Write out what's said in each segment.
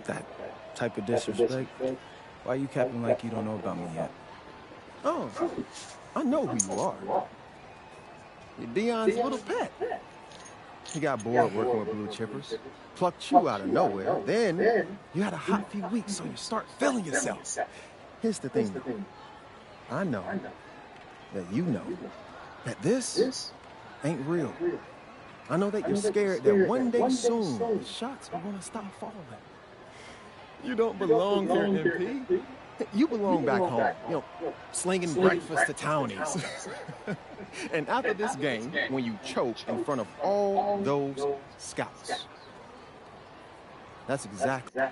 That type of disrespect? Why you capping like you don't know about me yet? Oh, I know who you are. You're Dion's little pet. He got bored working with blue chippers, plucked you out of nowhere. Then you had a hot few weeks, so you start feeling yourself. Here's the thing, though. I know that you know that this ain't real. I know that you're scared that one day soon the shots are gonna stop falling. You don't belong here, MP. You belong back home, slinging breakfast to townies. And after this game, when you choke in front of all those scouts. That's exactly.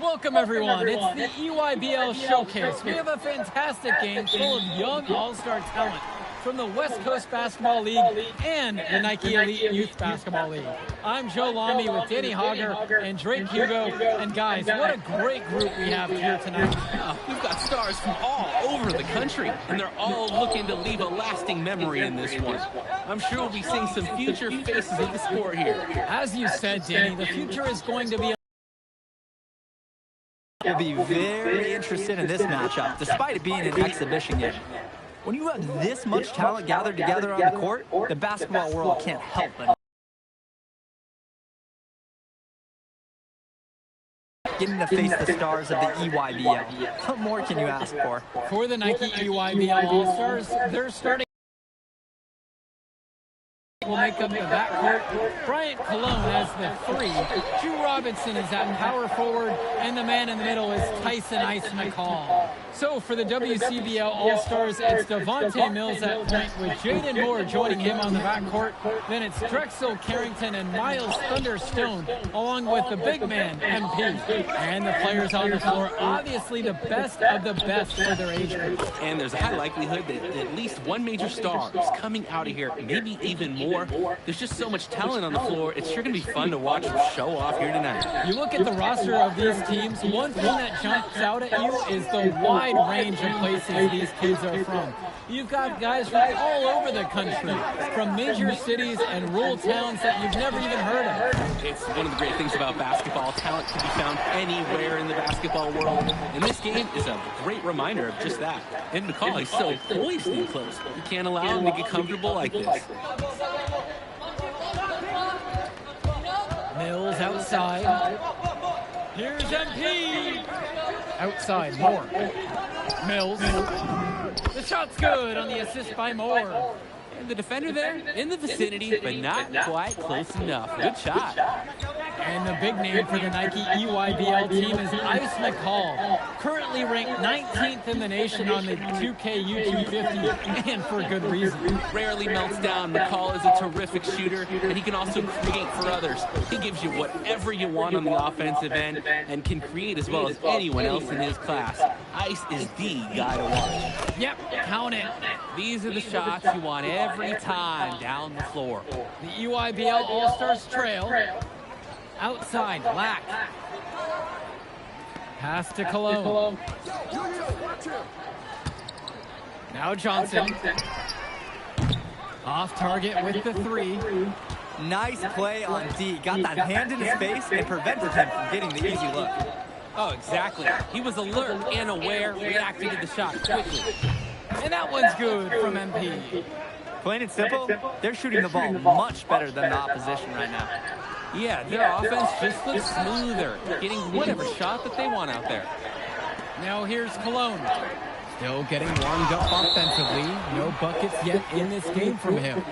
Welcome, everyone. It's the EYBL Showcase. We have a fantastic game full of young all-star talent from the West Coast Basketball League and the Nike Elite Youth Basketball League. I'm Joe Lamy with Danny Hogger and Drake Hugo. And guys, what a great group we have here tonight. We've got stars from all over the country, and they're all looking to leave a lasting memory in this one. I'm sure we'll be seeing some future faces of the sport here. As you said, Danny, the future is going to be will be very interested in this matchup, despite it being an exhibition game. When you have this much talent gathered together on the court, the basketball world can't help but getting to face the stars of the EYBL. What more can you ask for? For the Nike EYBL All-Stars, they're starting will make up the backcourt. Bryant Cologne as the 3. Drew Robinson is at power forward, and the man in the middle is Tyson Ice McCall. So for the WCBL All-Stars, it's Devontae Mills at point with Jaden Moore joining him on the backcourt. Then it's Drexel Carrington and Miles Thunderstone, along with the big man, MP. And the players on the floor, obviously the best of the best for their age group. And there's a high likelihood that at least one major star is coming out of here, maybe even more. There's just so much talent on the floor. It's sure going to be fun to watch them show off here tonight. You look at the roster of these teams, one thing that jumps out at you is the wide range of places these kids are from. You've got guys from all over the country, from major cities and rural towns that you've never even heard of. It's one of the great things about basketball. Talent can be found anywhere in the basketball world. And this game is a great reminder of just that. And McCall, he's so poised and close. You can't allow him to get comfortable like this. Mills outside. Here's MP. Outside, Moore. Mills. The shot's good on the assist by Moore. And the defender there in the vicinity, but not quite close enough. Good shot. And the big name for the Nike EYBL team is Ice McCall, currently ranked 19th in the nation on the 2K YouTube 50, and for good reason. Rarely melts down. McCall is a terrific shooter, and he can also create for others. He gives you whatever you want on the offensive end and can create as well as anyone else in his class. Ice is the guy to watch. Yep, count it. These are the shots you want every time down the floor. The EYBL All-Stars trail. Outside, Lack. Pass to Cologne. Now Johnson. Off target with the 3. Nice play on D. Got that hand in his face and prevented him from getting the easy look. Oh, exactly. He was alert and aware, reacting to the shot quickly. And that one's good from MP. Plain and simple, they're shooting the ball much better than the opposition right now. Yeah, their offense just looks smoother, getting whatever shot that they want out there. Now here's Cologne. Still getting warmed up offensively. No buckets yet in this game from him.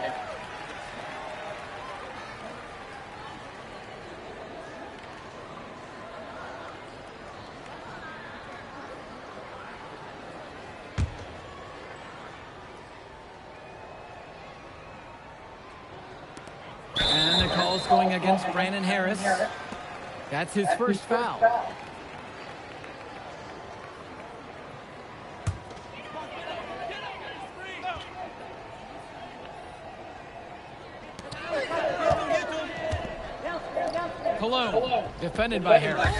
And the call's going against Brandon Harris. That's his first foul. Cologne, defended by Harris.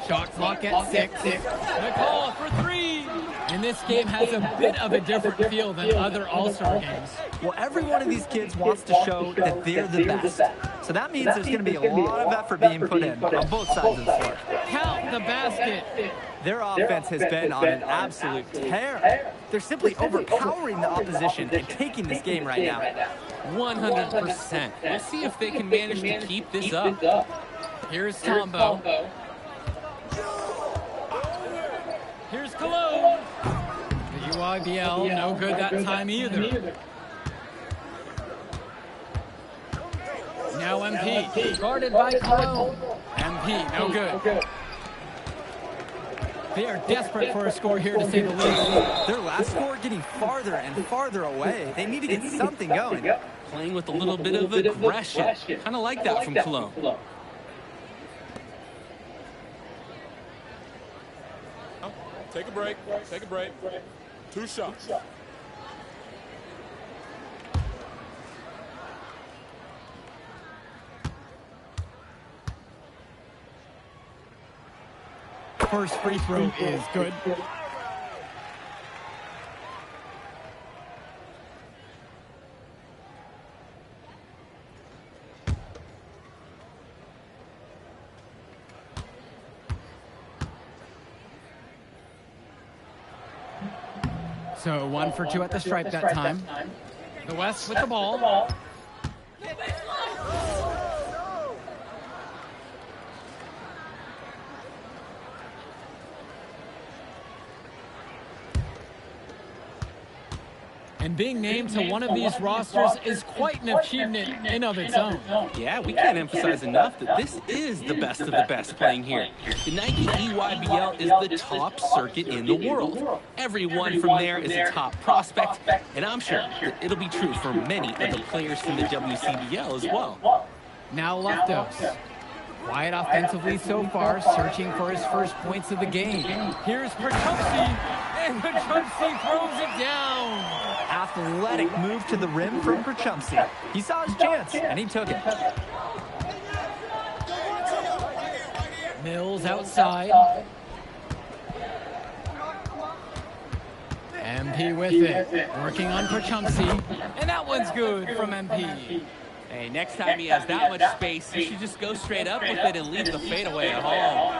Shot clock at 6. The call for 3. And and this game has a bit of a different feel than other All-Star games. Well, every one of these kids wants to show that they're the best. So that means there's going to be a lot of effort being put in on both sides of the floor. Count the basket. Their offense has been on an absolute tear. They're simply overpowering the opposition and taking this game right now. 100%. We'll see if they can manage to keep this up. Here's Tombo. Here's Cologne. The UIBL, no good that time either. Now MP, guarded by Cologne. MP, no good. They are desperate for a score here, to say the least. Their last score getting farther and farther away. They need to get something going. Playing with a little bit of aggression. Kind of like that from Cologne. Take a break. Take a break. 2 shots. First free throw is good. So 1 for 2 at the stripe that time. The West with the ball. And being named to one of these rosters is quite an achievement in of its own. Yeah, we can't emphasize enough that this is the best of the best playing here. The Nike EYBL is the top circuit in the world. Everyone from there is a top prospect, and I'm sure that it'll be true for many of the players from the WCBL as well. Now Leftos. Quiet offensively so far, searching for his first points of the game. Here's Perchumsi, and Perchumsi throws it down. Athletic move to the rim from Perchumsi. He saw his chance, and he took it. Mills outside. MP with it, working on Perchumsi, and that one's good from MP. Hey, next time he has that much space, he should just go straight up with it and leave the fadeaway at home.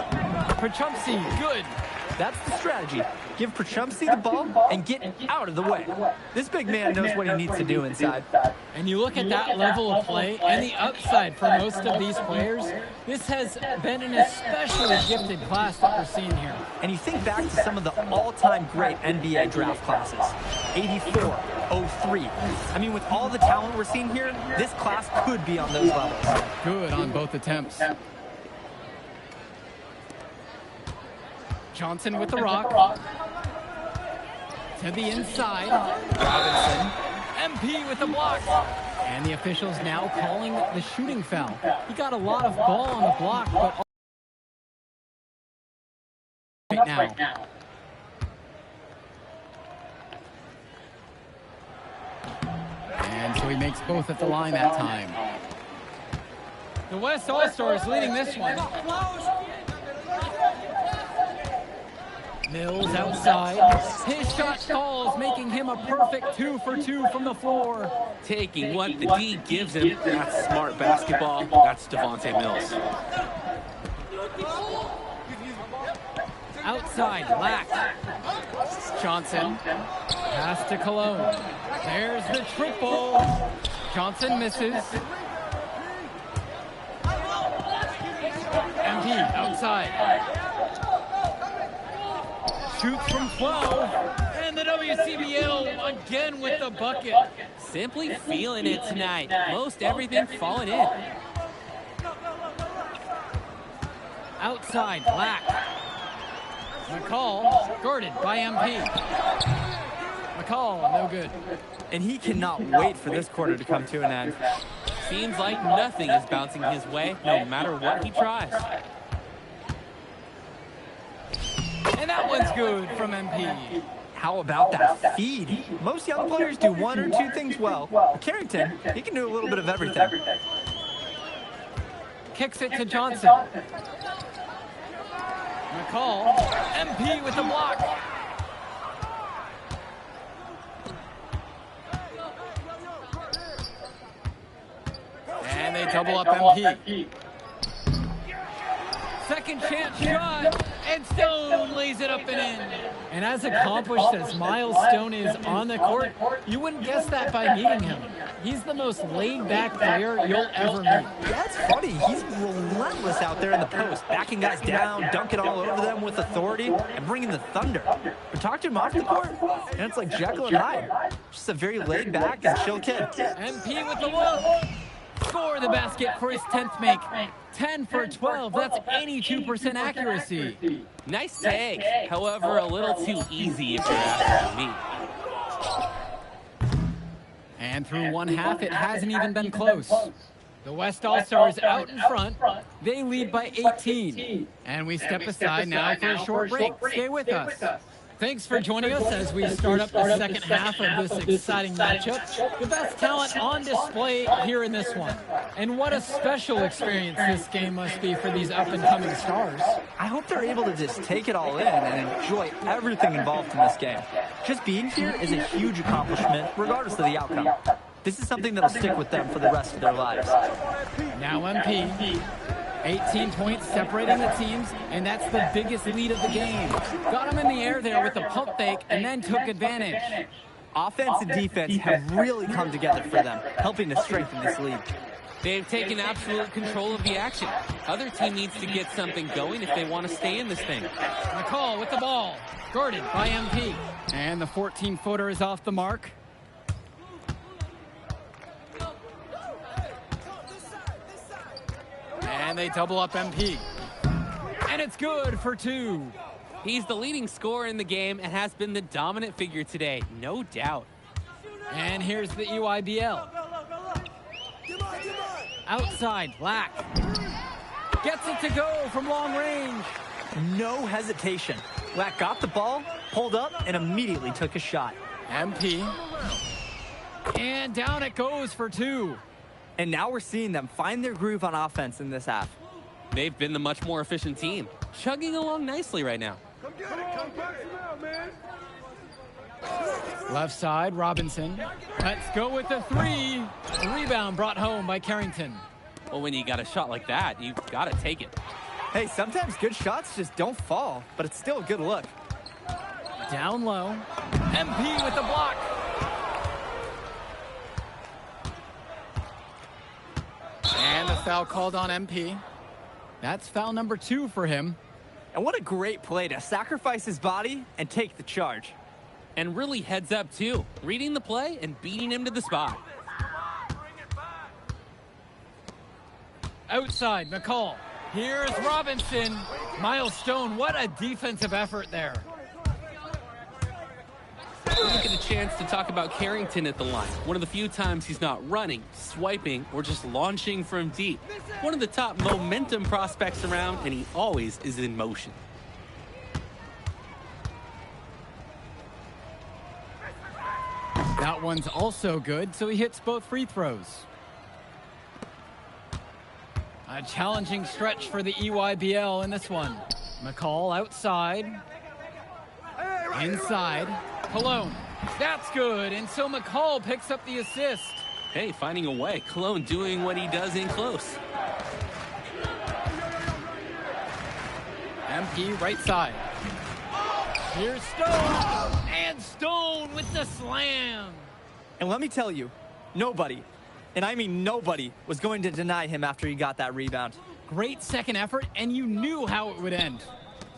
Perchumsi, good. That's the strategy. Give Perchumsi the ball and get out of the way. This big man knows what he needs to do inside. And you look at that level of play and the upside for most of these players, this has been an especially gifted class that we're seeing here. And you think back to some of the all-time great NBA draft classes. 84, 03. I mean, with all the talent we're seeing here, this class could be on those levels. Good on both attempts. Johnson with the rock. To the inside. Robinson. MP with the block. And the officials now calling the shooting foul. He got a lot of ball on the block, but right now. And so he makes both at the line that time. The West All-Stars leading this one. Mills outside. His shot falls, making him a perfect 2 for 2 from the floor. Taking what the D gives him. That's smart basketball. That's Devontae Mills. Outside, Lack. Johnson. Pass to Cologne. There's the triple. Johnson misses. MP outside. Shoots from 12, and the WCBL again with the bucket. Simply feeling it tonight. Most everything falling in. Outside, Black. McCall, guarded by MP. McCall, no good. And he cannot wait for this quarter to come to an end. Seems like nothing is bouncing his way, no matter what he tries. And that one's good from MP. How about that feed? Most young players do 1 or 2 things well. Carrington, he can do a little bit of everything. Kicks it to Johnson. McCall, MP with the block. they double up MP. Second chance shot, and Stone lays it up and in. And as accomplished as Miles Stone is on the court, you wouldn't guess that by meeting him. He's the most laid-back player you'll ever meet. That's funny. He's relentless out there in the post, backing guys down, dunking all over them with authority, and bringing the thunder. But talk to him off the court, and it's like Jekyll and Hyde. Just a very laid-back and chill kid. MP with the look. Score the basket for his 10th make. 10 for 12. That's 82% accuracy. Nice tag. However, a little too easy if you're asking me. And through one half, it hasn't even been close. The West All-Stars out in front. They lead by 18. And we step aside now for a short break. Stay with us. Thanks for joining us as we start up the second half of this exciting matchup. The best talent on display here in this one. And what a special experience this game must be for these up-and-coming stars. I hope they're able to just take it all in and enjoy everything involved in this game. Just being here is a huge accomplishment, regardless of the outcome. This is something that'll stick with them for the rest of their lives. Now MP. 18 points separating the teams, and that's the biggest lead of the game. Got him in the air there with the pump fake and then took advantage. Offense and defense have really come together for them, helping to strengthen this lead. They've taken absolute control of the action. Other team needs to get something going if they want to stay in this thing. McCall with the ball, guarded by MP. And the 14-footer is off the mark. And they double up MP. And it's good for two. He's the leading scorer in the game and has been the dominant figure today, no doubt. And here's the EYBL. Outside, Black. Gets it to go from long range. No hesitation. Black got the ball, pulled up, and immediately took a shot. MP. And down it goes for two. And now we're seeing them find their groove on offense in this half. They've been the much more efficient team, chugging along nicely right now. Come get it. Come back now, man. Left side, Robinson. Let's go with the three. A rebound brought home by Carrington. Well, when you got a shot like that, you've got to take it. Hey, sometimes good shots just don't fall, but it's still a good look. Down low. MP with the block. And the foul called on MP. That's foul number 2 for him. And what a great play to sacrifice his body and take the charge. And really heads up, too. Reading the play and beating him to the spot. Outside, McCall. Here's Robinson. Miles Stone, what a defensive effort there. We didn't get a chance to talk about Carrington at the line. One of the few times he's not running, swiping, or just launching from deep. One of the top momentum prospects around, and he always is in motion. That one's also good, so he hits both free throws. A challenging stretch for the EYBL in this one. McCall outside. Inside. Cologne. That's good, and so McCall picks up the assist. Hey, finding a way. Cologne doing what he does in close. MP right side. Here's Stone, and Stone with the slam. And let me tell you, nobody, and I mean nobody, was going to deny him after he got that rebound. Great second effort, and you knew how it would end.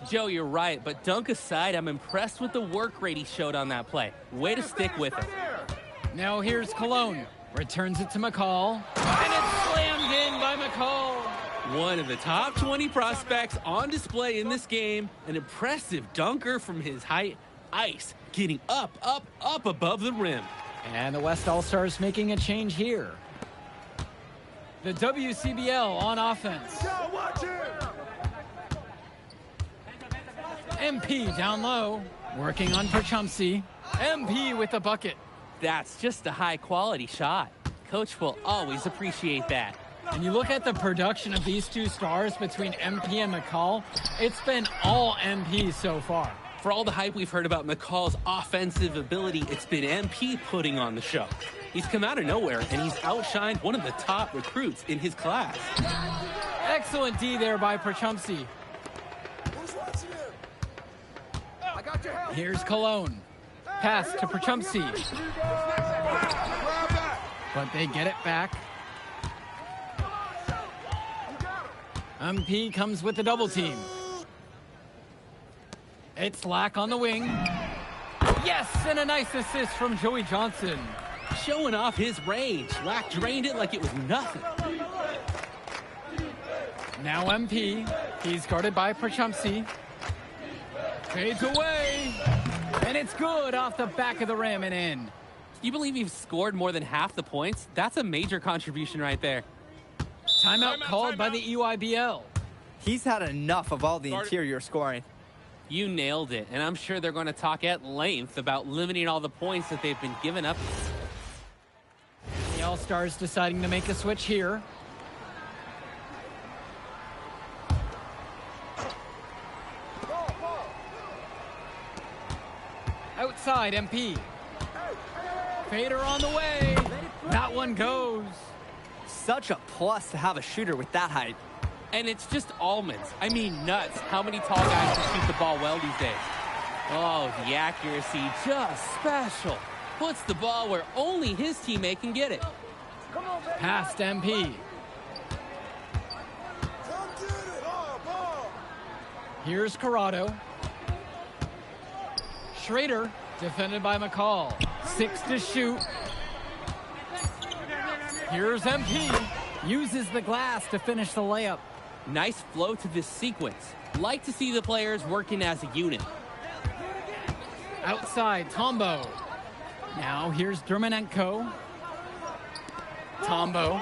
Joe, you're right, but dunk aside, I'm impressed with the work rate he showed on that play. Way to stick with it. Now here's Cologne. Returns it to McCall, and it's slammed in by McCall. One of the top 20 prospects on display in this game. An impressive dunker from his height. Ice getting up, up, up above the rim. And the West All-Stars making a change here. The WCBL on offense. MP down low, working on Perchumsey. MP with the bucket. That's just a high-quality shot. Coach will always appreciate that. And you look at the production of these two stars between MP and McCall, it's been all MP so far. For all the hype we've heard about McCall's offensive ability, it's been MP putting on the show. He's come out of nowhere, and he's outshined one of the top recruits in his class. Excellent D there by Perchumsey. Here's Cologne. Pass to Perchumsey. But they get it back. MP comes with the double team. It's Lack on the wing. Yes, and a nice assist from Joey Johnson. Showing off his range. Lack drained it like it was nothing. Now MP. He's guarded by Perchumsey. Fades away. And it's good off the back of the rim and in. You believe he's scored more than half the points? That's a major contribution right there. Timeout called by the EYBL. He's had enough of all the interior scoring. You nailed it, and I'm sure they're going to talk at length about limiting all the points that they've been giving up. The All-Stars deciding to make a switch here. Outside, MP. Fader on the way. That one goes. Such a plus to have a shooter with that height. And it's just almonds. I mean nuts. How many tall guys can shoot the ball well these days? Oh, the accuracy, just special. Puts the ball where only his teammate can get it. Past MP. Here's Corrado. Schrader, defended by McCall. 6 to shoot. Here's MP. Uses the glass to finish the layup. Nice flow to this sequence. Like to see the players working as a unit. Outside, Tombo. Now here's Dermanenko. Tombo.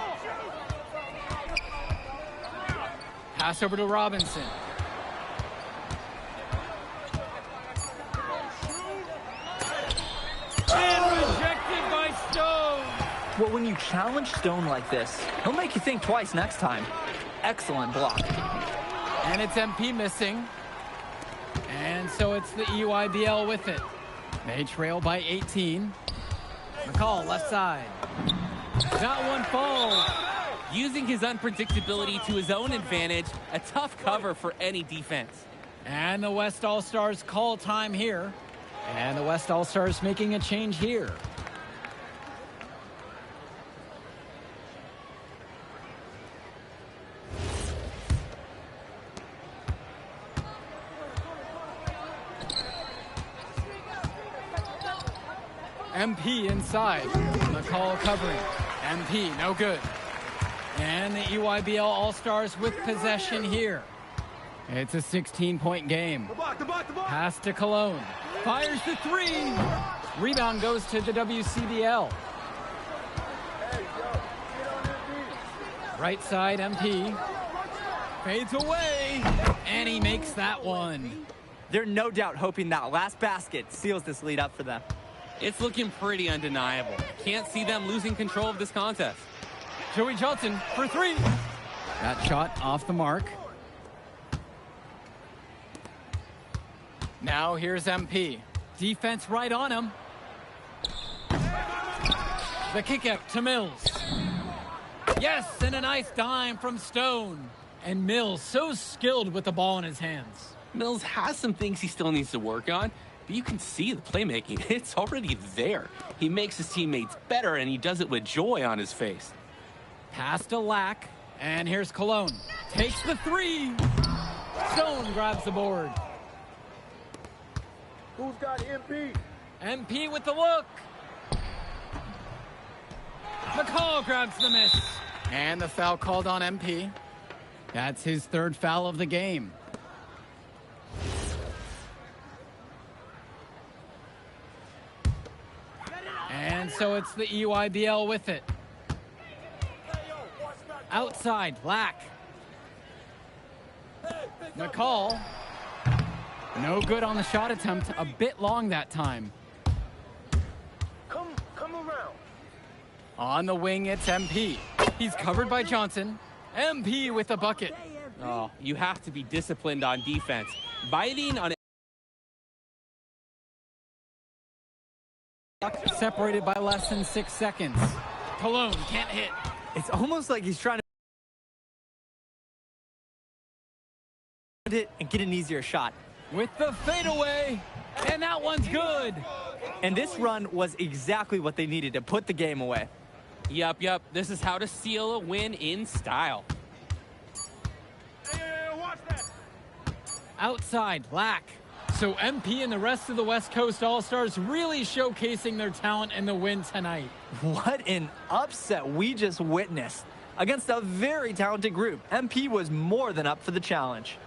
Pass over to Robinson. And rejected by Stone. Well, when you challenge Stone like this, he'll make you think twice next time. Excellent block. And it's MP missing. And so it's the EYBL with it. They trail by 18. McCall, left side. That one falls. Using his unpredictability to his own advantage, a tough cover for any defense. And the West All-Stars call time here. And the West All-Stars making a change here. MP inside. McCall covering. MP, no good. And the EYBL All-Stars with possession here. It's a 16-point game. Pass to Cologne. Fires the three. Rebound goes to the WCBL. Right side, MP. Fades away. And he makes that one. They're no doubt hoping that last basket seals this lead up for them. It's looking pretty undeniable. Can't see them losing control of this contest. Joey Johnson for three. That shot off the mark. Now here's MP. Defense right on him. The kick out to Mills. Yes, and a nice dime from Stone. And Mills so skilled with the ball in his hands. Mills has some things he still needs to work on, but you can see the playmaking. It's already there. He makes his teammates better, and he does it with joy on his face. Pass to Lack, and here's Cologne. Takes the three. Stone grabs the board. Who's got MP? MP with the look. McCall grabs the miss. And the foul called on MP. That's his third foul of the game. And so it's the EYBL with it. Outside, Lack. McCall. No good on the shot attempt. A bit long that time. Come around. On the wing, it's MP. He's covered by Johnson. MP with a bucket. Oh, you have to be disciplined on defense. Biting on Separated by less than 6 seconds. Cologne can't hit. It's almost like he's trying to hit and get an easier shot. With the fadeaway, and that one's good. And this run was exactly what they needed to put the game away. Yup. This is how to seal a win in style. Outside, Lack. So MP and the rest of the West Coast All-Stars really showcasing their talent in the win tonight. What an upset we just witnessed. Against a very talented group, MP was more than up for the challenge.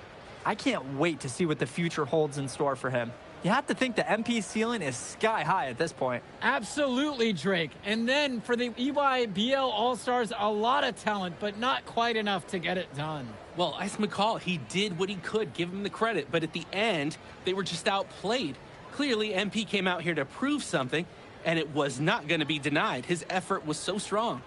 I can't wait to see what the future holds in store for him. You have to think the MP ceiling is sky high at this point. Absolutely, Drake. And then for the EYBL All-Stars, a lot of talent, but not quite enough to get it done. Well, Ice McCall, he did what he could, give him the credit, but at the end, they were just outplayed. Clearly, MP came out here to prove something, and it was not going to be denied. His effort was so strong.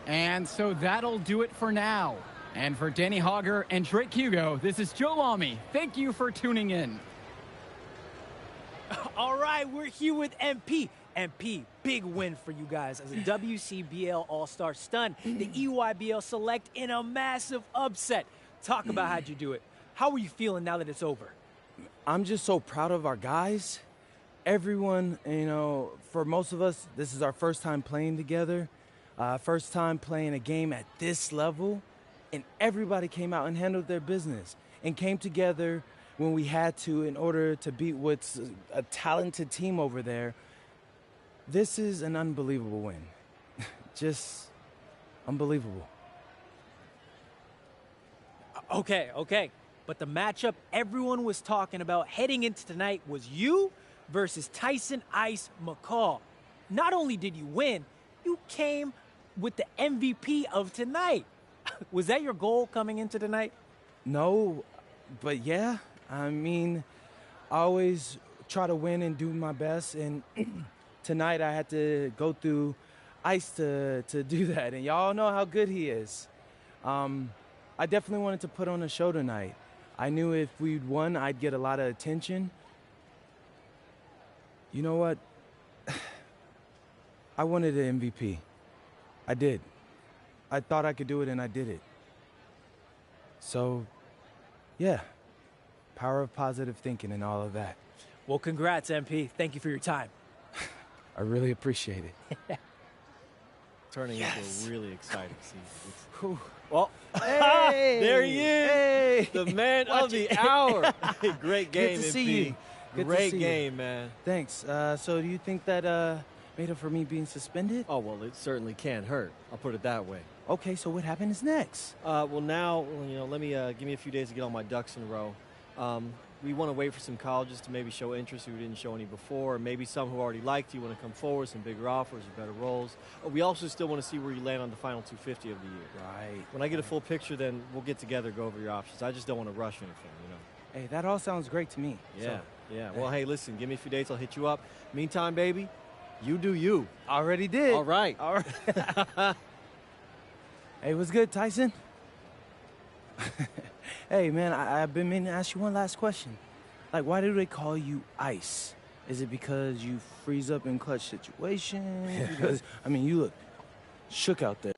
And so that'll do it for now. And for Danny Hogger and Drake Hugo, this is Joe Lamy. Thank you for tuning in. All right, we're here with MP. MP, big win for you guys as a WCBL All-Star stun. The EYBL Select in a massive upset. Talk about how'd you do it. How are you feeling now that it's over? I'm just so proud of our guys. Everyone, for most of us, this is our first time playing together, first time playing a game at this level, and everybody came out and handled their business and came together when we had to in order to beat what's a talented team over there. This is an unbelievable win. Just unbelievable. Okay. But the matchup everyone was talking about heading into tonight was you versus Tyson Ice McCall. Not only did you win, you came with the MVP of tonight. Was that your goal coming into tonight? No, but yeah. I mean, I always try to win and do my best, and tonight I had to go through Ice to do that, and y'all know how good he is. I definitely wanted to put on a show tonight. I knew if we'd won, I'd get a lot of attention. You know what? I wanted an MVP. I did. I thought I could do it, and I did it. So, yeah, power of positive thinking and all of that. Well, congrats, MP. Thank you for your time. I really appreciate it. Turning into a really exciting season. Well, Hey! there he is. Hey! The man of the hour. Great game, Good to see MP. you. Good to Great see you. game, man. Thanks. So do you think that made up for me being suspended? Oh, well, it certainly can't hurt. I'll put it that way. Okay, so what happens next? Well, now, let me give me a few days to get all my ducks in a row. We want to wait for some colleges to maybe show interest who didn't show any before, or maybe some who already liked you want to come forward, some bigger offers or better roles. We also still want to see where you land on the final 250 of the year. Right. When I get a full picture, then we'll get together, go over your options. I just don't want to rush anything, Hey, that all sounds great to me. Yeah, So, yeah. Well, hey, listen, give me a few dates. I'll hit you up. Meantime, baby, you do you. already did. All right. All right. Hey, what's good, Tyson? Hey, man, I've been meaning to ask you one last question. Like, why do they call you Ice? Is it because you freeze up in clutch situations? Because, I mean, you look shook out there.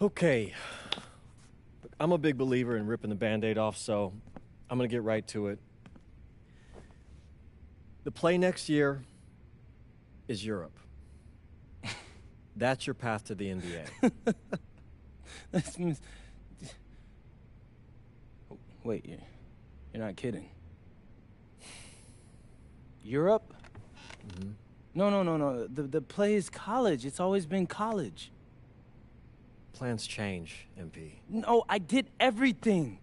Okay. Look, I'm a big believer in ripping the Band-Aid off, so I'm going to get right to it. The play next year is Europe. That's your path to the NBA. That means... Wait, you're not kidding. Europe? Mm-hmm. No. The play is college. It's always been college. Plans change, MP. No, I did everything.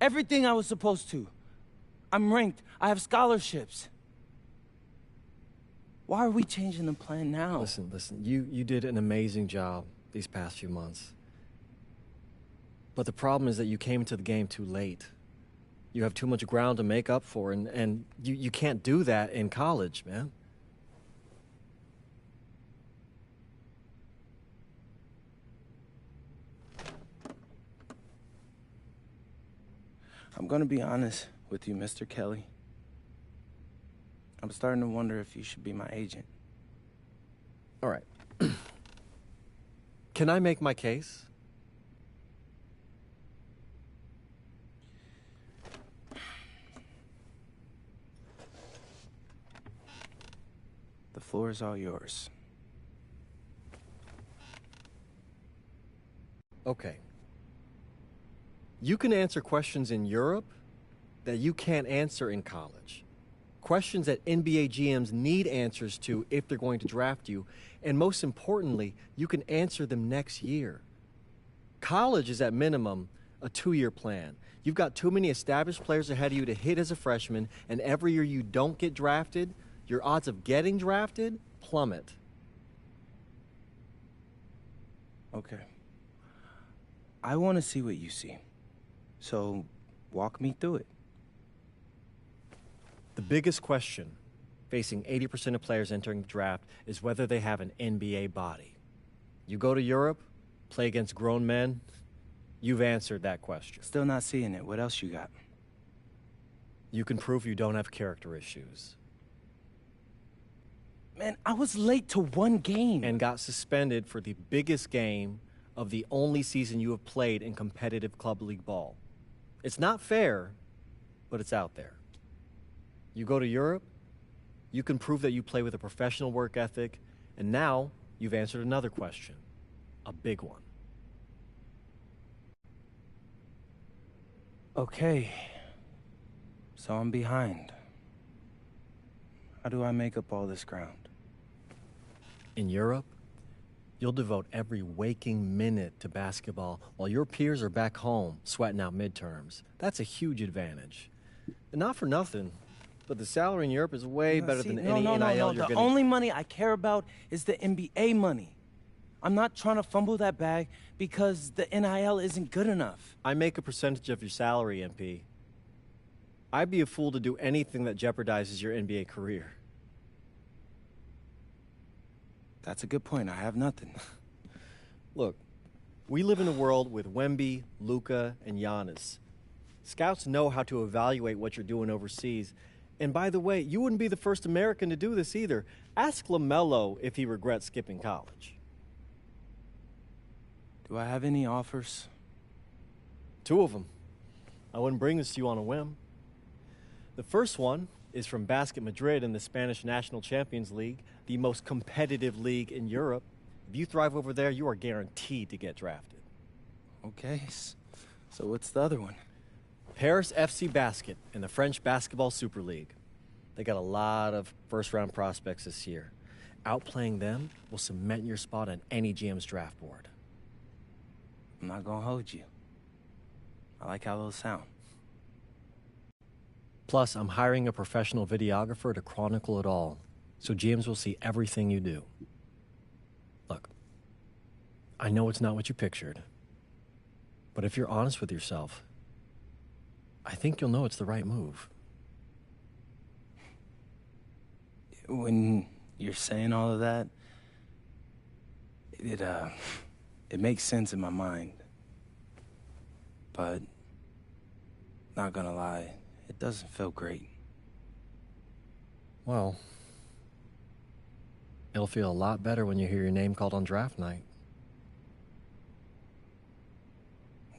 Everything I was supposed to. I'm ranked. I have scholarships. Why are we changing the plan now? Listen. You did an amazing job these past few months. But the problem is that you came into the game too late. You have too much ground to make up for, and you can't do that in college, man. I'm gonna be honest with you, Mr. Kelly. I'm starting to wonder if you should be my agent. All right. Can I make my case? The floor is all yours. Okay. You can answer questions in Europe that you can't answer in college. Questions that NBA GMs need answers to if they're going to draft you. And most importantly, you can answer them next year. College is at minimum a 2-year plan. You've got too many established players ahead of you to hit as a freshman, and every year you don't get drafted, your odds of getting drafted plummet. Okay. I want to see what you see. So, walk me through it. The biggest question facing 80% of players entering the draft is whether they have an NBA body. You go to Europe, play against grown men, you've answered that question. Still not seeing it. What else you got? You can prove you don't have character issues. Man, I was late to one game. And got suspended for the biggest game of the only season you have played in competitive club league ball. It's not fair, but it's out there. You go to Europe, you can prove that you play with a professional work ethic, and now you've answered another question, a big one. Okay. So I'm behind. How do I make up all this ground? In Europe, you'll devote every waking minute to basketball while your peers are back home sweating out midterms. That's a huge advantage. And not for nothing, but the salary in Europe is way better than any NIL you're The getting. only money I care about is the NBA money. I'm not trying to fumble that bag because the NIL isn't good enough. I make a percentage of your salary, MP. I'd be a fool to do anything that jeopardizes your NBA career. That's a good point. I have nothing. Look, we live in a world with Wemby, Luka, and Giannis. Scouts know how to evaluate what you're doing overseas. And by the way, you wouldn't be the first American to do this either. Ask LaMelo if he regrets skipping college. Do I have any offers? 2 of them. I wouldn't bring this to you on a whim. The first one is from Basket Madrid in the Spanish National Champions League, the most competitive league in Europe. If you thrive over there, you are guaranteed to get drafted. Okay, so what's the other one? Paris FC Basket in the French Basketball Super League. They got a lot of first-round prospects this year. Outplaying them will cement your spot on any GM's draft board. I'm not gonna hold you. I like how those sound. Plus, I'm hiring a professional videographer to chronicle it all, so GMs will see everything you do. Look, I know it's not what you pictured, but if you're honest with yourself, I think you'll know it's the right move. When you're saying all of that, it makes sense in my mind. But, not gonna lie, it doesn't feel great. Well, it'll feel a lot better when you hear your name called on draft night.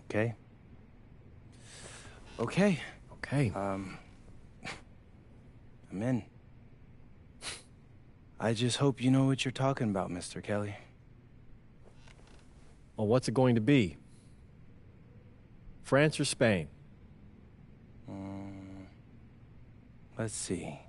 Okay? Okay. Okay. I'm in. I just hope you know what you're talking about, Mr. Kelly. Well, what's it going to be? France or Spain? Let's see.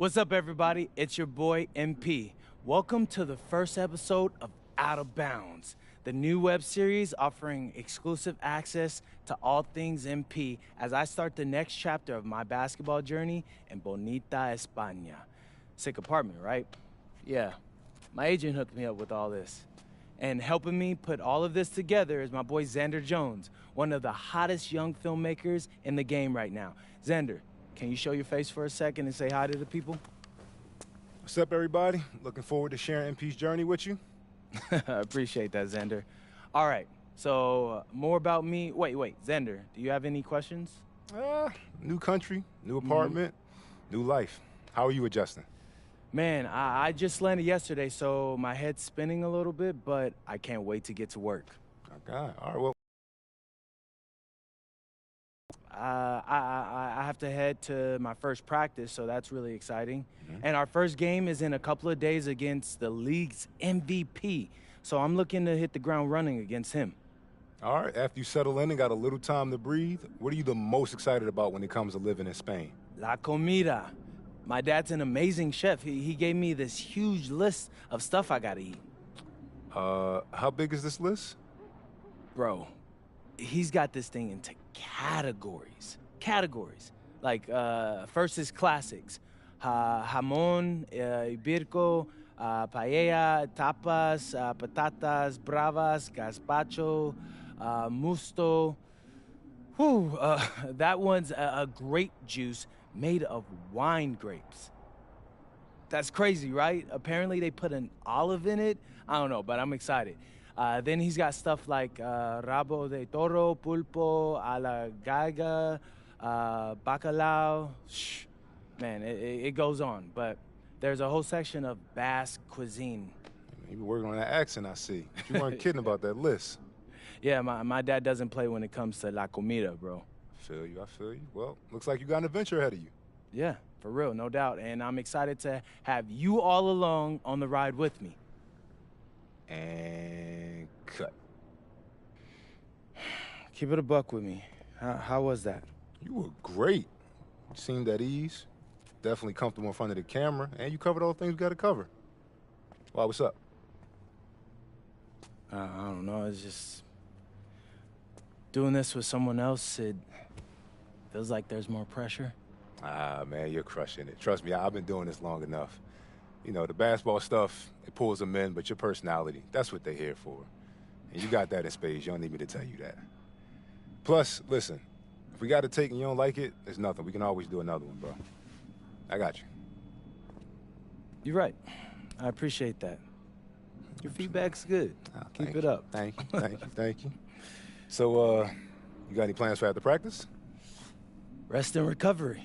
What's up, everybody? It's your boy, MP. Welcome to the first episode of Out of Bounds, the new web series offering exclusive access to all things MP as I start the next chapter of my basketball journey in Bonita, España. Sick apartment, right? Yeah. My agent hooked me up with all this. And helping me put all of this together is my boy Xander Jones, one of the hottest young filmmakers in the game right now. Xander, can you show your face for a second and say hi to the people? What's up, everybody? Looking forward to sharing MP's journey with you. I appreciate that, Xander. All right, so more about me. Wait, Xander, do you have any questions? New country, new apartment, new life. How are you adjusting? Man, I just landed yesterday, so my head's spinning a little bit, but I can't wait to get to work. Okay, all right, well. I have to head to my first practice, so that's really exciting. And our first game is in a couple of days against the league's MVP, so I'm looking to hit the ground running against him. All right, after you settle in and got a little time to breathe, what are you the most excited about when it comes to living in Spain? La comida. My dad's an amazing chef. He gave me this huge list of stuff I gotta eat. How big is this list? Bro, he's got this thing into categories. Like, first is classics. Jamón, ibirco, paella, tapas, patatas, bravas, gazpacho, musto. Whew, that one's a grape juice made of wine grapes. That's crazy, right? Apparently they put an olive in it. I don't know, but I'm excited. Then he's got stuff like rabo de toro, pulpo, a la gallega, bacalao. Shh. Man, it goes on, but there's a whole section of Basque cuisine. You been working on that accent, I see. You weren't kidding about that list. Yeah, my dad doesn't play when it comes to la comida, bro. I feel you. Well, looks like you got an adventure ahead of you. Yeah, for real, no doubt. And I'm excited to have you all along on the ride with me. And cut. Keep it a buck with me. How was that? You were great. You seemed at ease. Definitely comfortable in front of the camera. And you covered all the things you got to cover. Why, what's up? I don't know. It's just doing this with someone else, it feels like there's more pressure. Ah, man, you're crushing it. Trust me, I've been doing this long enough. You know, the basketball stuff, it pulls them in, but your personality, that's what they're here for. And you got that in spades. You don't need me to tell you that. Plus, listen, if we got a take and you don't like it, there's nothing. We can always do another one, bro. I got you. You're right. I appreciate that. Your feedback's good. Keep it up. Thank you. So, you got any plans for after practice? Rest and recovery.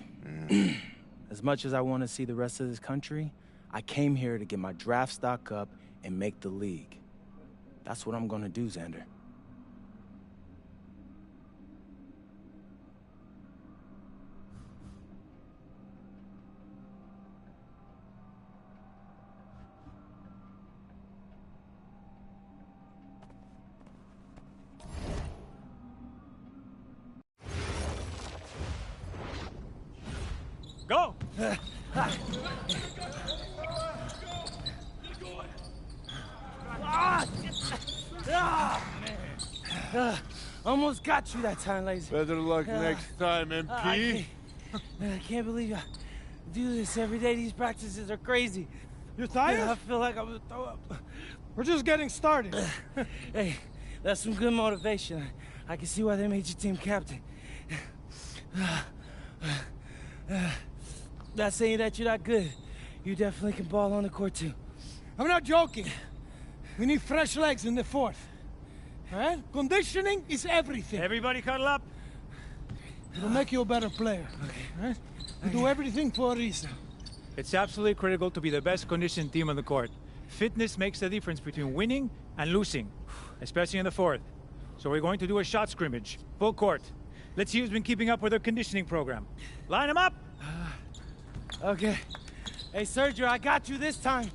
As much as I want to see the rest of this country, I came here to get my draft stock up and make the league. That's what I'm gonna do, Xander. Go! Almost got you that time, ladies. Better luck next time, MP. I can't believe I do this every day. These practices are crazy. You're tired? I feel like I'm gonna throw up. We're just getting started. Hey, that's some good motivation. I can see why they made you team captain. Not saying that you're not good. You definitely can ball on the court, too. I'm not joking. We need fresh legs in the fourth. All right? Conditioning is everything. Everybody cuddle up. It'll make you a better player. Okay. All right? We do everything for a reason. It's absolutely critical to be the best conditioned team on the court. Fitness makes the difference between winning and losing, especially in the fourth. So we're going to do a shot scrimmage, full court. Let's see who's been keeping up with their conditioning program. Line them up! Okay. Hey, Sergio, I got you this time.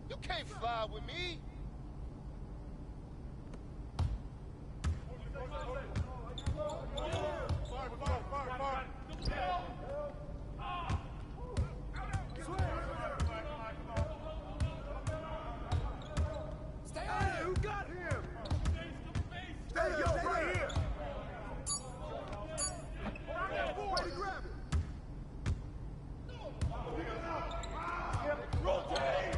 You can't fly with me. Who got him? Hey, yo, right here. Way to grab it. Rotate.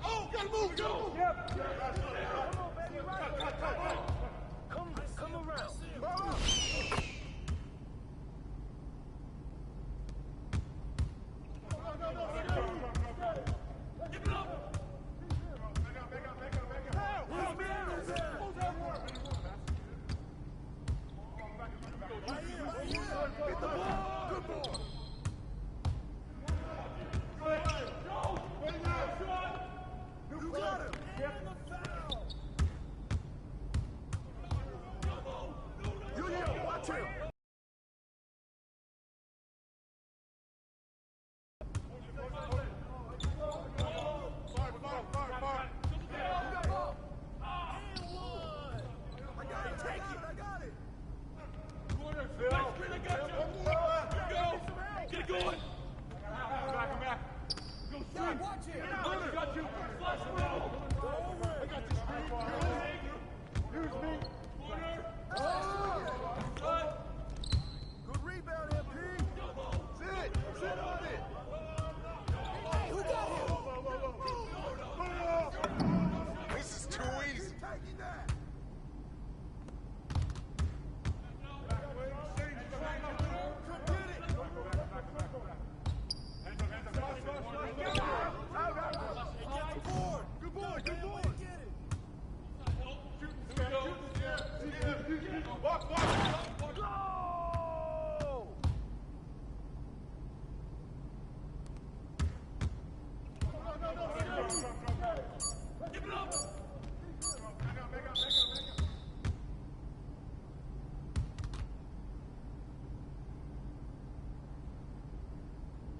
Oh, gotta move, gotta move. Come around. Good rebound, MP. Sit on it. Hey, who got him? This is too easy. Taking that. Good boy.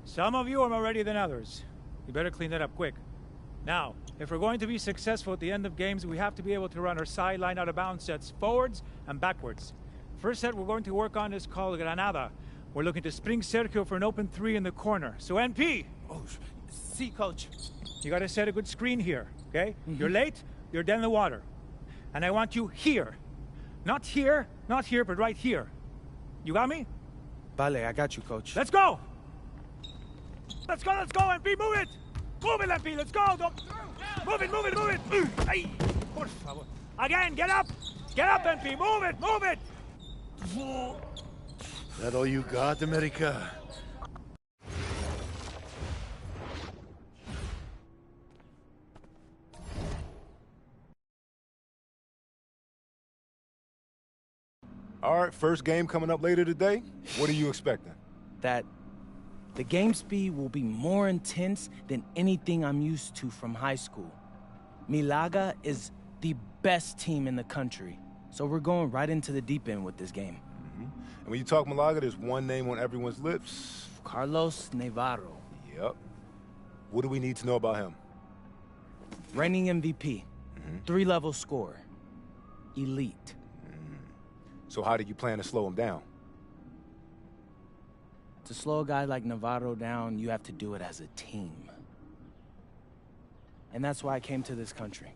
Some of you are more ready than others. You better clean that up quick. Now, if we're going to be successful at the end of games, we have to be able to run our sideline out of bounds sets forwards and backwards. First set we're going to work on is called Granada. We're looking to spring Sergio for an open 3 in the corner. So NP! Oh, see, coach. You gotta set a good screen here, okay? You're late, you're dead in the water. And I want you here. Not here, but right here. You got me? Vale, I got you, coach. Let's go! Let's go, MP, move it! Move it, MP, let's go! Move it! Ay, por favor. Again, get up! Get up, MP, move it! That all you got, America? All right, first game coming up later today. What are you expecting? That the game speed will be more intense than anything I'm used to from high school. Milaga is the best team in the country, so we're going right into the deep end with this game. And when you talk Malaga, there's one name on everyone's lips. Carlos Navarro. Yep. What do we need to know about him? Reigning MVP. 3-level scorer. Elite. So how do you plan to slow him down? To slow a guy like Navarro down, you have to do it as a team. And that's why I came to this country.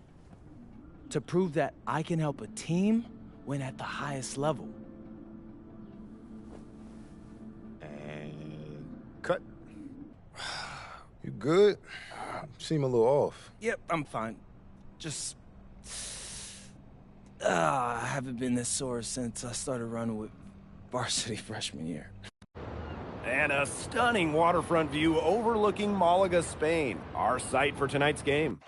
To prove that I can help a team win at the highest level. And cut. You good? You seem a little off. Yep, I'm fine. Just... I haven't been this sore since I started running with varsity freshman year. And a stunning waterfront view overlooking Malaga, Spain, our site for tonight's game.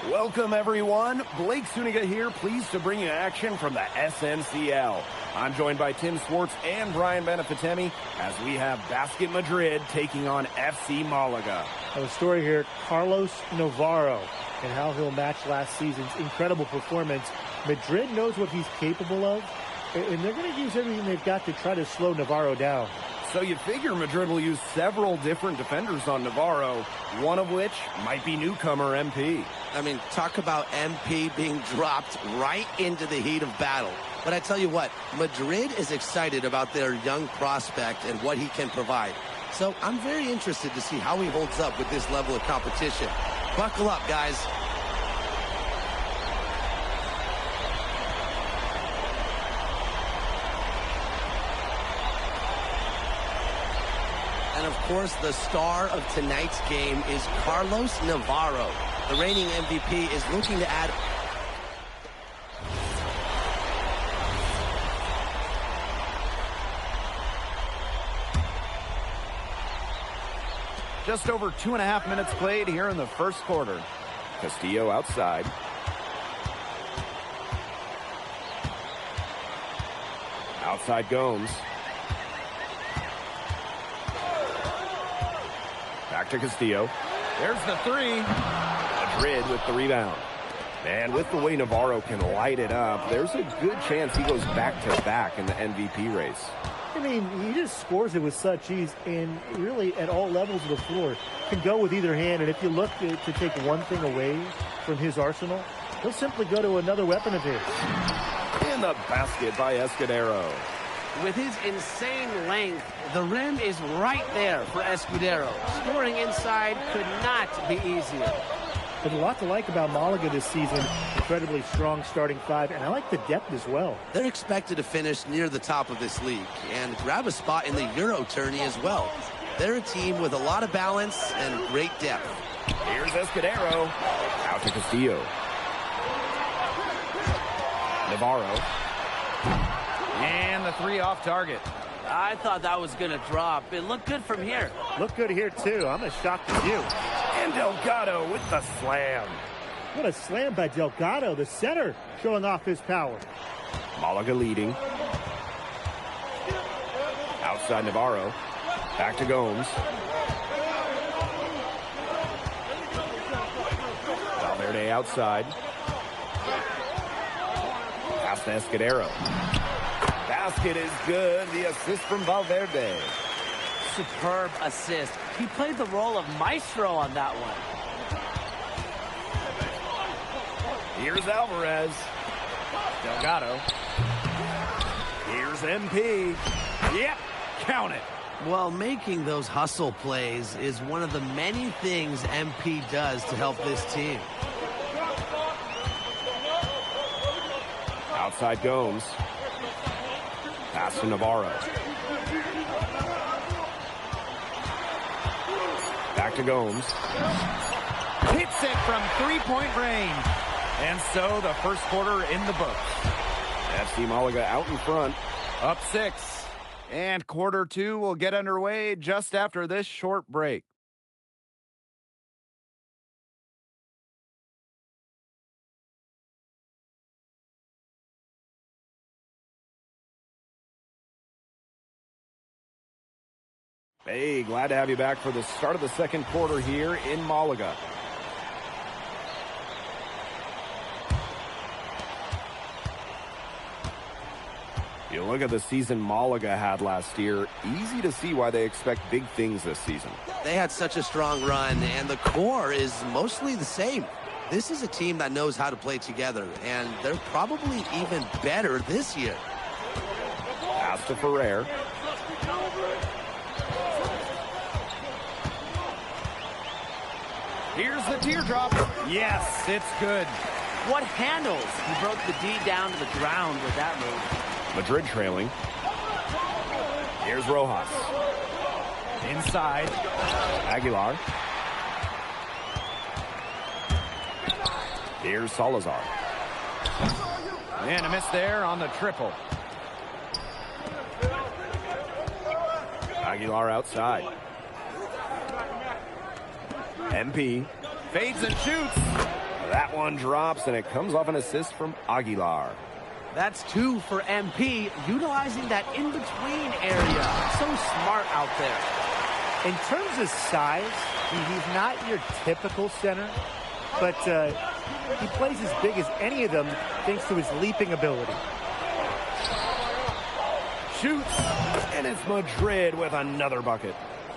Welcome, everyone. Blake Suniga here, pleased to bring you action from the SNCL. I'm joined by Tim Swartz and Brian Benefitemi as we have Basket Madrid taking on FC Malaga. A story here, Carlos Navarro, and how he'll match last season's incredible performance. Madrid knows what he's capable of, and they're going to use everything they've got to try to slow Navarro down. So you figure Madrid will use several different defenders on Navarro, one of which might be newcomer MP. I mean, talk about MP being dropped right into the heat of battle. But I tell you what, Madrid is excited about their young prospect and what he can provide. So I'm very interested to see how he holds up with this level of competition. Buckle up, guys. And of course, the star of tonight's game is Carlos Navarro. The reigning MVP is looking to add... Just over 2.5 minutes played here in the first quarter. Castillo outside. Outside Gomes. Back to Castillo. There's the three. Madrid with the rebound. And with the way Navarro can light it up, there's a good chance he goes back-to-back in the MVP race. I mean, he just scores it with such ease, and really at all levels of the floor can go with either hand. And if you look to take one thing away from his arsenal, he'll simply go to another weapon of his. And the basket by Escudero. With his insane length, the rim is right there for Escudero. Scoring inside could not be easier. There's a lot to like about Malaga this season. Incredibly strong starting five, and I like the depth as well. They're expected to finish near the top of this league and grab a spot in the Euro tourney as well. They're a team with a lot of balance and great depth. Here's Escudero. Out to Castillo. Navarro. And the three off target. I thought that was going to drop. It looked good from here. Looked good here, too. I'm as shocked as you. And Delgado with the slam. What a slam by Delgado, the center, showing off his power. Malaga leading. Outside Navarro. Back to Gomes. Valverde outside. Pass to Escudero. Basket is good. The assist from Valverde. Superb assist. He played the role of maestro on that one. Here's Alvarez. Delgado. Here's MP. Yep, count it. Well, making those hustle plays is one of the many things MP does to help this team. Outside Gomes. Pass to Navarro. Back to Gomes. Hits it from three-point range. And so the first quarter in the books. FC Malaga out in front. Up 6. And quarter 2 will get underway just after this short break. Hey, glad to have you back for the start of the second quarter here in Malaga. You look at the season Malaga had last year, easy to see why they expect big things this season. They had such a strong run, and the core is mostly the same. This is a team that knows how to play together, and they're probably even better this year. Pass to Ferrer. Here's the teardrop. Yes, it's good. What handles? He broke the D down to the ground with that move. Madrid trailing. Here's Rojas. Inside. Aguilar. Here's Salazar. And a miss there on the triple. Aguilar outside. MP fades and shoots. That one drops, and it comes off an assist from Aguilar. That's 2 for MP, utilizing that in-between area. So smart out there. In terms of size, he's not your typical center, but he plays as big as any of them thanks to his leaping ability. Shoots, and it's Madrid with another bucket.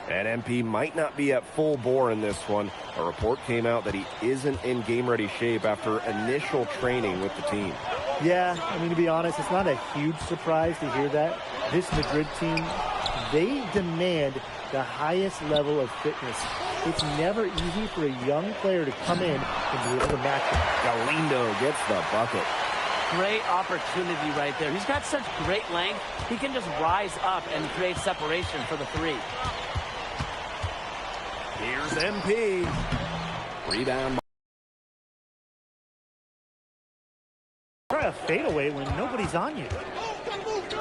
And MP might not be at full bore in this one. A report came out that he isn't in game-ready shape after initial training with the team. Yeah, I mean, to be honest, it's not a huge surprise to hear that. This Madrid team, they demand the highest level of fitness. It's never easy for a young player to come in and be able to match him. Galindo gets the bucket. Great opportunity right there. He's got such great length. He can just rise up and create separation for the 3. Here's MP. Rebound. Try a fadeaway when nobody's on you.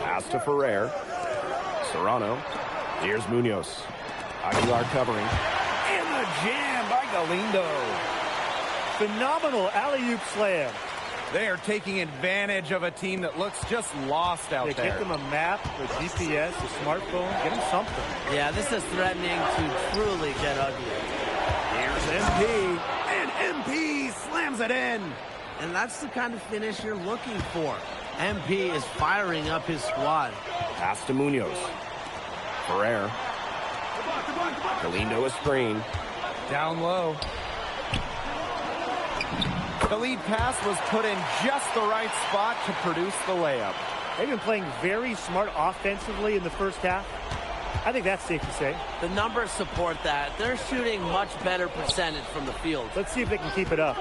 Pass to Ferrer. Serrano. Here's Munoz. Aguilar covering. And the jam by Galindo. Phenomenal alley-oop slam. They are taking advantage of a team that looks just lost out there. Get them a map, a GPS, a smartphone, get them something. Yeah, this is threatening to truly get ugly. Here's MP, and MP slams it in. And that's the kind of finish you're looking for. MP is firing up his squad. Pass to Munoz. Ferrer. Galindo a screen. Down low. The lead pass was put in just the right spot to produce the layup. They've been playing very smart offensively in the first half. I think that's safe to say. The numbers support that. They're shooting much better percentage from the field. Let's see if they can keep it up.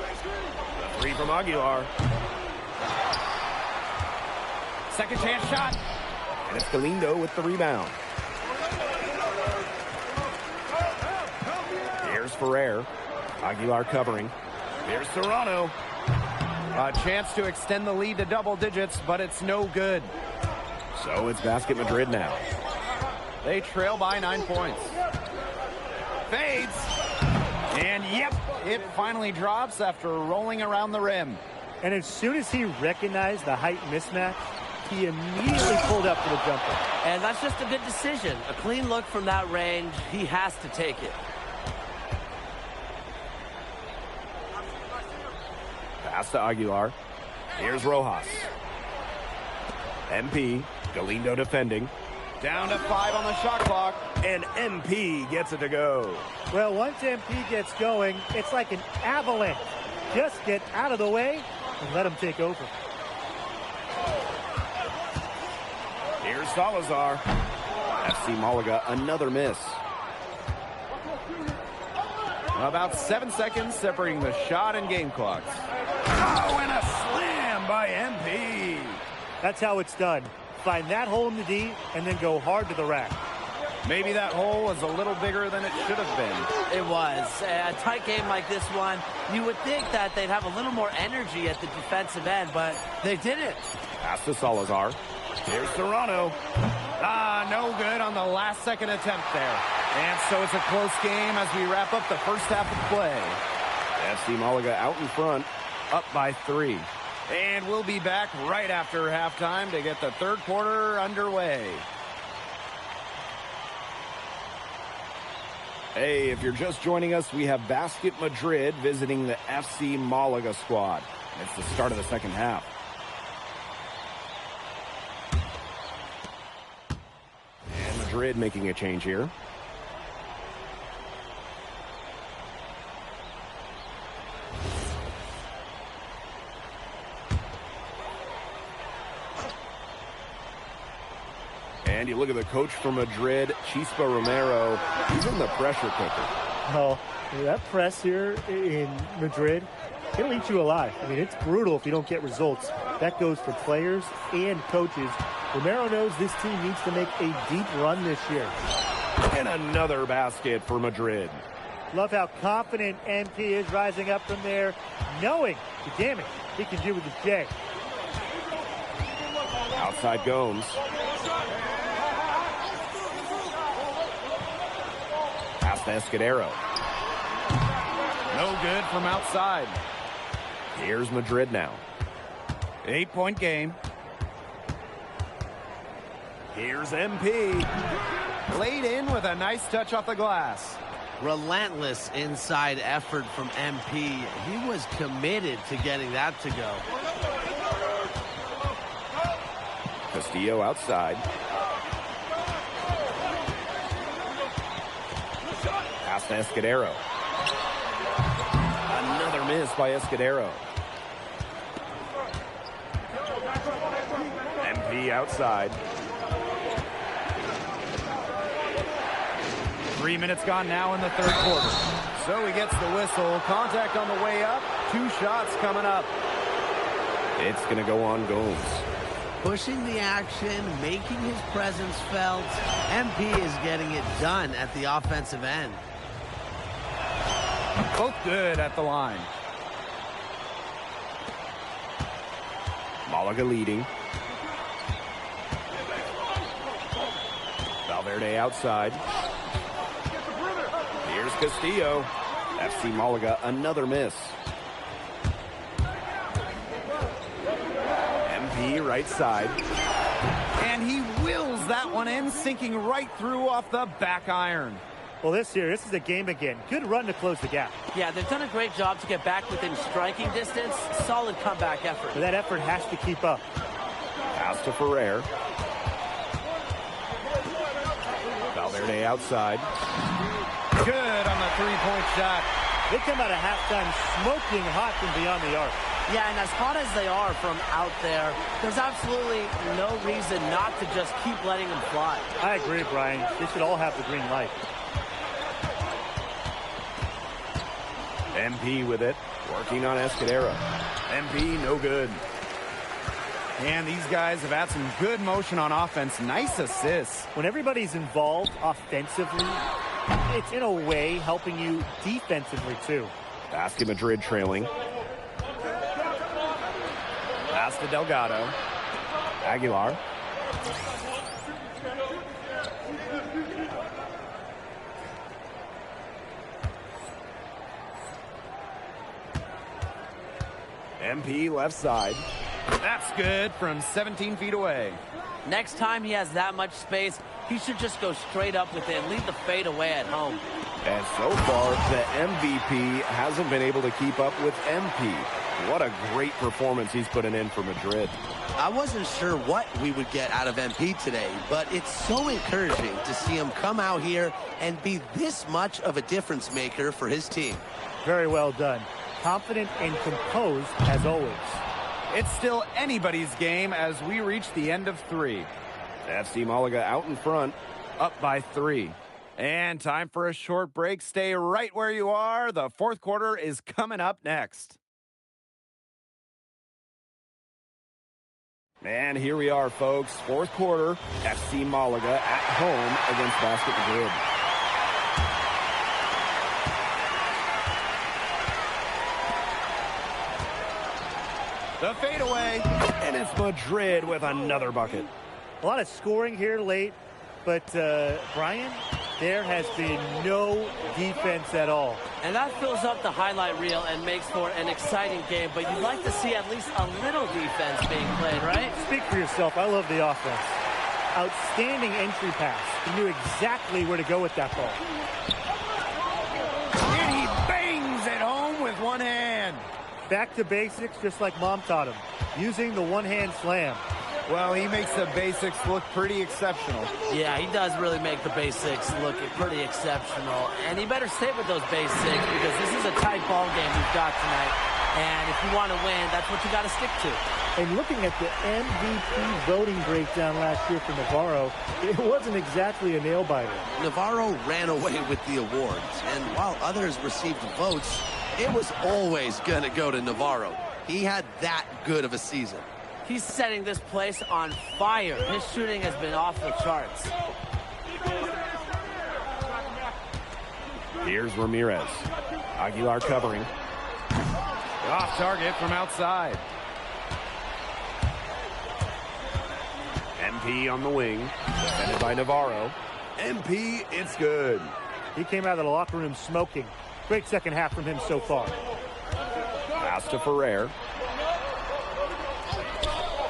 3 from Aguilar. Second chance shot. And it's Galindo with the rebound. Here's Ferrer. Aguilar covering. Here's Serrano. A chance to extend the lead to double digits, but it's no good. So it's Basket Madrid now. They trail by 9 points. Fades. And yep, it finally drops after rolling around the rim. And as soon as he recognized the height mismatch, he immediately pulled up for the jumper. And that's just a good decision. A clean look from that range. He has to take it. Pass to Aguilar. Here's Rojas. MP, Galindo defending. Down to 5 on the shot clock. And MP gets it to go. Well, once MP gets going, it's like an avalanche. Just get out of the way and let him take over. Here's Salazar. FC Malaga, another miss. About 7 seconds separating the shot and game clocks. Oh, and a slam by MP. That's how it's done. Find that hole in the D and then go hard to the rack. Maybe that hole was a little bigger than it should have been. It was. A tight game like this one, you would think that they'd have a little more energy at the defensive end, but they didn't. Pass to Salazar. Here's Serrano. No good on the last second attempt there. And so it's a close game as we wrap up the first half of play. FC Malaga out in front, up by 3. And we'll be back right after halftime to get the third quarter underway. Hey, if you're just joining us, we have Basket Madrid visiting the FC Malaga squad. It's the start of the second half. And Madrid making a change here. And you look at the coach from Madrid, Chispa Romero. He's in the pressure cooker. Oh, that press here in Madrid, it'll eat you alive. I mean, it's brutal if you don't get results. That goes for players and coaches. Romero knows this team needs to make a deep run this year. And another basket for Madrid. Love how confident MP is rising up from there, knowing the damage he can do with the J. Outside Gomes. Pass to Escudero. No good from outside. Here's Madrid now. 8-point game. Here's MP. Laid in with a nice touch off the glass. Relentless inside effort from MP. He was committed to getting that to go. Castillo outside. Pass to Escudero. Another miss by Escudero. MP outside. 3 minutes gone now in the third quarter. So he gets the whistle. Contact on the way up. 2 shots coming up. It's going to go on Gomes. Pushing the action, making his presence felt. MP is getting it done at the offensive end. Both good at the line. Malaga leading. Valverde outside. Here's Castillo. FC Malaga, another miss. MP right side. And he wills that one in, sinking right through off the back iron. Well, this is a game again. Good run to close the gap. Yeah, they've done a great job to get back within striking distance. Solid comeback effort. But that effort has to keep up. Pass to Ferrer. Valverde outside. Good on the three-point shot. They come out of halftime smoking hot from beyond the arc. Yeah, and as hot as they are from out there, there's absolutely no reason not to just keep letting them fly. I agree, Brian. They should all have the green light. MP with it, working on Escudero. MP, no good. And these guys have had some good motion on offense. Nice assists. When everybody's involved offensively, it's in a way helping you defensively too. Basket Madrid trailing. Pass to Delgado. Aguilar. MP left side. That's good from 17 feet away. Next time he has that much space, he should just go straight up with it, leave the fade away at home. And so far, the MVP hasn't been able to keep up with MP. What a great performance he's putting in for Madrid. I wasn't sure what we would get out of MP today, but it's so encouraging to see him come out here and be this much of a difference maker for his team. Very well done. Confident and composed as always. It's still anybody's game as we reach the end of 3. FC Malaga out in front, up by 3. And time for a short break. Stay right where you are. The fourth quarter is coming up next. And here we are, folks. Fourth quarter, FC Malaga at home against Basket Madrid. The fadeaway, and it's Madrid with another bucket. A lot of scoring here late, but Brian, there has been no defense at all. And that fills up the highlight reel and makes for an exciting game, but you'd like to see at least a little defense being played, right? Speak for yourself. I love the offense. Outstanding entry pass. He knew exactly where to go with that ball. And he bangs it home with one hand. Back to basics, just like Mom taught him, using the one-hand slam. Well, he makes the basics look pretty exceptional. Yeah, he does really make the basics look pretty exceptional. And he better stay with those basics because this is a tight ball game we've got tonight. And if you want to win, that's what you got to stick to. And looking at the MVP voting breakdown last year for Navarro, it wasn't exactly a nail-biter. Navarro ran away with the awards, and while others received votes, it was always going to go to Navarro. He had that good of a season. He's setting this place on fire. His shooting has been off the charts. Here's Ramirez. Aguilar covering. Off target from outside. MP on the wing. Defended by Navarro. MP, it's good. He came out of the locker room smoking. Great second half from him so far. Pass to Ferrer.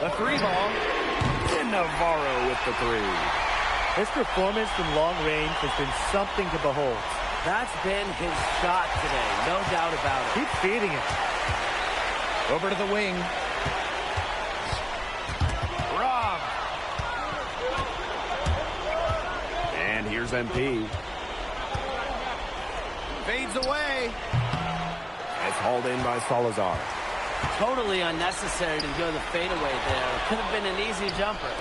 The 3-ball. And Navarro with the 3. His performance from long range has been something to behold. That's been his shot today, no doubt about it. Keep feeding it. Over to the wing. Rob. And here's MP. Fades away. It's hauled in by Salazar. Totally unnecessary to go the fadeaway there. Could have been an easy jumper.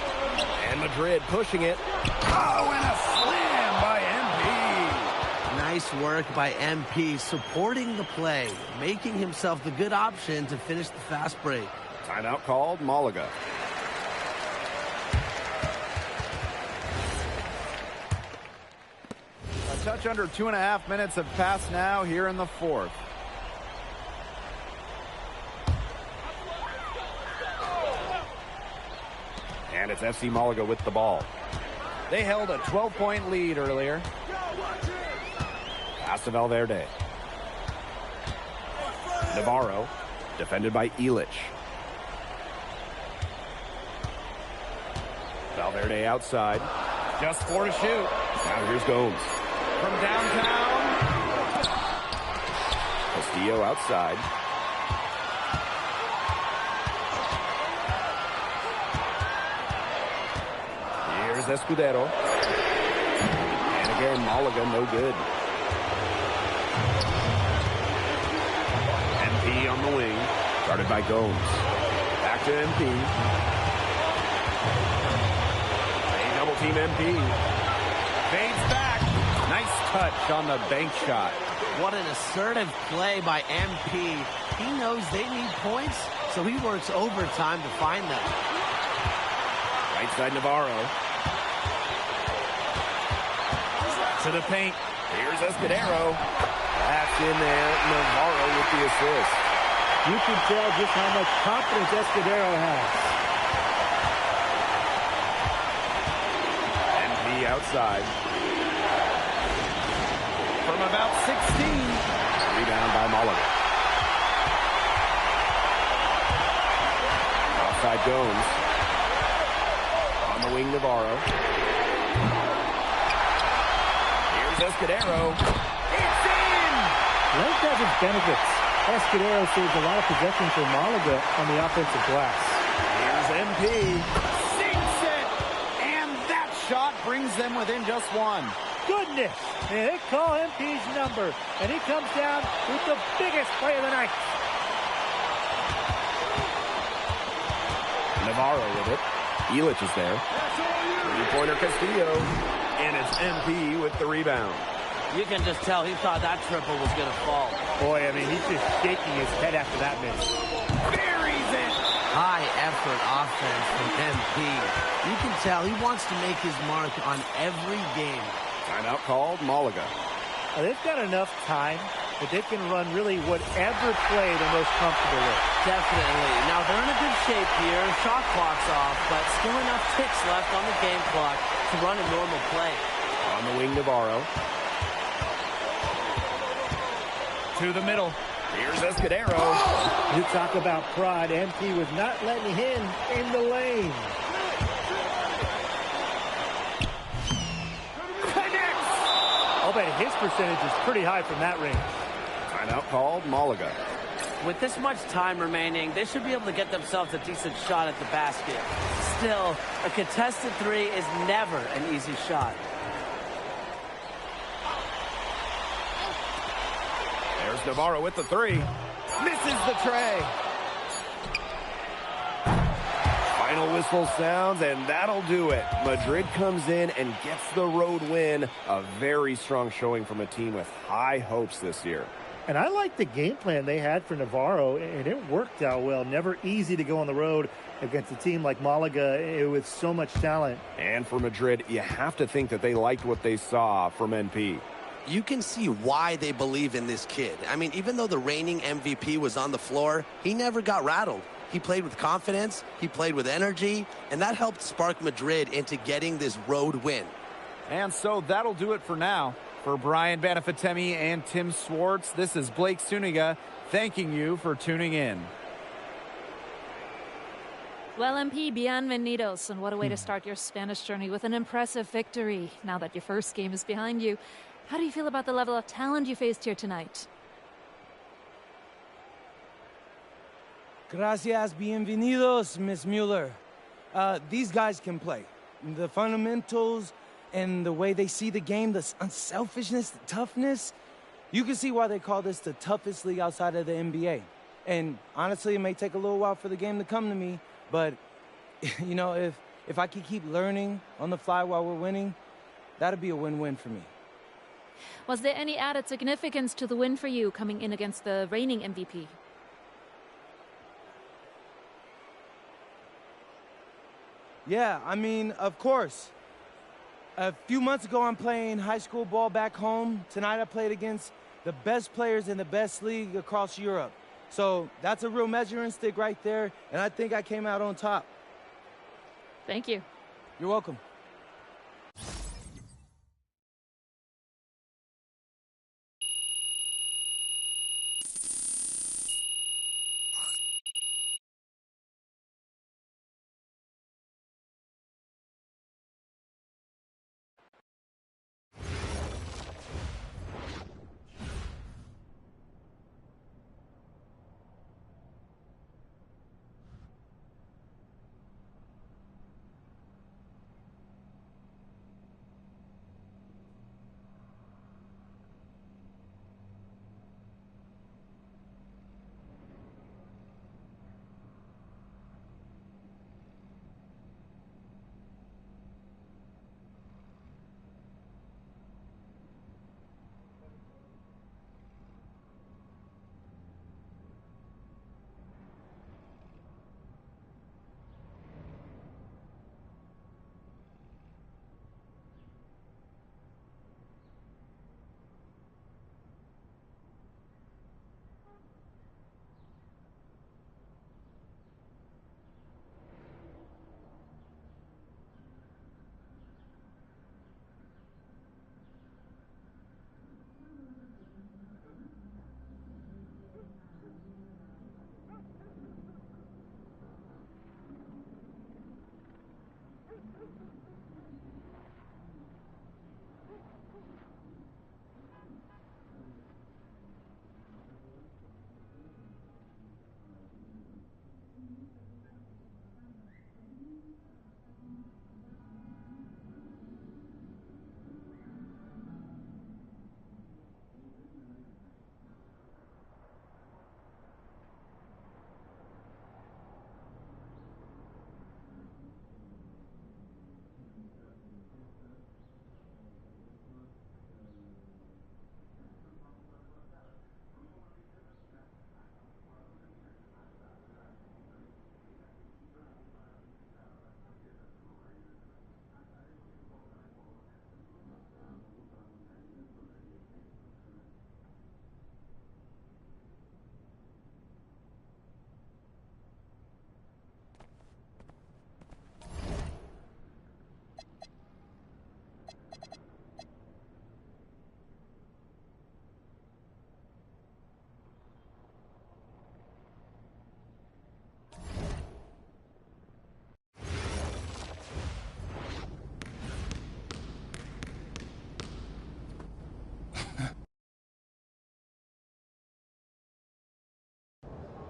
And Madrid pushing it. Oh, and a slam by MP. Nice work by MP, supporting the play, making himself the good option to finish the fast break. Timeout called, Malaga. A touch under 2.5 minutes have passed now here in the fourth. And it's FC Malaga with the ball. They held a 12-point lead earlier. Pass to Valverde. Navarro, defended by Illich. Valverde outside. Just 4 to shoot. Now here's Gomes. From downtown. Castillo outside. Here's Escudero. And again, Malaga no good. MP on the wing. Started by Gomes. Back to MP. They double team MP. Fades back. Nice touch on the bank shot. What an assertive play by MP. He knows they need points, so he works overtime to find them. Right side Navarro. To the paint. Here's Escudero. That's in there. Navarro with the assist. You can tell just how much confidence Escudero has. MP outside. From about 16. Rebound by Malaga. Outside Gomes. On the wing, Navarro. Here's Escudero. It's in! Length has its benefits. Escudero saves a lot of possession for Malaga on the offensive glass. Here's MP. Sinks it! And that shot brings them within just one. Goodness! And they call MP's number, and he comes down with the biggest play of the night. Navarro with it. Illich is there. Three-pointer Castillo. And it's MP with the rebound. You can just tell he thought that triple was going to fall. Boy, I mean, he's just shaking his head after that miss. Buries it! High effort offense from MP. You can tell he wants to make his mark on every game. Timeout called, Malaga. They've got enough time that they can run really whatever play they're most comfortable with. Definitely. Now, they're in a good shape here. Shot clock's off, but still enough ticks left on the game clock to run a normal play. On the wing, Navarro. To the middle. Here's Escudero. You talk about pride. MP was not letting him in the lane. Connects! I'll bet his percentage is pretty high from that range. Timeout called, Malaga. With this much time remaining, they should be able to get themselves a decent shot at the basket. Still, a contested three is never an easy shot. There's Navarro with the three. Misses the tray. Final whistle sounds, and that'll do it. Madrid comes in and gets the road win. A very strong showing from a team with high hopes this year. And I like the game plan they had for Navarro, and it worked out well. Never easy to go on the road against a team like Malaga with so much talent. And for Madrid, you have to think that they liked what they saw from NP. You can see why they believe in this kid. I mean, even though the reigning MVP was on the floor, he never got rattled. He played with confidence, he played with energy, and that helped spark Madrid into getting this road win. And so that'll do it for now. For Brian Banafitemi and Tim Swartz, this is Blake Suniga thanking you for tuning in. Well, MP, bienvenidos, and what a way to start your Spanish journey with an impressive victory. Now that your first game is behind you, how do you feel about the level of talent you faced here tonight? Gracias, bienvenidos, Miss Mueller. These guys can play. The fundamentals and the way they see the game, the unselfishness, the toughness, you can see why they call this the toughest league outside of the NBA. And honestly, it may take a little while for the game to come to me, but, you know, if I could keep learning on the fly while we're winning, that'd be a win-win for me. Was there any added significance to the win for you coming in against the reigning MVP? Yeah, I mean, of course. A few months ago, I'm playing high school ball back home. Tonight, I played against the best players in the best league across Europe. So that's a real measuring stick right there, and I think I came out on top. Thank you. You're welcome.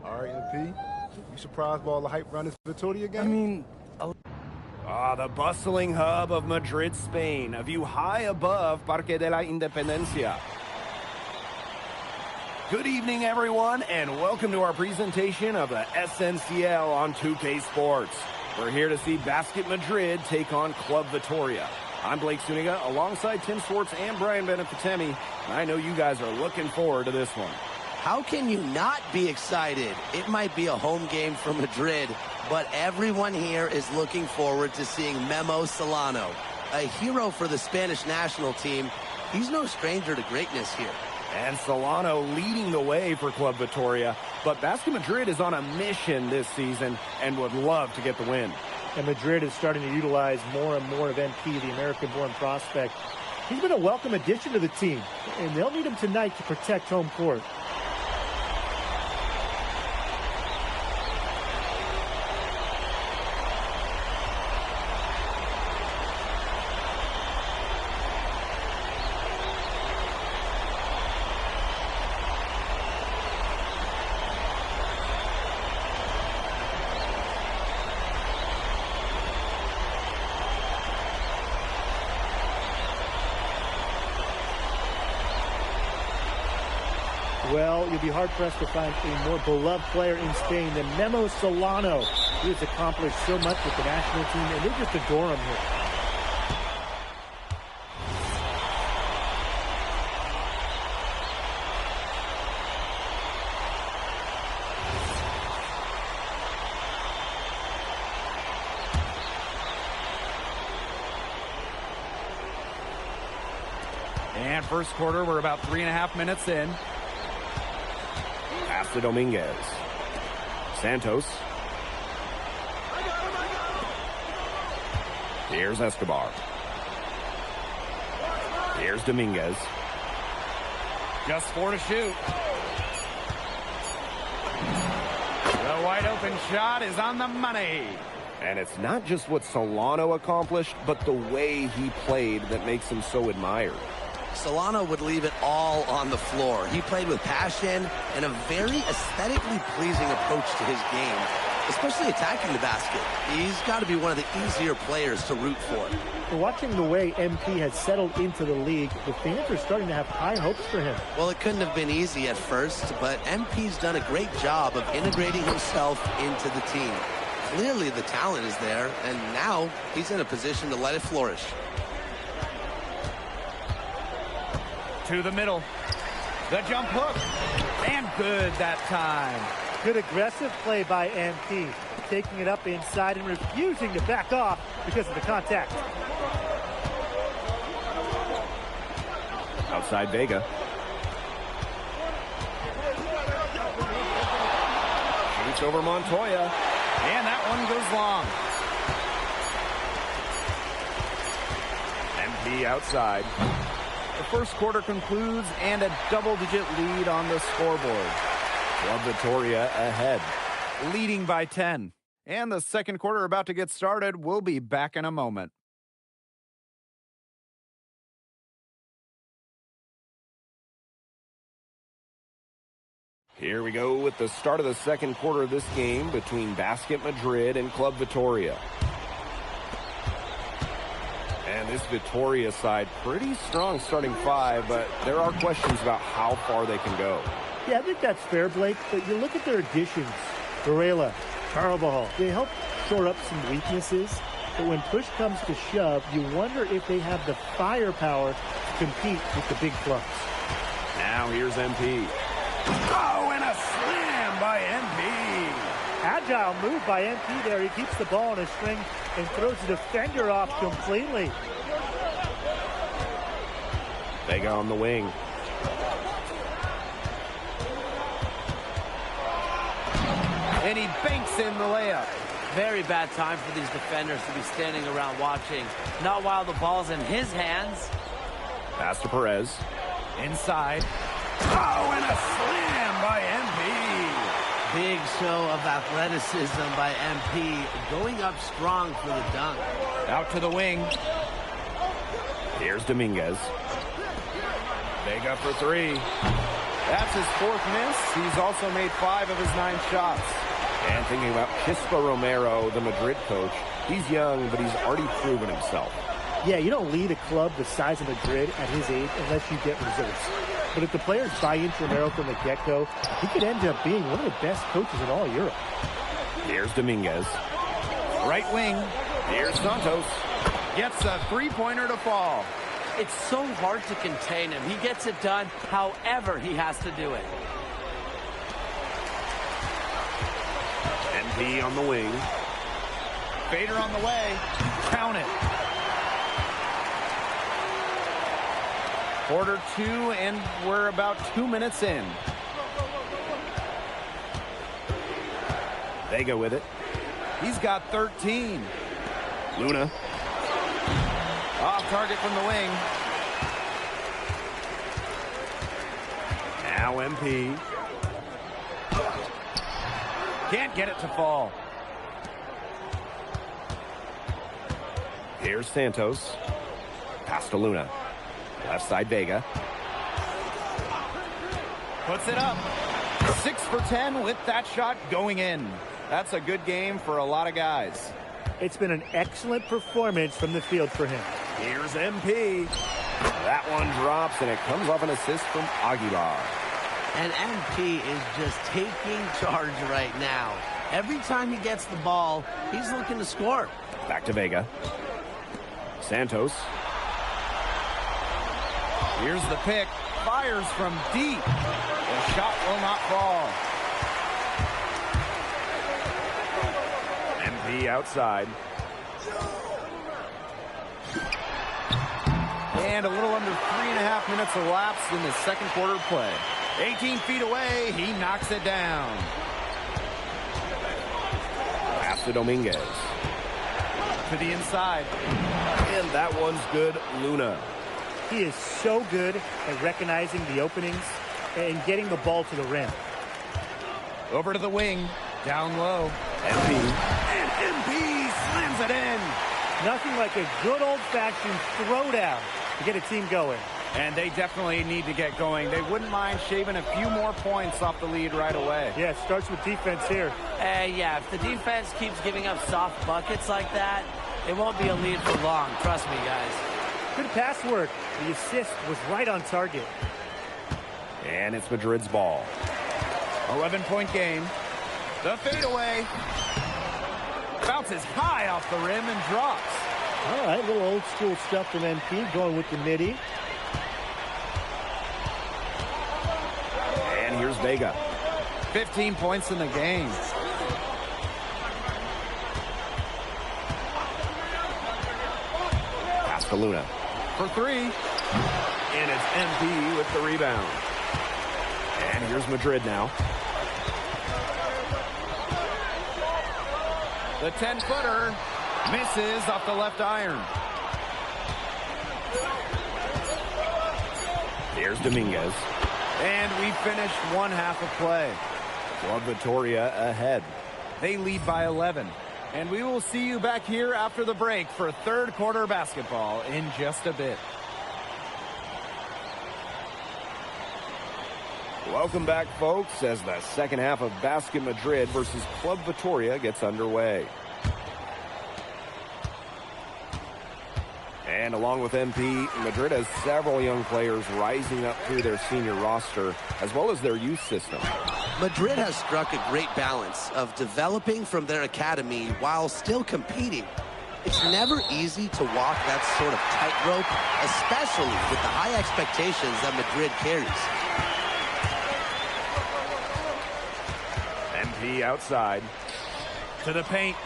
All right, MP. You surprised by all the hype around this Vitoria game? I mean... The bustling hub of Madrid, Spain. A view high above Parque de la Independencia. Good evening, everyone, and welcome to our presentation of the SNCL on 2K Sports. We're here to see Basket Madrid take on Club Vitoria. I'm Blake Suniga, alongside Tim Swartz and Brian Banafitemi, and I know you guys are looking forward to this one. How can you not be excited? It might be a home game for Madrid, but everyone here is looking forward to seeing Memo Solano, a hero for the Spanish national team. He's no stranger to greatness here. And Solano leading the way for Club Vitoria, but Basket Madrid is on a mission this season and would love to get the win. And Madrid is starting to utilize more and more of MP, the American-born prospect. He's been a welcome addition to the team, and they'll need him tonight to protect home court. Well, you'll be hard-pressed to find a more beloved player in Spain than Memo Solano. He has accomplished so much with the national team, and they just adore him here. And first quarter, we're about 3.5 minutes in. Pass to Dominguez. Santos. Here's Escobar. Here's Dominguez. Just 4 to shoot. The wide open shot is on the money. And it's not just what Solano accomplished, but the way he played that makes him so admired. Solano would leave it all on the floor. He played with passion and a very aesthetically pleasing approach to his game, especially attacking the basket. He's got to be one of the easier players to root for. Watching the way MP has settled into the league, the fans are starting to have high hopes for him. Well, it couldn't have been easy at first, but MP's done a great job of integrating himself into the team. Clearly the talent is there, and now he's in a position to let it flourish. To the middle. The jump hook. And good that time. Good aggressive play by MP. Taking it up inside and refusing to back off because of the contact. Outside Vega. Shoots over Montoya. And that one goes long. MP outside. The first quarter concludes and a double-digit lead on the scoreboard. Club Vitoria ahead, leading by 10. And the second quarter about to get started. We'll be back in a moment. Here we go with the start of the second quarter of this game between Basket Madrid and Club Vitoria. And this Vitoria side, pretty strong starting 5, but there are questions about how far they can go. Yeah, I think that's fair, Blake, but you look at their additions. Varela, Carbajal, they help shore up some weaknesses, but when push comes to shove, you wonder if they have the firepower to compete with the big clubs. Now here's MP. Oh, and a slam by MP. Agile move by MP there. He keeps the ball on a string and throws the defender off completely. Vega on the wing. And he banks in the layup. Very bad time for these defenders to be standing around watching. Not while the ball's in his hands. Pass to Perez. Inside. Oh, and a slam by MP. Big show of athleticism by MP, going up strong for the dunk. Out to the wing. Here's Dominguez. Vega for 3. That's his 4th miss. He's also made 5 of his 9 shots. And thinking about Chispa Romero, the Madrid coach, he's young, but he's already proven himself. Yeah, you don't lead a club the size of Madrid at his age unless you get results. But if the players buy into Romero from the get-go, he could end up being one of the best coaches in all Europe. Here's Dominguez. Right wing. Here's Santos. Gets a 3-pointer to fall. It's so hard to contain him. He gets it done however he has to do it. MP on the wing. Fader on the way. Count it. Quarter 2, and we're about 2 minutes in. Vega with it. He's got 13. Luna. Off target from the wing. Now MP. Can't get it to fall. Here's Santos. Pass to Luna. Left side Vega. Puts it up. 6 for 10 with that shot going in. That's a good game for a lot of guys. It's been an excellent performance from the field for him. Here's MP. That one drops, and it comes off an assist from Aguilar. And MP is just taking charge right now. Every time he gets the ball, he's looking to score. Back to Vega. Santos. Here's the pick. Fires from deep. The shot will not fall. MP outside. And a little under 3.5 minutes elapsed in the second quarter play. 18 feet away, he knocks it down. Pass to Dominguez. To the inside. And that one's good, Luna. He is so good at recognizing the openings and getting the ball to the rim. Over to the wing. Down low. MP. And MP slams it in. Nothing like a good old-fashioned throwdown to get a team going. And they definitely need to get going. They wouldn't mind shaving a few more points off the lead right away. Yeah, it starts with defense here. Yeah, if the defense keeps giving up soft buckets like that, it won't be a lead for long. Trust me, guys. Good pass work. The assist was right on target. And it's Madrid's ball. 11-point game. The fadeaway. Bounces high off the rim and drops. All right, little old school stuff from MP, going with the midi. And here's Vega. 15 points in the game. Pass to Luna. For three. And it's MP with the rebound. And here's Madrid now. The 10-footer misses off the left iron. Here's Dominguez. And we finished one half of play. Club Vitoria ahead. They lead by 11. And we will see you back here after the break for third quarter basketball in just a bit. Welcome back, folks, as the second half of Basket Madrid versus Club Vitoria gets underway. And along with MP, Madrid has several young players rising up through their senior roster, as well as their youth system. Madrid has struck a great balance of developing from their academy while still competing. It's never easy to walk that sort of tightrope, especially with the high expectations that Madrid carries. MP outside. To the paint.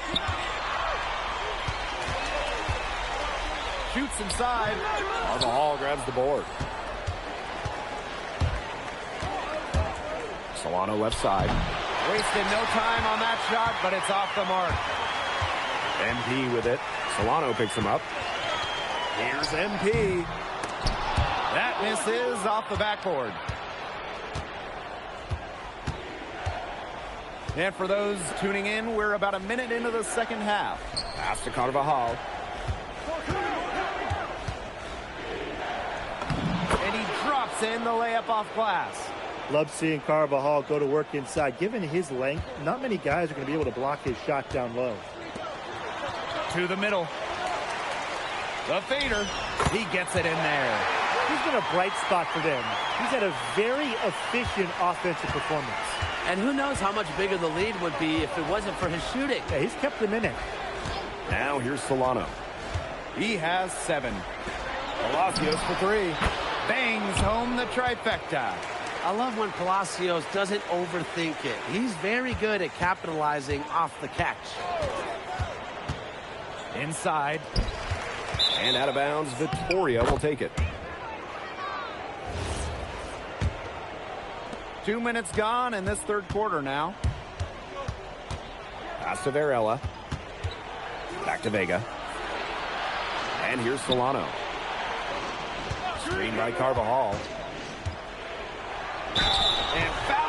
Shoots inside. Carvajal grabs the board. Solano left side. Wasted no time on that shot, but it's off the mark. MP with it. Solano picks him up. Here's MP. That misses off the backboard. And for those tuning in, we're about a minute into the second half. Pass to Carvajal. And he drops in the layup off glass. Love seeing Carvajal go to work inside. Given his length, not many guys are going to be able to block his shot down low. To the middle. The fader. He gets it in there. He's been a bright spot for them. He's had a very efficient offensive performance. And who knows how much bigger the lead would be if it wasn't for his shooting. Yeah, he's kept them in it. Now here's Solano. He has 7. Palacios for 3. Bangs home the trifecta. I love when Palacios doesn't overthink it. He's very good at capitalizing off the catch. Inside. And out of bounds, Vitoria will take it. 2 minutes gone in this third quarter now. Pass to Varela. Back to Vega. And here's Solano. Screen by Carvajal.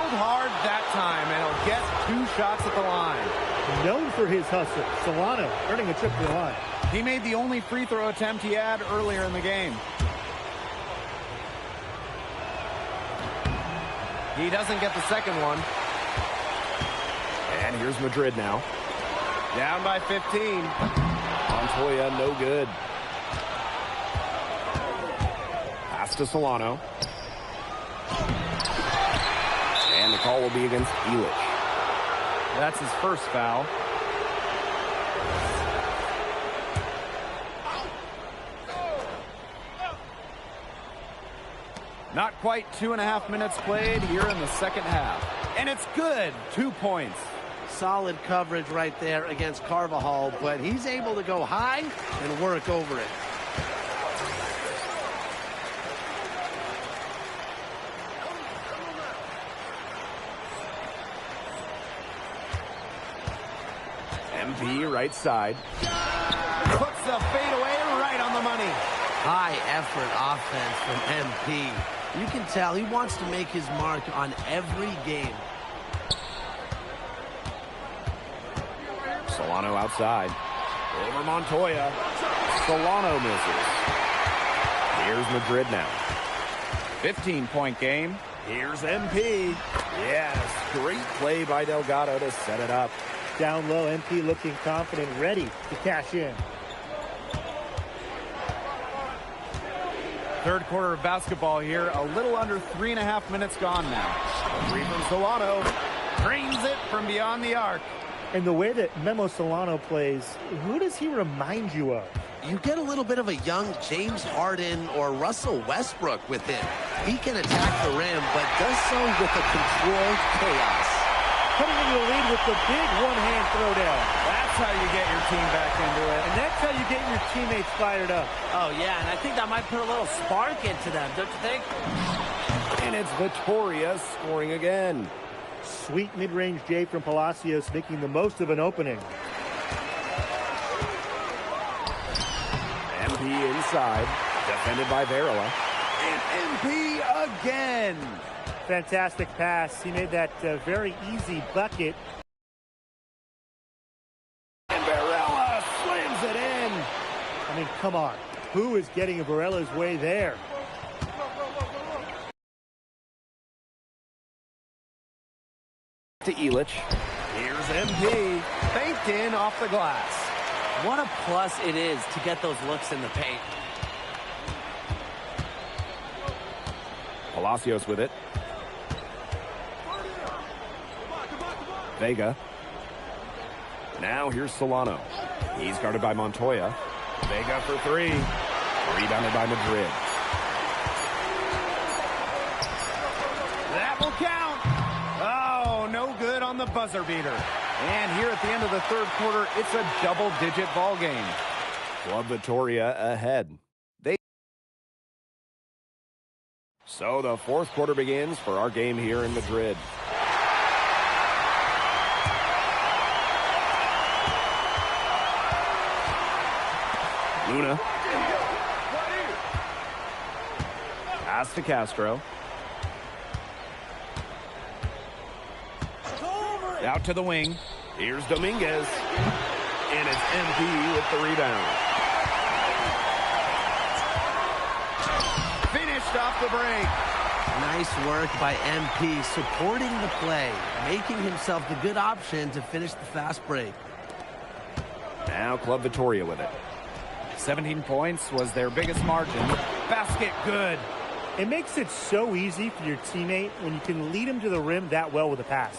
drilled hard that time, and he'll get 2 shots at the line. Known for his hustle, Solano earning a trip to the line. He made the only free throw attempt he had earlier in the game. He doesn't get the second one. And here's Madrid now. Down by 15. Montoya, no good. Pass to Solano. And the call will be against Elich. That's his first foul. Not quite 2.5 minutes played here in the second half. And it's good. 2 points. Solid coverage right there against Carvajal, but he's able to go high and work over it. MP right side. Puts the fadeaway right on the money. High effort offense from MP. You can tell he wants to make his mark on every game. Solano outside. Over Montoya. Solano misses. Here's Madrid now. 15-point game. Here's MP. Yes, great play by Delgado to set it up. Down low, MP looking confident, ready to cash in. Third quarter of basketball here. A little under 3.5 minutes gone now. Three from Solano. Drains it from beyond the arc. And the way that Memo Solano plays, who does he remind you of? You get a little bit of a young James Harden or Russell Westbrook with him. He can attack the rim, but does so with a controlled chaos. Coming into the lead with the big one-hand throwdown. That's how you get your team back into it. And that's how you get your teammates fired up. Oh, yeah, and I think that might put a little spark into them, don't you think? And it's Vitoria scoring again. Sweet mid-range J from Palacios, making the most of an opening. MP inside, defended by Varela. And MP again. Fantastic pass. He made that very easy bucket. And Varela slams it in. I mean, come on. Who is getting Varela's way there? To Elich. Here's MP. Banked in off the glass. What a plus it is to get those looks in the paint. Palacios with it. Vega. Now here's Solano. He's guarded by Montoya. Vega for three. Rebounded by Madrid. That will count. Oh, no good on the buzzer beater. And here at the end of the third quarter, it's a double-digit ball game. Club Vitoria ahead. So the fourth quarter begins for our game here in Madrid. Luna. Pass to Castro. Out to the wing. Here's Dominguez. And it's MP with the rebound. Finished off the break. Nice work by MP, supporting the play, making himself the good option to finish the fast break. Now Club Vitoria with it. 17 points was their biggest margin. Basket good. It makes it so easy for your teammate when you can lead him to the rim that well with a pass.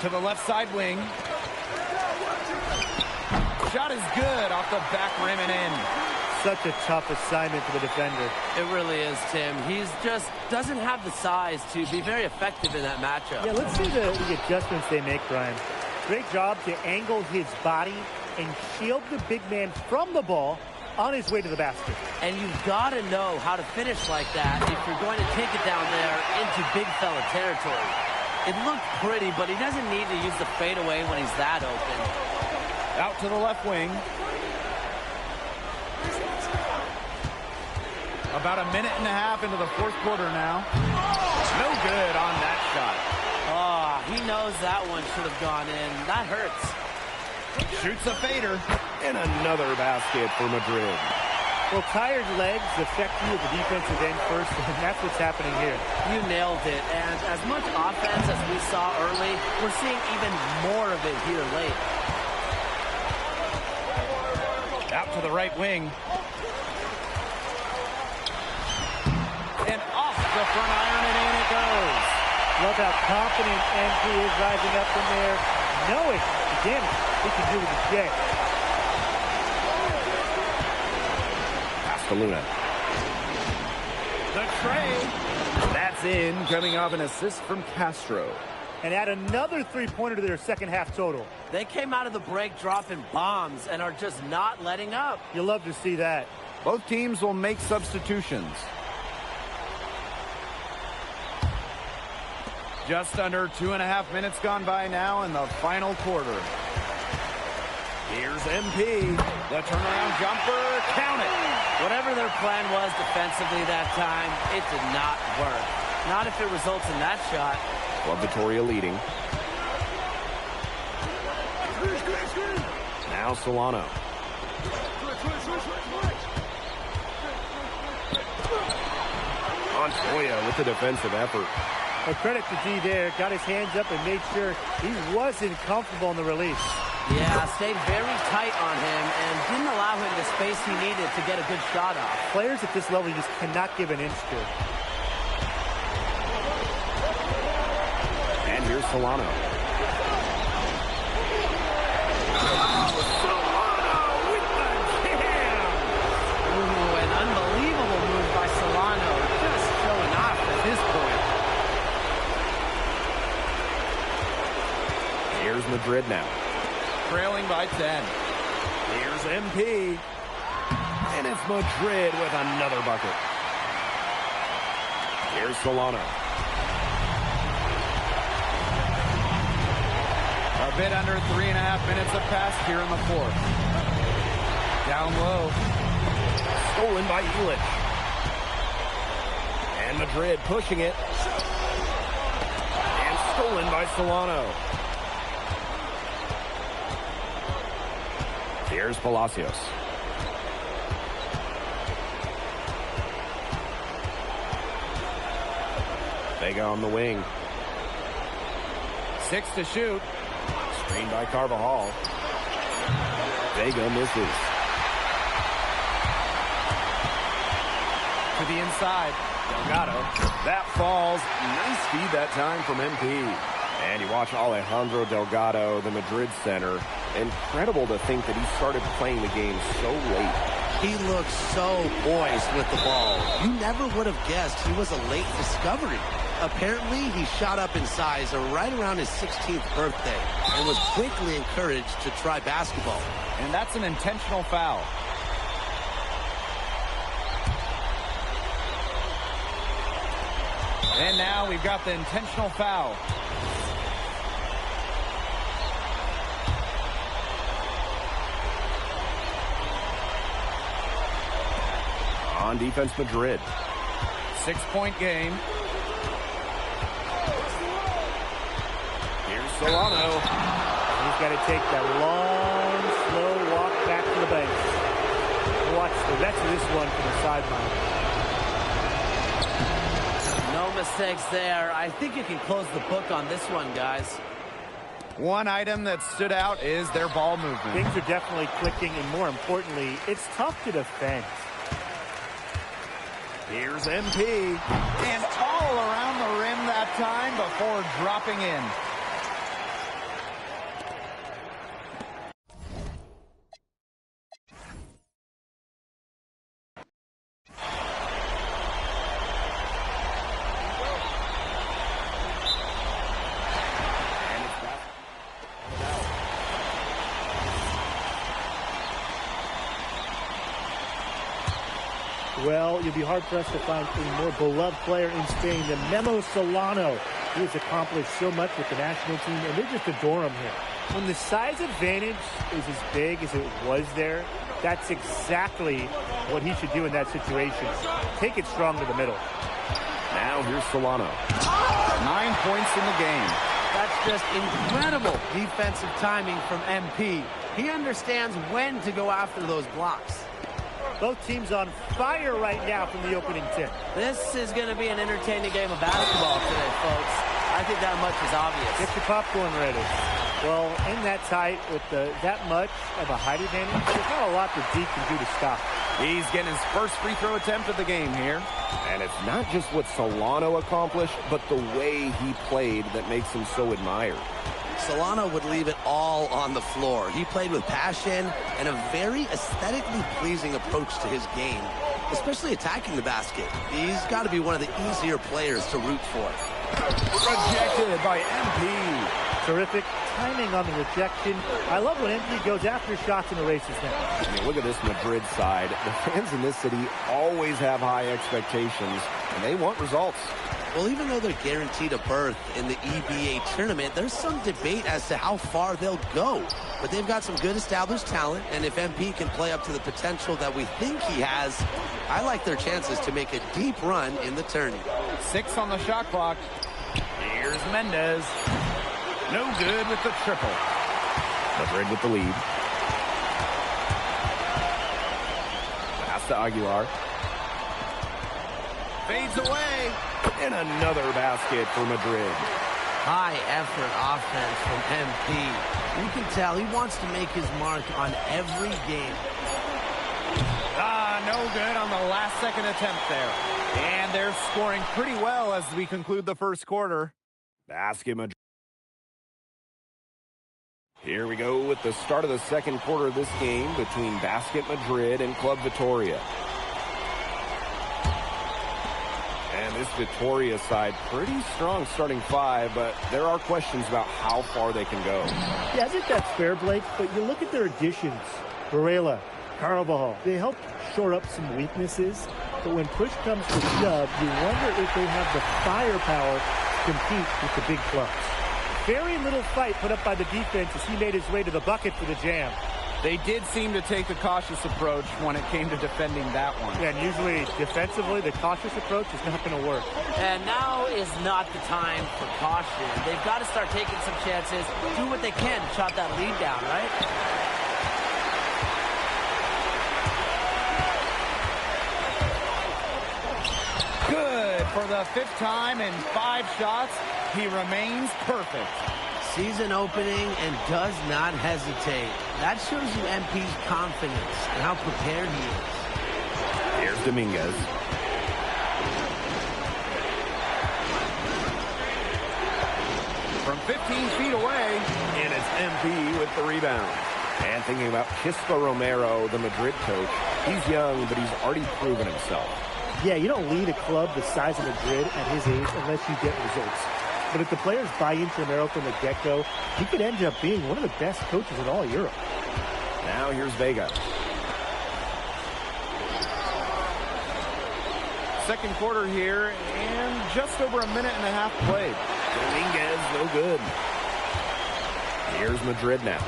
To the left side wing. Shot is good off the back rim and in. Such a tough assignment for the defender. It really is, Tim. He's just doesn't have the size to be very effective in that matchup. Yeah, let's see the adjustments they make, Brian. Great job to angle his body and shield the big man from the ball on his way to the basket. And you've got to know how to finish like that if you're going to take it down there into big fella territory. It looked pretty, but he doesn't need to use the fadeaway when he's that open. Out to the left wing. About a minute and a half into the fourth quarter now. No good on that shot. Oh, he knows that one should have gone in. That hurts. Shoots a fader. And another basket for Madrid. Well, tired legs affect you at the defensive end first, and that's what's happening here. You nailed it. And as much offense as we saw early, we're seeing even more of it here late. Out to the right wing. And off the front iron, and in it goes. Love how confident MP is rising up from there, knowing the damage he can do with his leg. Luna. The tray. That's in, coming off an assist from Castro. And add another three-pointer to their second half total. They came out of the break dropping bombs and are just not letting up. You'll love to see that. Both teams will make substitutions. Just under 2.5 minutes gone by now in the final quarter. Here's MP. The turnaround jumper. Count it. Whatever their plan was defensively that time, it did not work. Not if it results in that shot. Club Vitoria leading. Now Solano. Montoya with the defensive effort. A credit to D there. Got his hands up and made sure he wasn't comfortable in the release. Yeah, stayed very tight on him and didn't allow him the space he needed to get a good shot off. Players at this level you just cannot give an inch to. And here's Solano. Solano with the jam! Ooh, an unbelievable move by Solano. Just showing off at this point. Here's Madrid now. Trailing by 10. Here's MP. And it's Madrid with another bucket. Here's Solano. A bit under 3.5 minutes have passed here in the fourth. Down low. Stolen by Illich. And Madrid pushing it. And stolen by Solano. Here's Palacios. Vega on the wing. 6 to shoot. Screened by Carvajal. Vega misses. To the inside. Delgado. That falls. Nice feed that time from MP. And you watch Alejandro Delgado, the Madrid center. Incredible to think that he started playing the game so late. He looks so poised with the ball. You never would have guessed he was a late discovery. Apparently, he shot up in size right around his 16th birthday and was quickly encouraged to try basketball. And that's an intentional foul. And now we've got the intentional foul. On defense, Madrid. 6-point game. Here's Solano. He's got to take that long, slow walk back to the bench. Watch the rest of this one from the sideline. No mistakes there. I think you can close the book on this one, guys. One item that stood out is their ball movement. Things are definitely clicking, and more importantly, it's tough to defend. Here's MP. And all around the rim that time before dropping in. Well, you'll be hard-pressed to find a more beloved player in Spain than Memo Solano. He has accomplished so much with the national team, and they just adore him here. When the size advantage is as big as it was there, that's exactly what he should do in that situation. Take it strong to the middle. Now here's Solano. 9 points in the game. That's just incredible defensive timing from MP. He understands when to go after those blocks. Both teams on fire right now from the opening tip. This is going to be an entertaining game of basketball today, folks. I think that much is obvious. Get your popcorn ready. Well, in that tight with that much of a height advantage, there's not a lot that D can do to stop. He's getting his first free throw attempt of the game here. And it's not just what Solano accomplished, but the way he played that makes him so admired. Solano would leave it all on the floor. He played with passion and a very aesthetically pleasing approach to his game, especially attacking the basket. He's got to be one of the easier players to root for. Rejected by MP. Terrific timing on the rejection. I love when MP goes after shots and erases them. I mean, look at this Madrid side. The fans in this city always have high expectations, and they want results. Well, even though they're guaranteed a berth in the EBA tournament, there's some debate as to how far they'll go. But they've got some good established talent, and if MP can play up to the potential that we think he has, I like their chances to make a deep run in the tourney. 6 on the shot clock. Here's Mendez. No good with the triple. Madrid with the lead. Pass to Aguilar. Fades away. And another basket for Madrid. High effort offense from MP. You can tell he wants to make his mark on every game. No good on the last second attempt there. And they're scoring pretty well as we conclude the first quarter. Basket Madrid. Here we go with the start of the second quarter of this game between Basket Madrid and Club Vitoria. And this Vitoria side, pretty strong starting 5, but there are questions about how far they can go. Yeah, I think that's fair, Blake, but you look at their additions. Varela, Carvajal, they help shore up some weaknesses, but when push comes to shove, you wonder if they have the firepower to compete with the big clubs. Very little fight put up by the defense as he made his way to the bucket for the jam. They did seem to take a cautious approach when it came to defending that one. Yeah, and usually defensively, the cautious approach is not going to work. And now is not the time for caution. They've got to start taking some chances, do what they can to chop that lead down, right? Good for the 5th time in 5 shots. He remains perfect. Season opening and does not hesitate. That shows you MP's confidence and how prepared he is. Here's Dominguez. From 15 feet away, and it's MP with the rebound. And thinking about Chispa Romero, the Madrid coach, he's young, but he's already proven himself. Yeah, you don't lead a club the size of Madrid at his age unless you get results. But if the players buy into Romero from the get-go, he could end up being one of the best coaches in all Europe. Now here's Vega. Second quarter here, and just over a minute and a half played. Dominguez, no good. Here's Madrid now.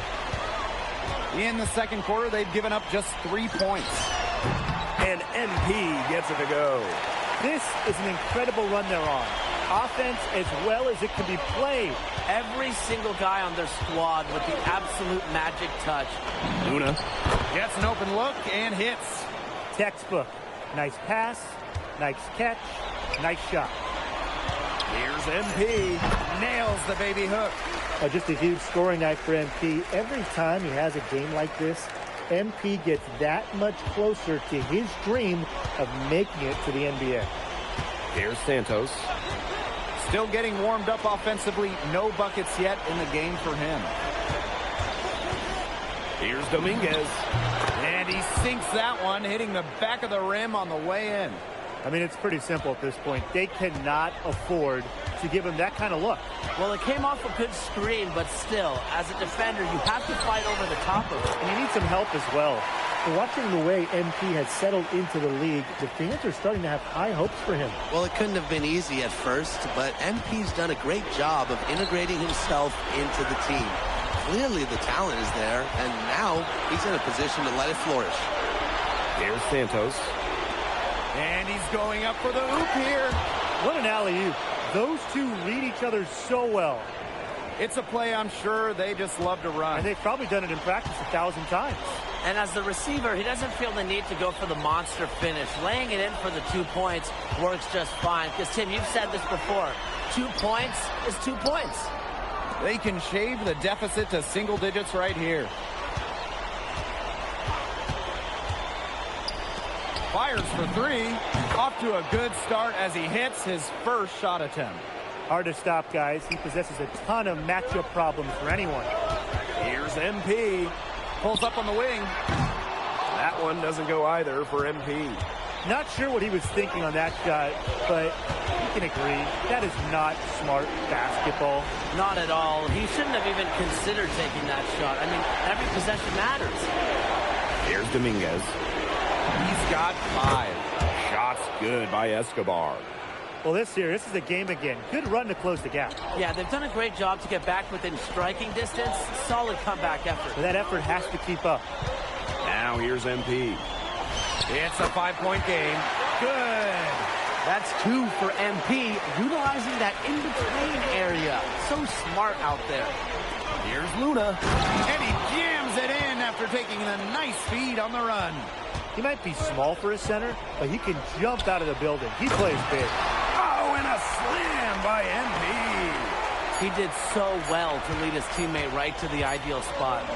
In the second quarter, they've given up just 3 points. And MP gets it to go. This is an incredible run they're on. Offense as well as it can be played. Every single guy on their squad with the absolute magic touch. Luna gets an open look and hits. Textbook. Nice pass, nice catch, nice shot. Here's MP. Nails the baby hook. Just a huge scoring night for MP. Every time he has a game like this, MP gets that much closer to his dream of making it to the NBA. Here's Santos. Still getting warmed up offensively. No buckets yet in the game for him. Here's Dominguez. And he sinks that one, hitting the back of the rim on the way in. I mean, it's pretty simple at this point. They cannot afford to give him that kind of look. Well, it came off a good screen, but still, as a defender, you have to fight over the top of it. And you need some help as well. But watching the way MP has settled into the league, the fans are starting to have high hopes for him. Well, it couldn't have been easy at first, but MP's done a great job of integrating himself into the team. Clearly the talent is there, and now he's in a position to let it flourish. Here's Santos. And he's going up for the hoop here. What an alley-oop. Those two read each other so well. It's a play I'm sure they just love to run. And they've probably done it in practice 1,000 times. And as the receiver, he doesn't feel the need to go for the monster finish. Laying it in for the 2 points works just fine. Because, Tim, you've said this before. 2 points is 2 points. They can shave the deficit to single digits right here. Fires for 3. Off to a good start as he hits his first shot attempt. Hard to stop, guys. He possesses a ton of matchup problems for anyone. Here's MP. Pulls up on the wing. That one doesn't go either for MP. Not sure what he was thinking on that shot, but you can agree, that is not smart basketball. Not at all. He shouldn't have even considered taking that shot. I mean, every possession matters. Here's Dominguez. He's got 5. Shots good by Escobar. Well, this is the game again. Good run to close the gap. Yeah, they've done a great job to get back within striking distance. Solid comeback effort. But that effort has to keep up. Now here's MP. It's a 5-point game. Good. That's 2 for MP, utilizing that in-between area. So smart out there. Here's Luna. And he jams it in after taking a nice feed on the run. He might be small for a center, but he can jump out of the building. He plays big. Oh, and a slam by MP. He did so well to lead his teammate right to the ideal spot.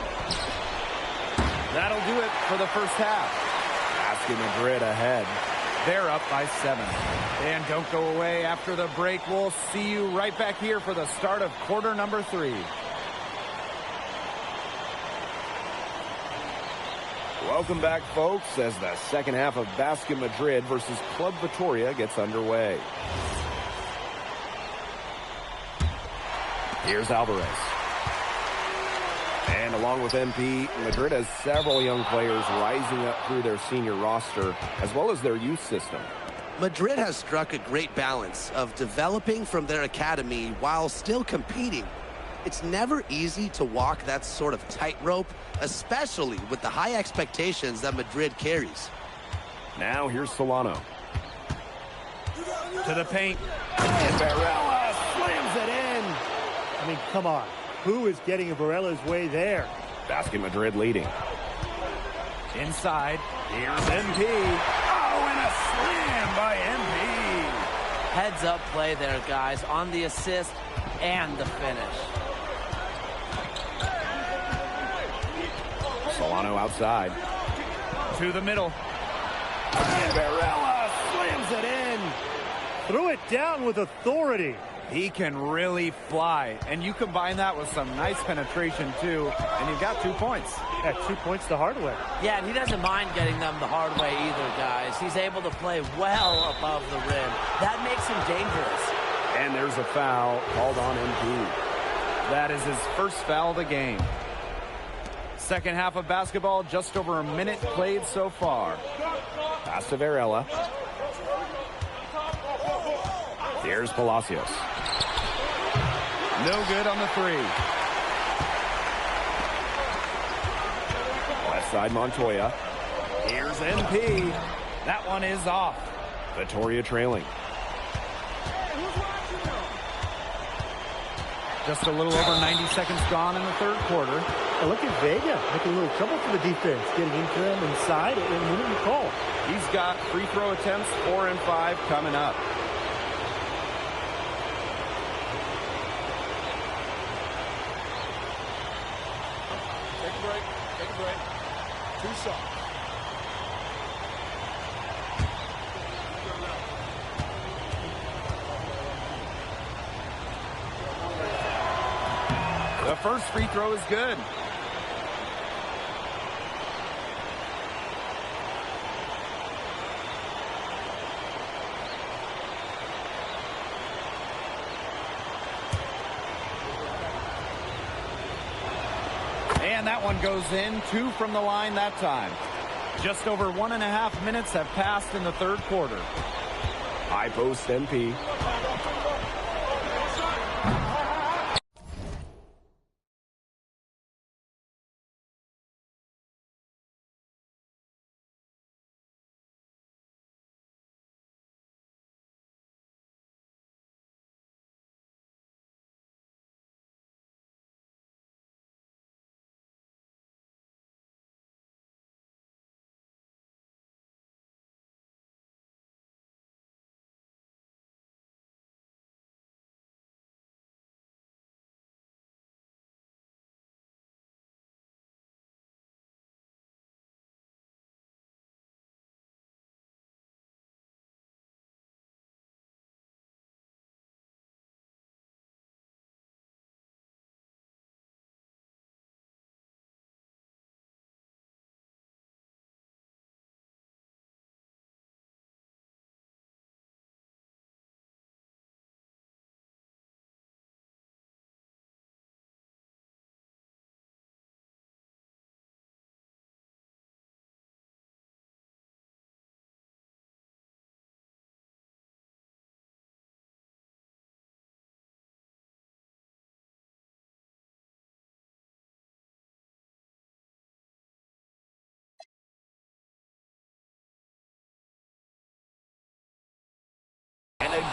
That'll do it for the first half. Basket Madrid ahead. They're up by 7. And don't go away after the break. We'll see you right back here for the start of quarter number 3. Welcome back, folks, as the second half of Basket Madrid versus Club Vitoria gets underway. Here's Alvarez. And along with MP, Madrid has several young players rising up through their senior roster, as well as their youth system. Madrid has struck a great balance of developing from their academy while still competing. It's never easy to walk that sort of tightrope, especially with the high expectations that Madrid carries. Now here's Solano. To the paint. And Varela slams it in. I mean, come on. Who is getting Varela's way there? Basket Madrid leading. Inside. Here's MP. Oh, and a slam by MP. Heads up play there, guys, on the assist and the finish. Solano outside. To the middle. And Varela slams it in. Threw it down with authority. He can really fly. And you combine that with some nice penetration, too, and you've got 2 points. Yeah, 2 points the hard way. Yeah, and he doesn't mind getting them the hard way either, guys. He's able to play well above the rim. That makes him dangerous. And there's a foul called on MP. That is his first foul of the game. Second half of basketball, just over a minute played so far. Pass to Varela. Here's Palacios. No good on the 3. Left side Montoya. Here's MP. That one is off. Vitoria trailing. Just a little over 90 seconds gone in the third quarter. And look at Vega making a little trouble for the defense, getting into them inside and winning the call. He's got free throw attempts 4 and 5 coming up. Take a break. Take a break. 2 shots. The first free throw is good. And that one goes in. 2 from the line that time. Just over 1.5 minutes have passed in the third quarter. High post MP.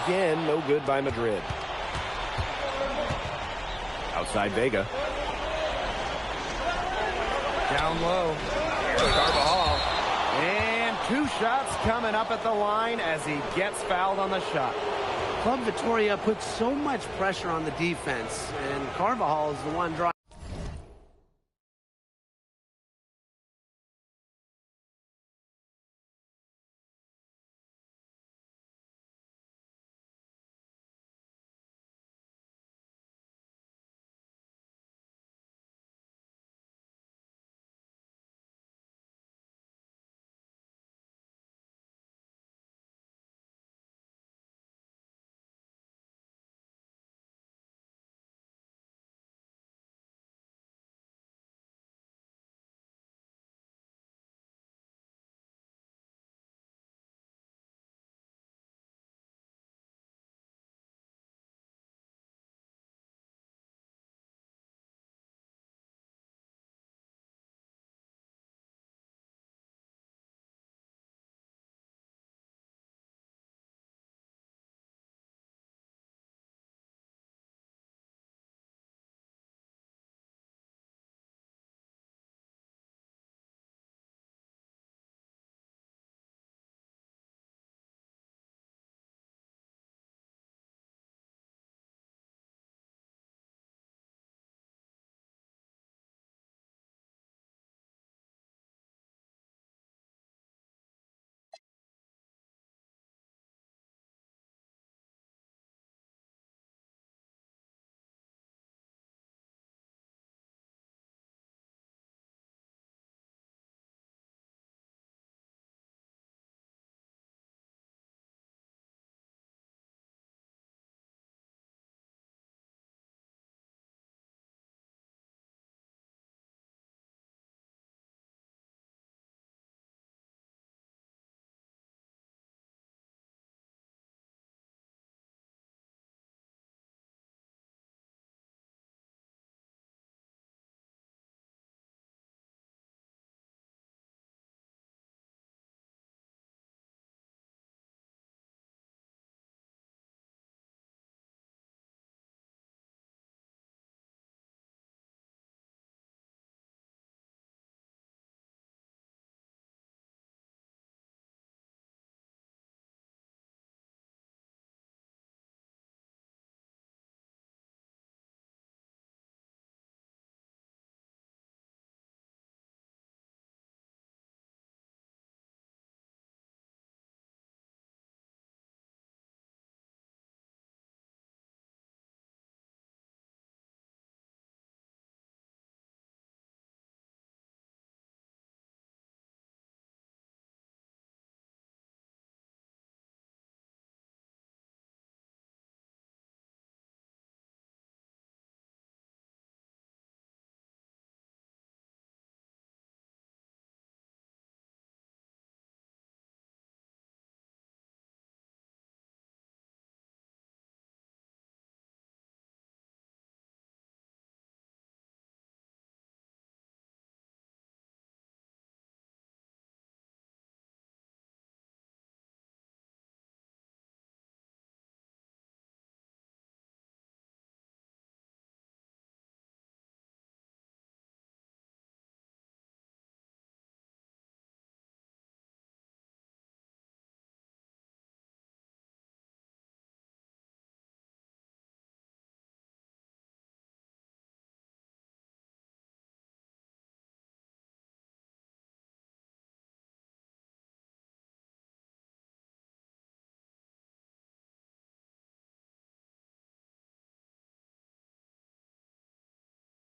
again, no good by Madrid. Outside Vega. Down low. Carvajal. And 2 shots coming up at the line as he gets fouled on the shot. Club Vitoria puts so much pressure on the defense, and Carvajal is the one driving.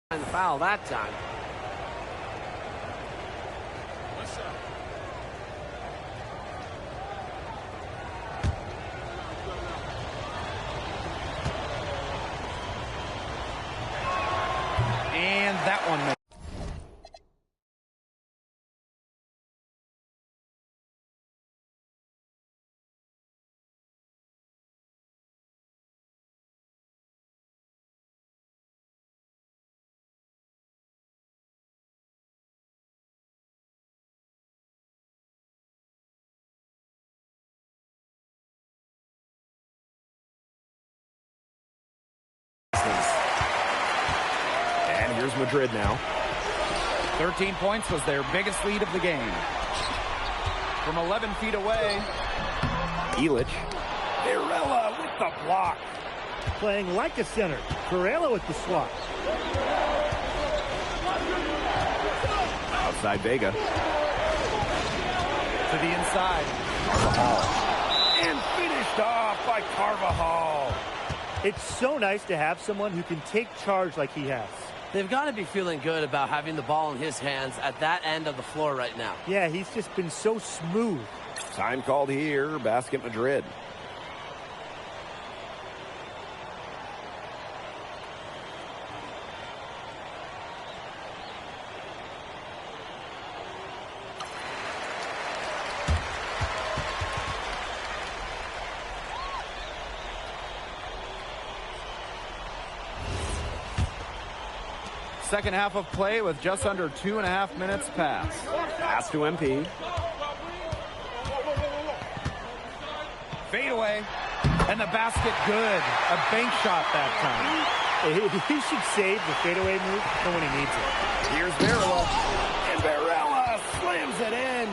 The foul that time. And that one Madrid now. 13 points was their biggest lead of the game. From 11 feet away, Illich. Varela with the block. Playing like a center. Varela with the swat. Outside Vega. To the inside. Carvajal. And finished off by Carvajal. It's so nice to have someone who can take charge like he has. They've got to be feeling good about having the ball in his hands at that end of the floor right now. Yeah, he's just been so smooth. Time called here, basket Madrid. Second half of play with just under 2.5 minutes passed. Pass to MP. Fade away. And the basket good. A bank shot that time. He should save the fadeaway move for when he needs it. Here's Varela. And Varela slams it in.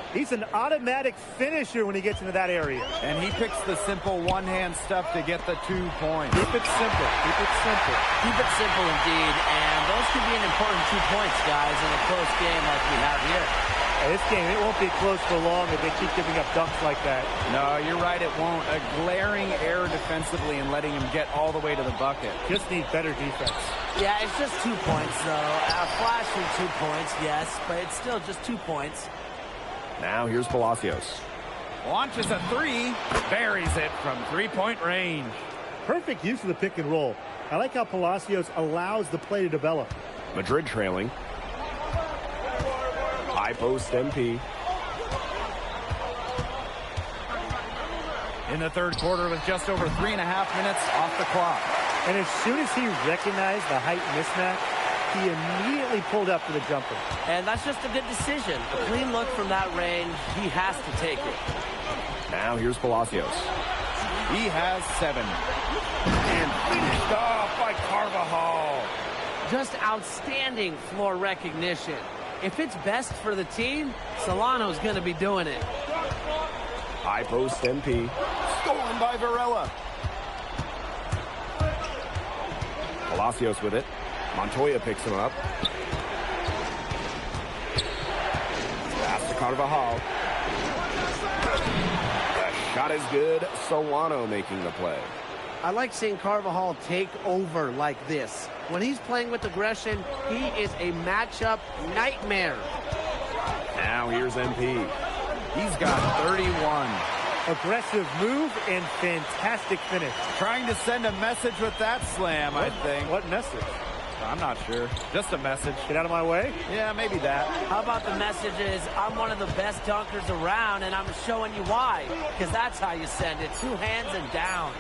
He's an automatic finisher when he gets into that area. And he picks the simple one-hand stuff to get the 2 points. Keep it simple. Keep it simple. Keep it simple indeed. And those could be an important 2 points, guys, in a close game like we have here. This game, it won't be close for long if they keep giving up dunks like that. No, you're right, it won't. A glaring error defensively and letting him get all the way to the bucket. Just need better defense. Yeah, it's just 2 points, though. A flashy 2 points, yes, but it's still just 2 points. Now here's Palacios. Launches a three, buries it from three-point range. Perfect use of the pick and roll. I like how Palacios allows the play to develop. Madrid trailing. High post MP. In the third quarter with just over 3.5 minutes off the clock. And as soon as he recognized the height mismatch, he immediately pulled up for the jumper. And that's just a good decision. A clean look from that range. He has to take it. Now here's Palacios. He has 7. And finished off by Carvajal. Just outstanding floor recognition. If it's best for the team, Solano's going to be doing it. High post MP. Stolen by Varela. Palacios with it. Montoya picks him up. Pass to Carvajal. The shot is good. Solano making the play. I like seeing Carvajal take over like this. When he's playing with aggression, he is a matchup nightmare. Now here's MP. He's got 31. Aggressive move and fantastic finish. Trying to send a message with that slam, I think. What message? I'm not sure. Just a message. Get out of my way? Yeah, maybe that. How about the message is, I'm one of the best dunkers around, and I'm showing you why. Because that's how you send it. 2 hands and down.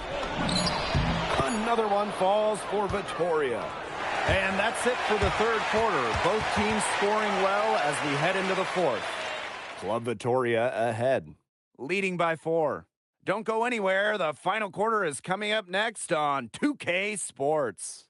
Another one falls for Vitoria. And that's it for the third quarter. Both teams scoring well as we head into the fourth. Club Vitoria ahead, leading by 4. Don't go anywhere. The final quarter is coming up next on 2K Sports.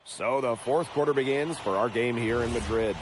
So the fourth quarter begins for our game here in Madrid.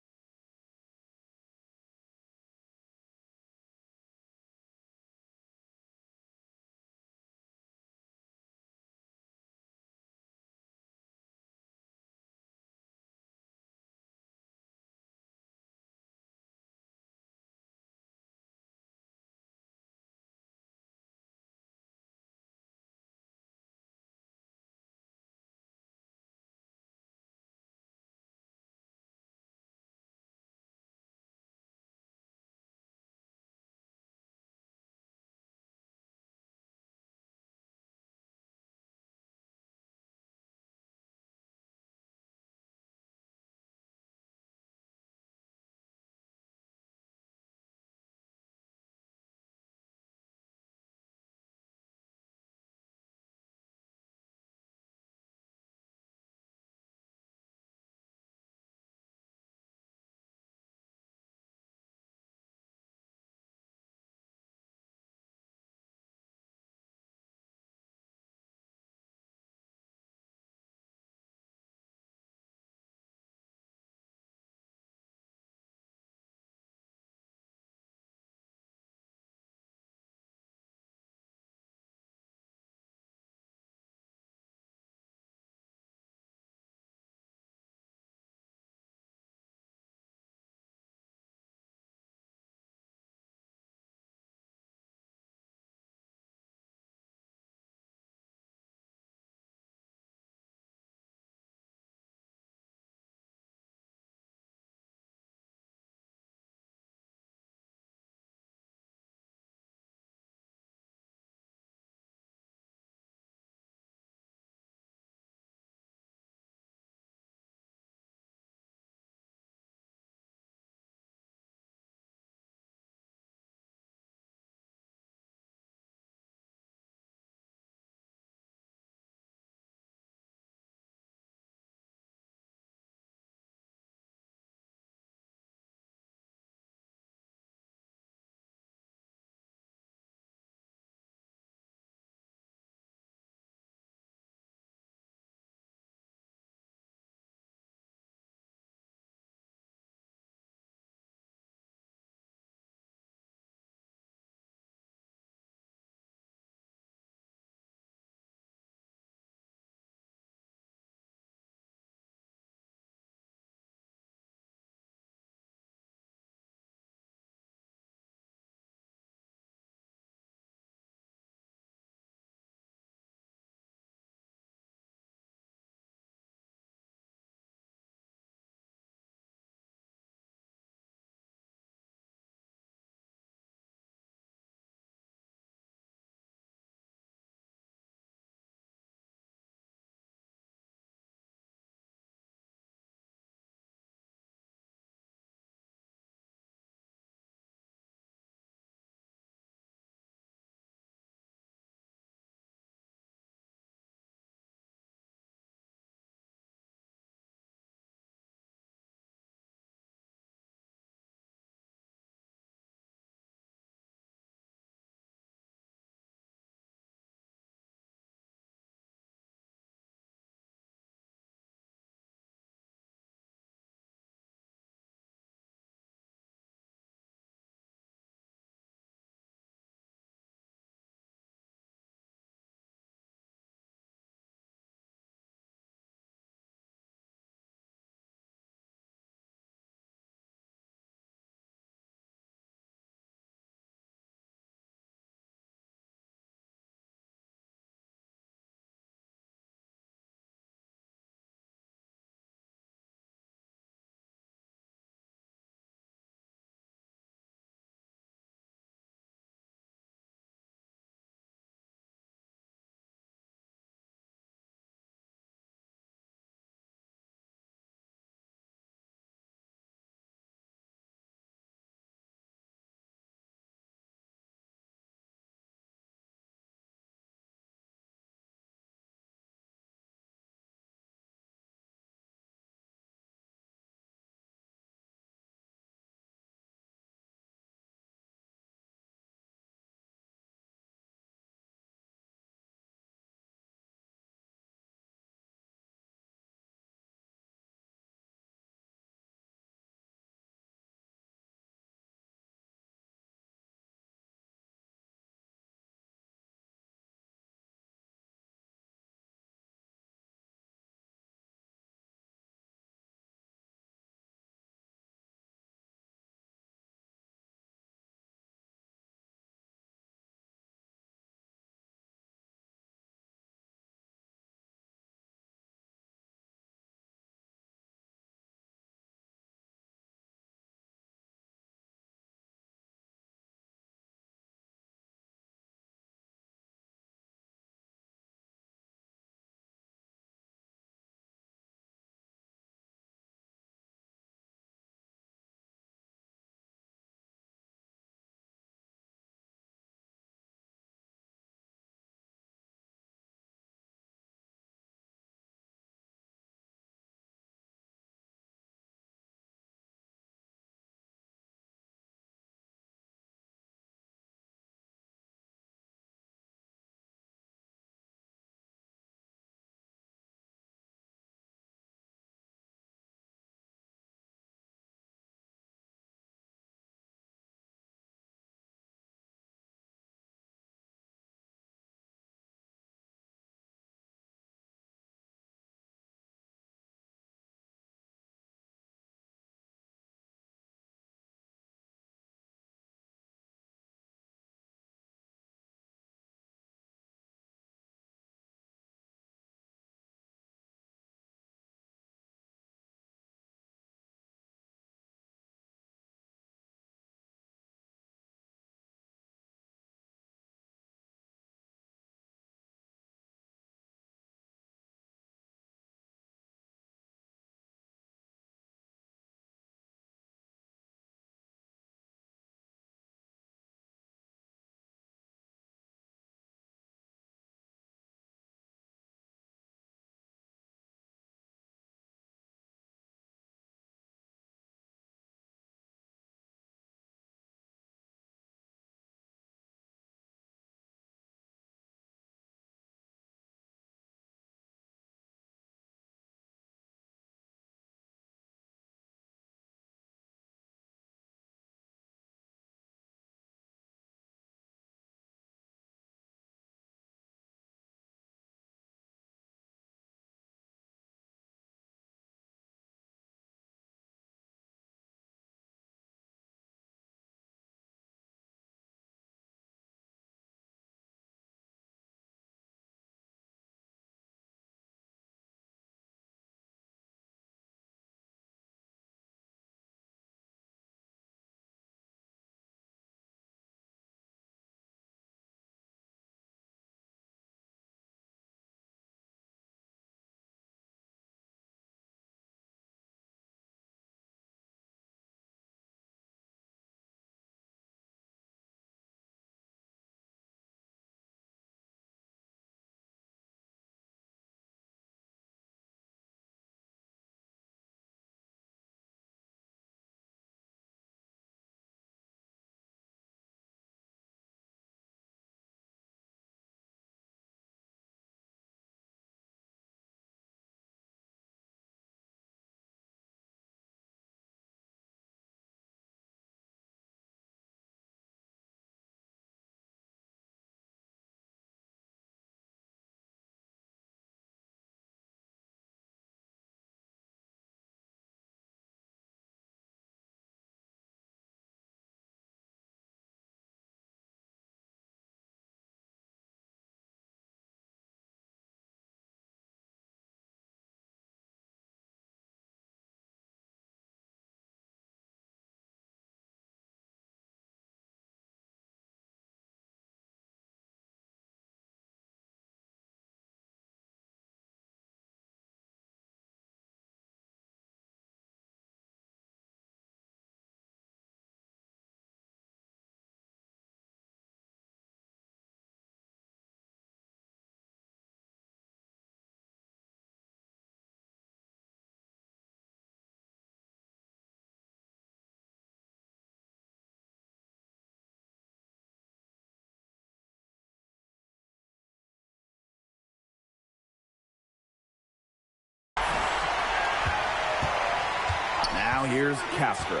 Now here's Castro.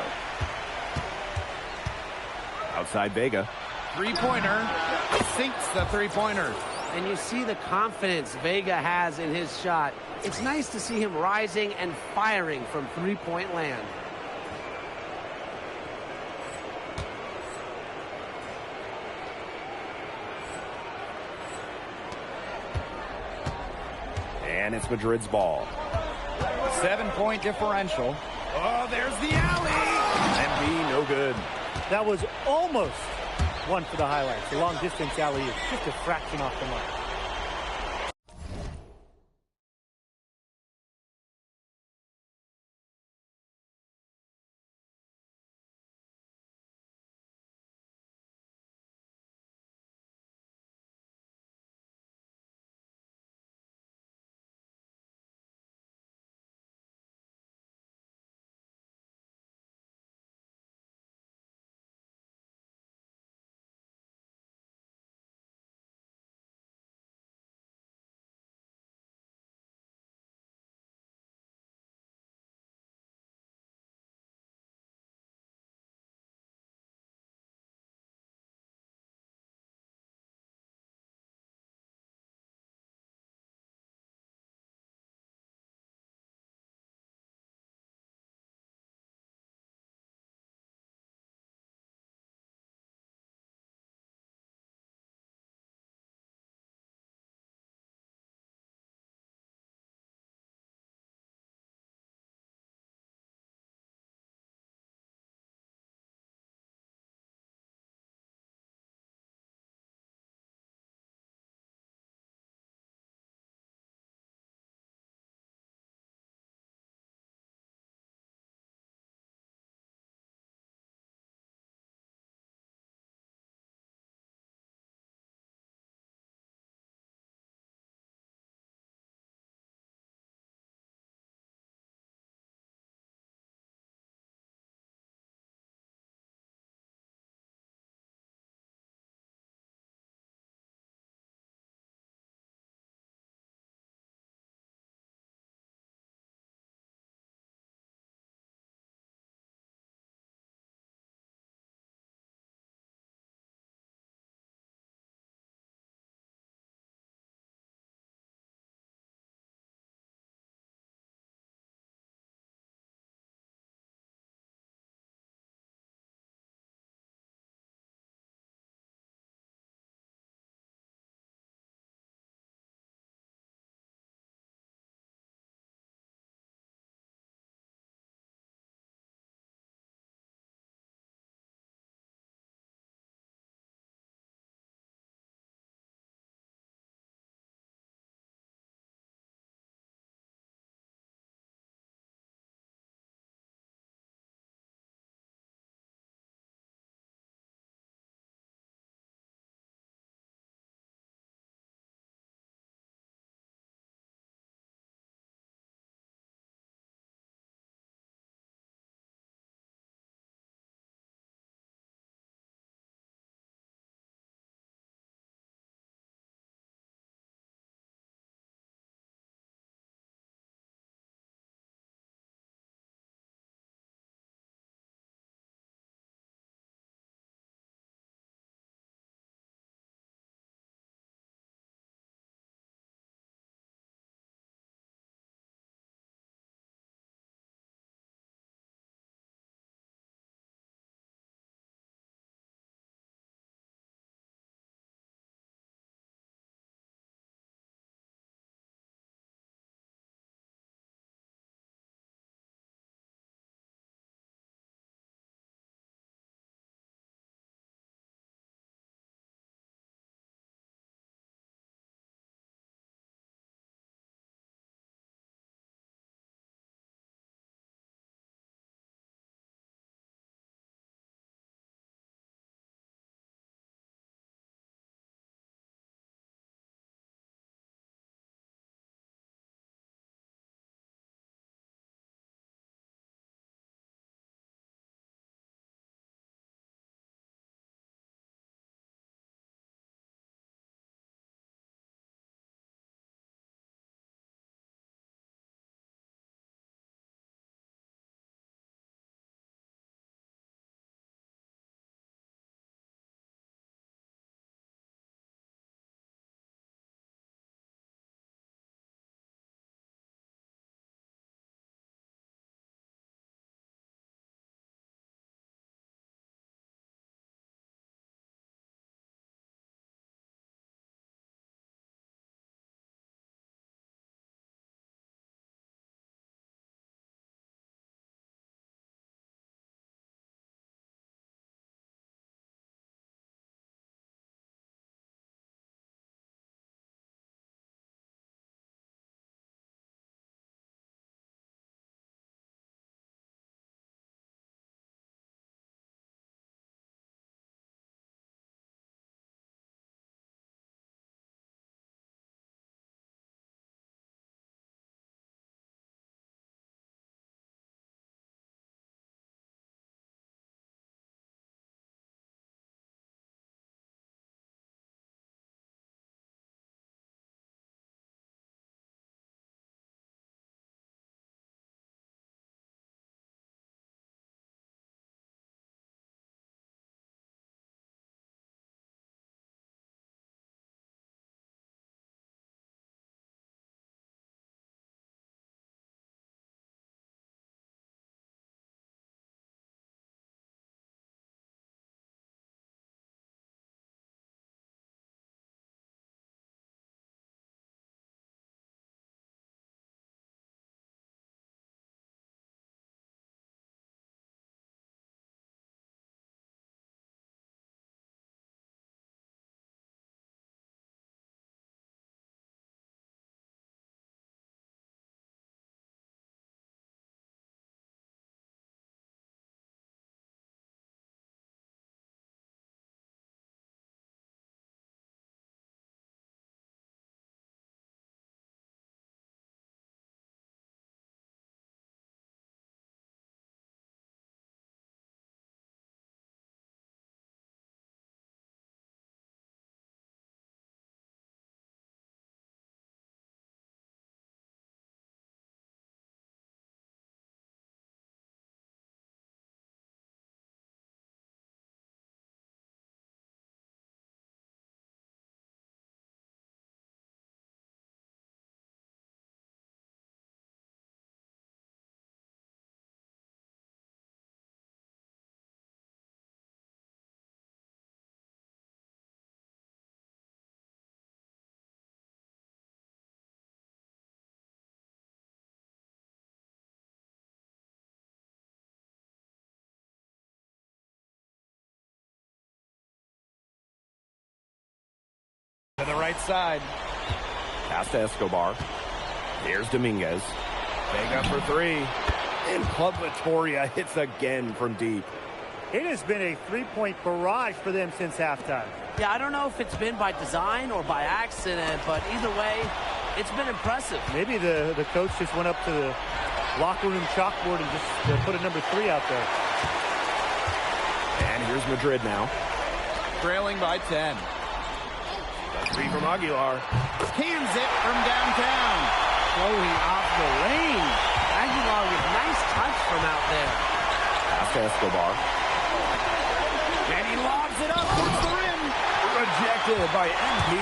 Outside Vega. Three-pointer. Sinks the three-pointer. And you see the confidence Vega has in his shot. It's nice to see him rising and firing from three-point land. And it's Madrid's ball. 7-point differential. Oh, there's the alley. And B, no good. That was almost one for the highlights. The long distance alley is just a fraction off the mark. right side. Pass to Escobar. Here's Dominguez. Vega for three. And Club Vittoria hits again from deep. It has been a three-point barrage for them since halftime. Yeah, I don't know if it's been by design or by accident, but either way, it's been impressive. Maybe the coach just went up to the locker room chalkboard and just put a number 3 out there. And here's Madrid now. Trailing by 10. A three from Aguilar. Cans it from downtown. Flowing off the lane. Aguilar with nice touch from out there. Pass to Escobar. And he lobs it up towards the rim. Rejected by MP.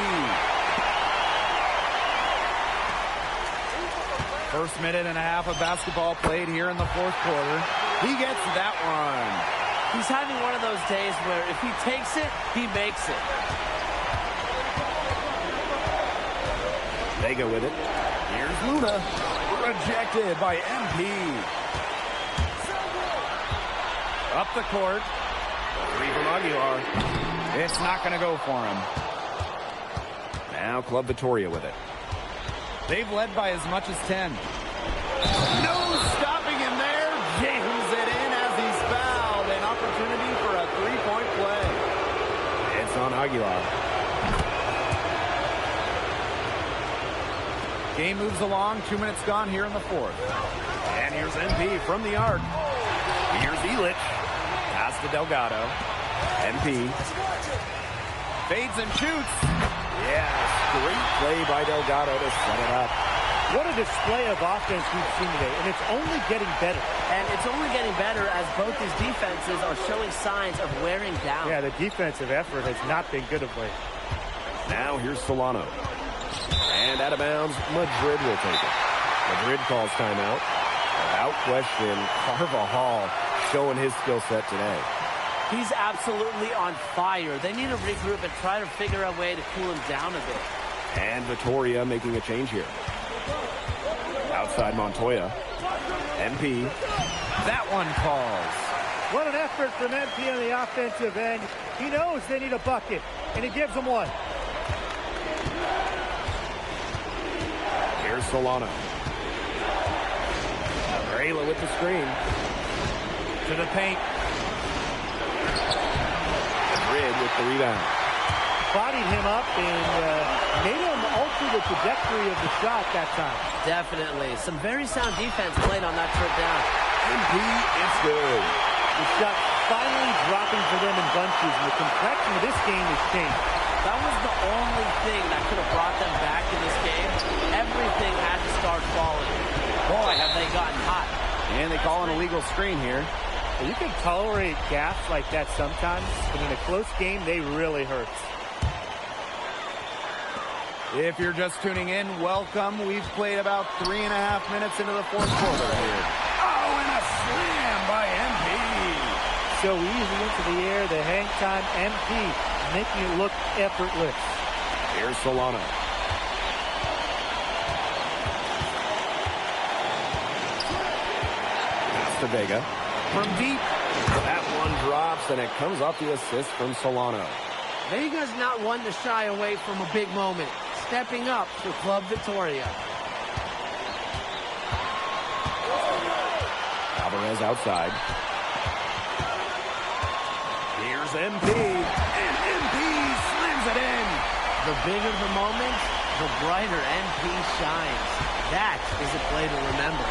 First minute and a half of basketball played here in the fourth quarter. He gets that one. He's having one of those days where if he takes it, he makes it. Vega with it. Here's Luna. Rejected by MP. Up the court. Three from Aguilar. It's not going to go for him. Now Club Vittoria with it. They've led by as much as 10. No stopping him there. Jams it in as he's fouled. An opportunity for a three-point play. It's on Aguilar. Game moves along. 2 minutes gone here in the fourth. And here's MP from the arc. Here's Elich. Pass to Delgado. MP. Fades and shoots. Yeah, great play by Delgado to set it up. What a display of offense we've seen today, and it's only getting better. And it's only getting better as both these defenses are showing signs of wearing down. Yeah, the defensive effort has not been good of late. Now here's Solano. And out of bounds, Madrid will take it. Madrid calls timeout. Without question, Carvajal showing his skill set today. He's absolutely on fire. They need to regroup and try to figure out a way to cool him down a bit. And Vittoria making a change here. Outside Montoya. MP. That one calls. What an effort from MP on the offensive end. He knows they need a bucket, and he gives them one. Here's Solano. Rayla with the screen. To the paint. Madrid with the rebound. Bodied him up and made him alter the trajectory of the shot that time. Definitely. Some very sound defense played on that trip down. MP, it's good. The shot finally dropping for them in bunches, and the complexion of this game has changed. That was the only thing that could have brought them back in this game. Everything had to start falling. Boy, have they gotten hot. And they call an illegal screen here. You can tolerate gaps like that sometimes, but in a close game, they really hurt. If you're just tuning in, welcome. We've played about 3.5 minutes into the fourth quarter here. Oh, and a slam by MP. So easy into the air, the hang time, MP making it look effortless. Here's Solano. Pass to Vega. From deep. That one drops, and it comes off the assist from Solano. Vega's not one to shy away from a big moment. Stepping up for Club Vittoria. Alvarez outside. Here's MP. And MP slams it in. The bigger the moment, the brighter MP shines. That is a play to remember.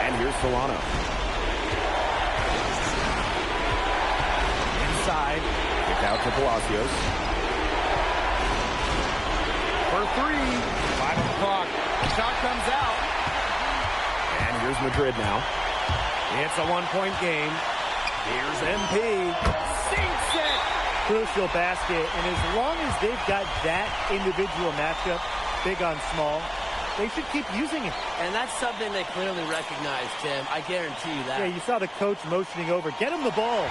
And here's Solano. Inside. Kick out to Palacios. For three. 5 on the clock. The shot comes out. And here's Madrid now. It's a one-point game. Here's MP. Sinks it. Crucial basket, and as long as they've got that individual matchup, big on small, they should keep using it. And that's something they clearly recognize, Tim. I guarantee you that. Yeah, you saw the coach motioning over. Get him the ball.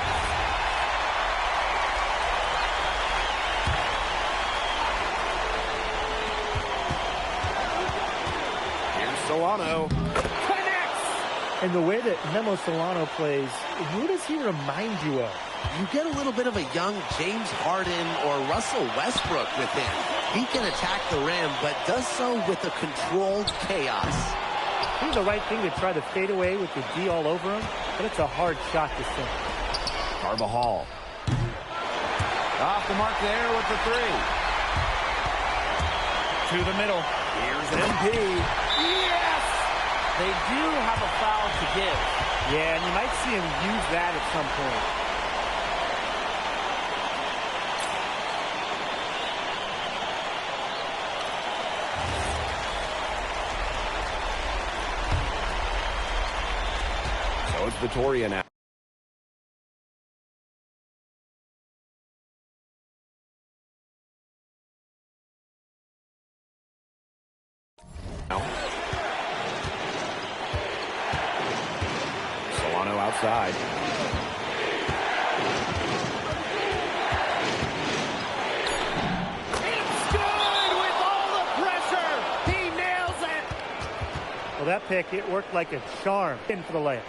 Here's Solano. And the way that Memo Solano plays, who does he remind you of? you get a little bit of a young James Harden or Russell Westbrook with him. He can attack the rim, but does so with a controlled chaos. It's the right thing to try to fade away with the D all over him, but it's a hard shot to sink. Carvajal. Off the mark there with the three. To the middle. Here's MP. Yes! They do have a foul to give. Yeah, and you might see him use that at some point. So it's Vitoria now. Solano outside. It's good with all the pressure. He nails it. Well, that pick, it worked like a charm. In for the layup.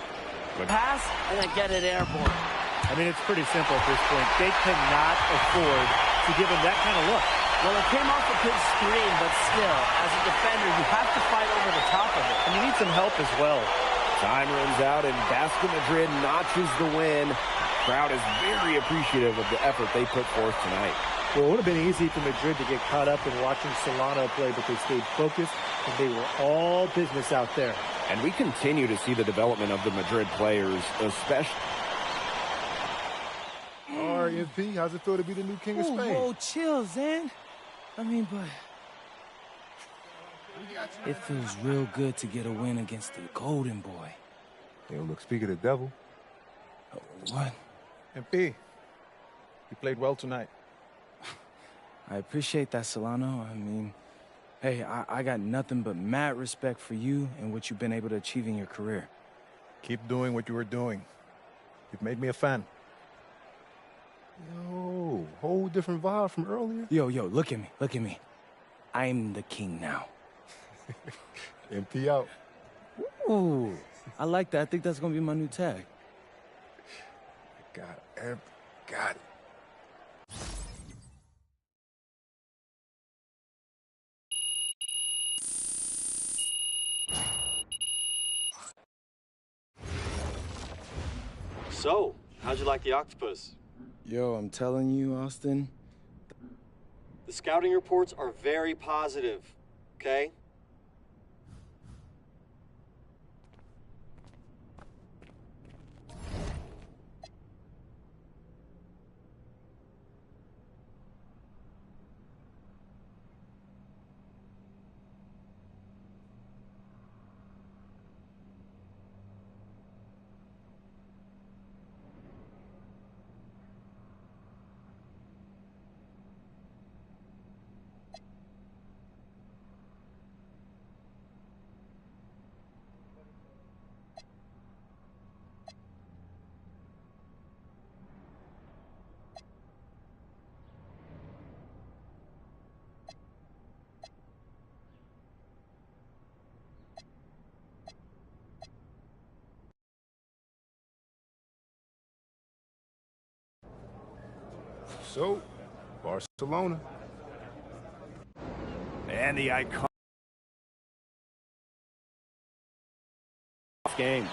Pass and then get it airborne. I mean, it's pretty simple at this point. They cannot afford to give him that kind of look. Well, it came off a good screen, but still, as a defender, you have to fight over the top of it. And you need some help as well. Time runs out, and Basket Madrid notches the win. Crowd is very appreciative of the effort they put forth tonight. Well, it would have been easy for Madrid to get caught up in watching Solano play, but they stayed focused, and they were all business out there. And we continue to see the development of the Madrid players, especially. All right, MP, how's it feel to be the new king of Spain? Whoa, chill, Zan. I mean, but it feels real good to get a win against the Golden Boy. Yo, look, speak of the devil. What? MP, you played well tonight. I appreciate that, Solano. I mean, hey, I got nothing but mad respect for you and what you've been able to achieve in your career. Keep doing what you were doing. You've made me a fan. Yo, whole different vibe from earlier. Yo, look at me. I'm the king now. MP out. Ooh, I like that. I think that's gonna be my new tag. Got it. Got it. So, how'd you like the octopus? Yo, I'm telling you, Austin. The scouting reports are very positive, okay? So, Barcelona. And the icon game.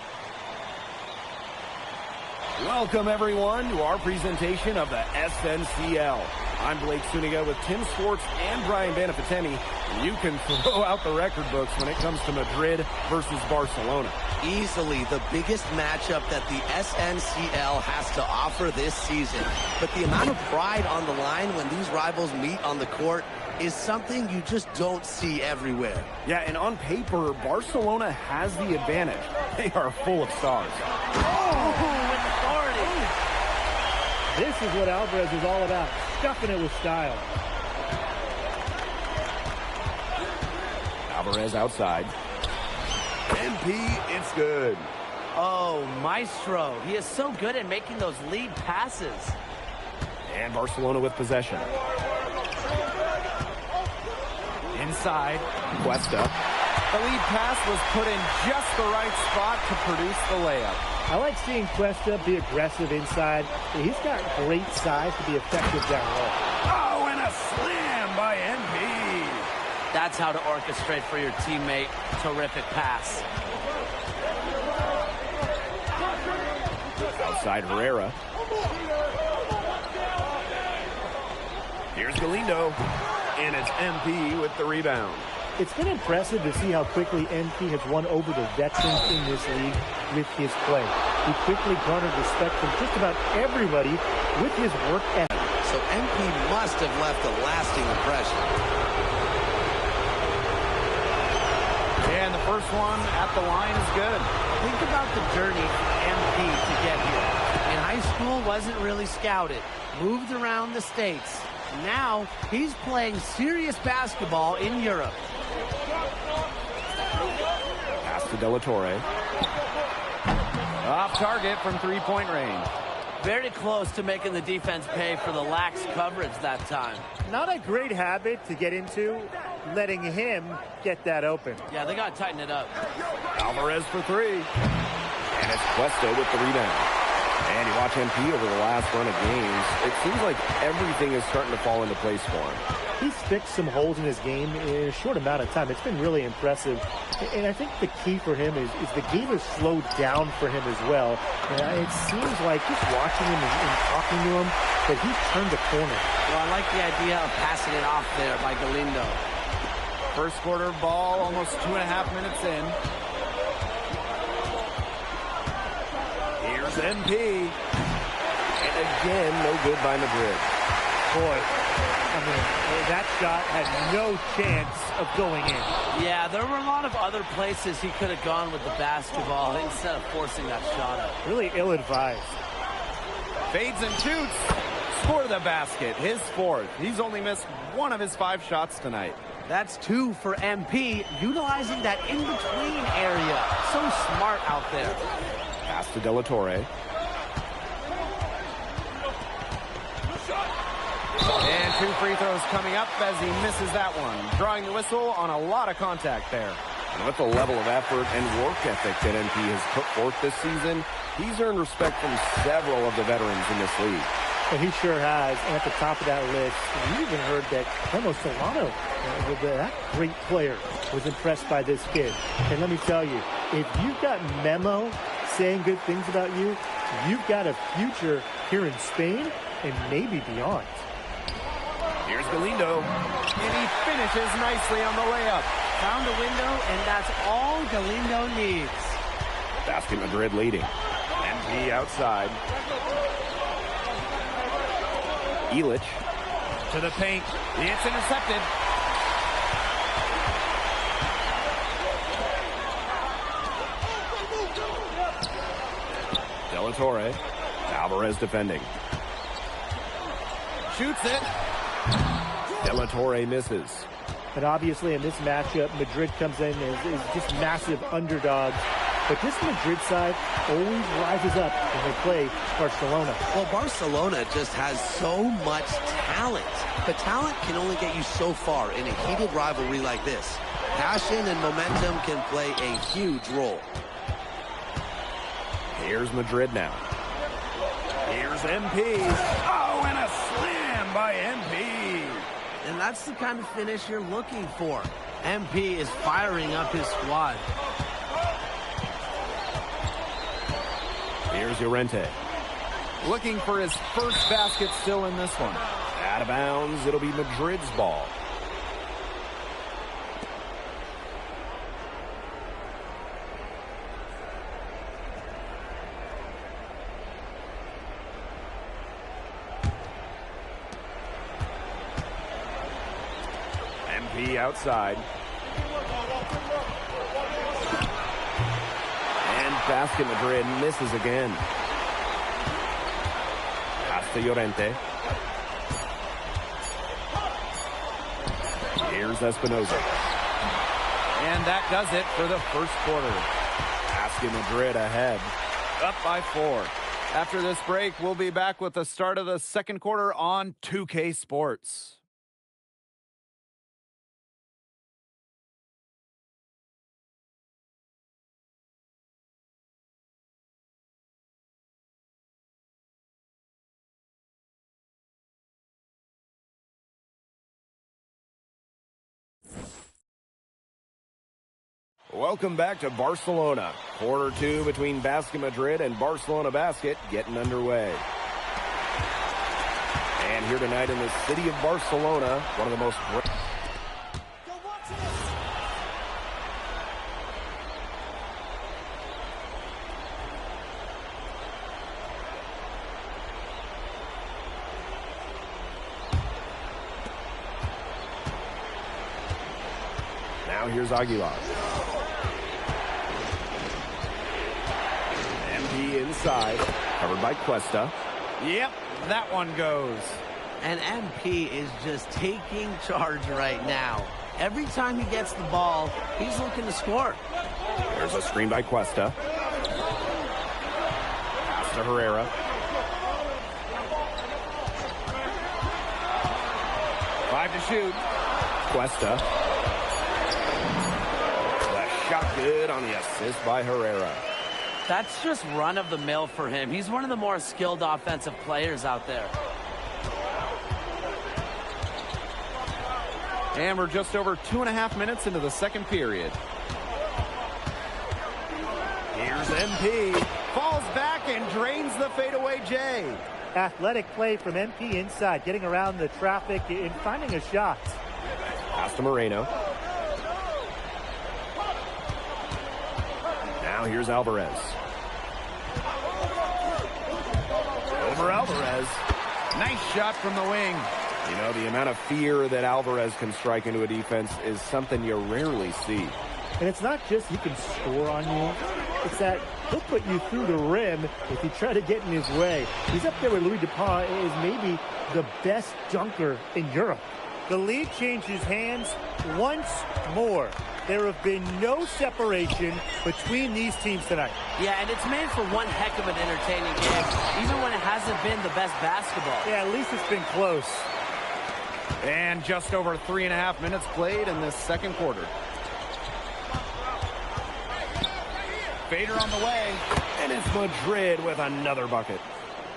Welcome, everyone, to our presentation of the SNCL. I'm Blake Suniga with Tim Swartz and Brian Banafitemi, and you can throw out the record books when it comes to Madrid versus Barcelona. Easily the biggest matchup that the SNCL has to offer this season. But the amount of pride on the line when these rivals meet on the court is something you just don't see everywhere. Yeah, and on paper, Barcelona has the advantage. They are full of stars. Oh, with authority. This is what Alvarez is all about, stuffing it with style. Alvarez outside. MP, it's good. Oh, Maestro. He is so good at making those lead passes. And Barcelona with possession. Inside, Cuesta. The lead pass was put in just the right spot to produce the layup. I like seeing Cuesta be aggressive inside. He's got great size to be effective down low. Oh, and a slam by NP. That's how to orchestrate for your teammate. Terrific pass. Outside Herrera. Here's Galindo. And it's MP with the rebound. It's been impressive to see how quickly MP has won over the veterans in this league with his play. He quickly garnered respect from just about everybody with his work ethic. So MP must have left a lasting impression. And the first one at the line is good. Think about the journey for MP to get here. In high school, wasn't really scouted. Moved around the States. Now, he's playing serious basketball in Europe. Pass to De La Torre. Off target from three-point range. Very close to making the defense pay for the lax coverage that time. Not a great habit to get into, letting him get that open. Yeah, they got to tighten it up. Alvarez for three. And it's Cuesta with the rebound. And you watch MP over the last run of games, it seems like everything is starting to fall into place for him. He's fixed some holes in his game in a short amount of time. It's been really impressive. And I think the key for him is the game has slowed down for him as well. It seems like just watching him and talking to him that he's turned a corner. Well, I like the idea of passing it off there by Galindo. First quarter ball, almost 2.5 minutes in. Here's MP. And again, no good by Madrid. Boy, I mean, that shot had no chance of going in. Yeah, there were a lot of other places he could have gone with the basketball instead of forcing that shot up. Really ill-advised. Fades and shoots. Score the basket. His fourth. He's only missed one of his 5 shots tonight. That's 2 for MP, utilizing that in-between area. So smart out there. Pass to De La Torre. And 2 free throws coming up as he misses that one. Drawing the whistle on a lot of contact there. And with the level of effort and work ethic that MP has put forth this season, he's earned respect from several of the veterans in this league. And he sure has. And at the top of that list, we even heard that Carlos Solano, that great player, was impressed by this kid. And let me tell you, if you've got Memo saying good things about you, you've got a future here in Spain and maybe beyond. Here's Galindo, and he finishes nicely on the layup. Found a window, and that's all Galindo needs. Basket Madrid leading. MP outside. Illich to the paint. It's intercepted. De La Torre. Alvarez defending. Shoots it. De La Torre misses. And obviously in this matchup, Madrid comes in as just massive underdogs. But this Madrid side always rises up when they play Barcelona. Well, Barcelona just has so much talent. But talent can only get you so far in a heated rivalry like this. Passion and momentum can play a huge role. Here's Madrid now. Here's MP. Oh, and a slam by MP. And that's the kind of finish you're looking for. MP is firing up his squad. Here's Llorente. Looking for his first basket still in this one. Out of bounds, it'll be Madrid's ball. MP outside. And basket Madrid misses again. Pass to Llorente. Here's Espinoza. And that does it for the first quarter. Basket Madrid ahead. Up by 4. After this break, we'll be back with the start of the second quarter on 2K Sports. Welcome back to Barcelona. Quarter 2 between Basket Madrid and Barcelona Basket getting underway. And here tonight in the city of Barcelona, one of the most great... Now here's Aguilar. MP inside, covered by Cuesta. Yep, that one goes. And MP is just taking charge right now. Every time he gets the ball, he's looking to score. There's a screen by Cuesta. Pass to Herrera. Five to shoot. Cuesta. The shot good on the assist by Herrera. That's just run-of-the-mill for him. He's one of the more skilled offensive players out there. And we're just over 2.5 minutes into the second period. Here's MP. Falls back and drains the fadeaway J. Athletic play from MP inside, getting around the traffic and finding a shot. Pass to Moreno. Now here's Alvarez. Over Alvarez. Nice shot from the wing. You know, the amount of fear that Alvarez can strike into a defense is something you rarely see. And it's not just he can score on you. It's that he'll put you through the rim if you try to get in his way. He's up there with Louis Dupont, is maybe the best dunker in Europe. The lead changes hands once more. There have been no separation between these teams tonight. Yeah, and it's made for one heck of an entertaining game, even when it hasn't been the best basketball. Yeah, at least it's been close. And just over 3.5 minutes played in this second quarter. Fader on the way. And it's Madrid with another bucket.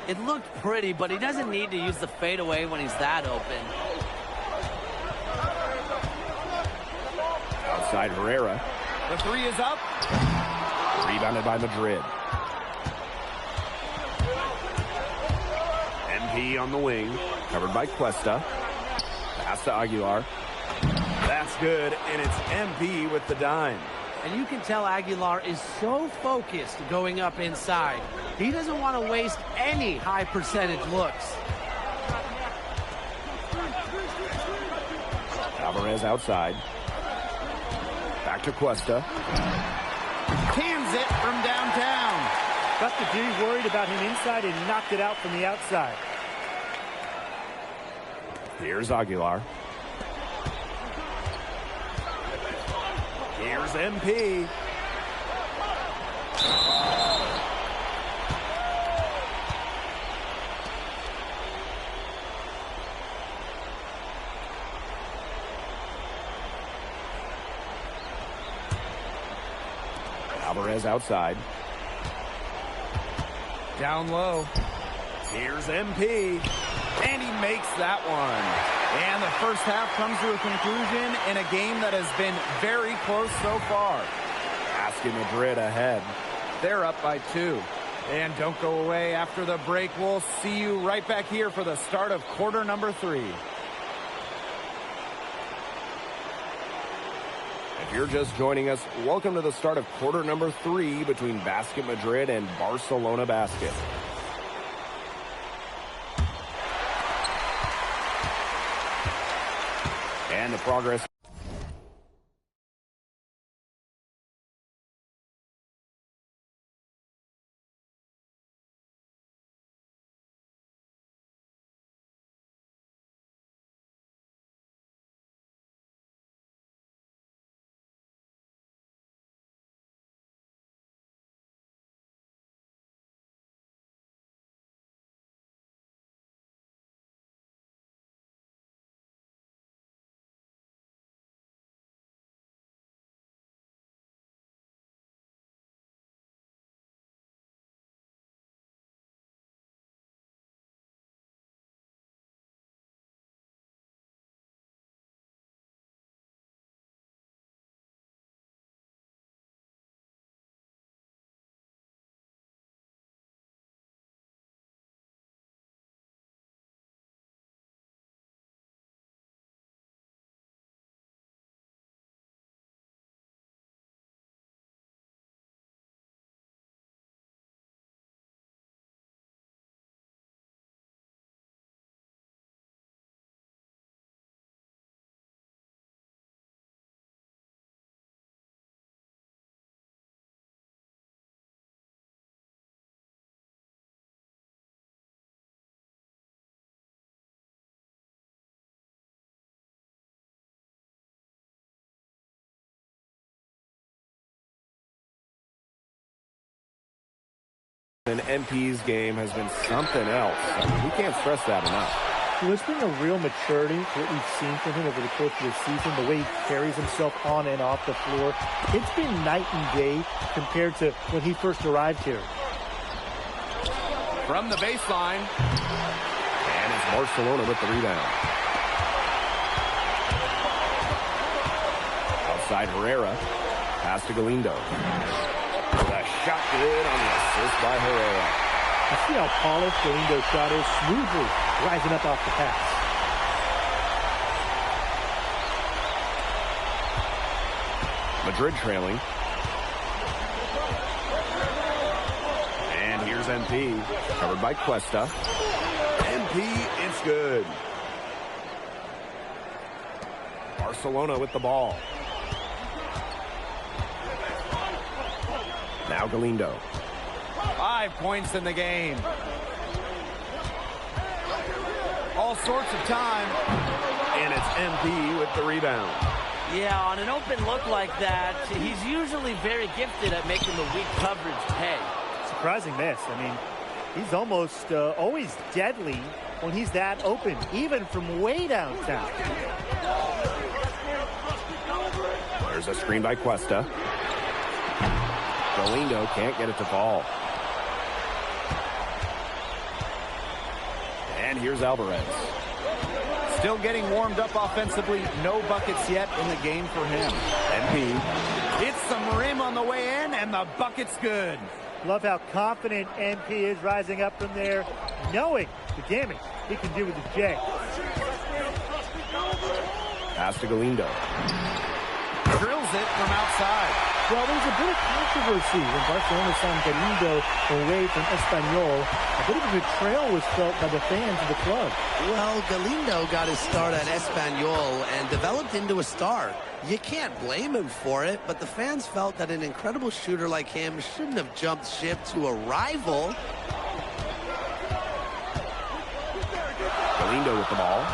It looked pretty, but he doesn't need to use the fadeaway when he's that open. Outside Herrera. The three is up. Rebounded by Madrid. MP on the wing. Covered by Cuesta. Pass to Aguilar. That's good, and it's MP with the dime. And you can tell Aguilar is so focused going up inside. He doesn't want to waste any high percentage looks. Alvarez outside. Back to Cuesta. Cans it from downtown. Got the D worried about him inside and knocked it out from the outside. Here's Aguilar. Here's MP. Alvarez outside. Down low. Here's MP. And he makes that one. And the first half comes to a conclusion in a game that has been very close so far. Basket Madrid ahead. They're up by 2. And don't go away after the break. We'll see you right back here for the start of quarter number 3. If you're just joining us, welcome to the start of quarter number 3 between Basket Madrid and Barcelona Basket. And the progress And MP's game has been something else. I mean, we can't stress that enough. Well, there's been a real maturity to what we've seen from him over the course of the season, the way he carries himself on and off the floor. It's been night and day compared to when he first arrived here. From the baseline, and it's Barcelona with the rebound. Outside Herrera, pass to Galindo. The shot good on the assist by Herrera. You see how polished Galindo's shot is, smoothly rising up off the pass. Madrid trailing. And here's MP, covered by Cuesta. MP, it's good. Barcelona with the ball. Now Galindo. 5 points in the game. All sorts of time. And it's MP with the rebound. Yeah, on an open look like that, he's usually very gifted at making the weak coverage pay. Surprising miss. I mean, he's almost always deadly when he's that open, even from way downtown. There's a screen by Cuesta. Galindo can't get it to fall. And here's Alvarez. Still getting warmed up offensively. No buckets yet in the game for him. MP hits some rim on the way in, and the bucket's good. Love how confident MP is rising up from there, knowing the damage he can do with the J. Pass to Galindo. Drills it from outside. Well, there was a bit of controversy when Barcelona signed Galindo away from Espanyol. A bit of a betrayal was felt by the fans of the club. Well, Galindo got his start at Espanyol and developed into a star. You can't blame him for it, but the fans felt that an incredible shooter like him shouldn't have jumped ship to a rival. Galindo with the ball.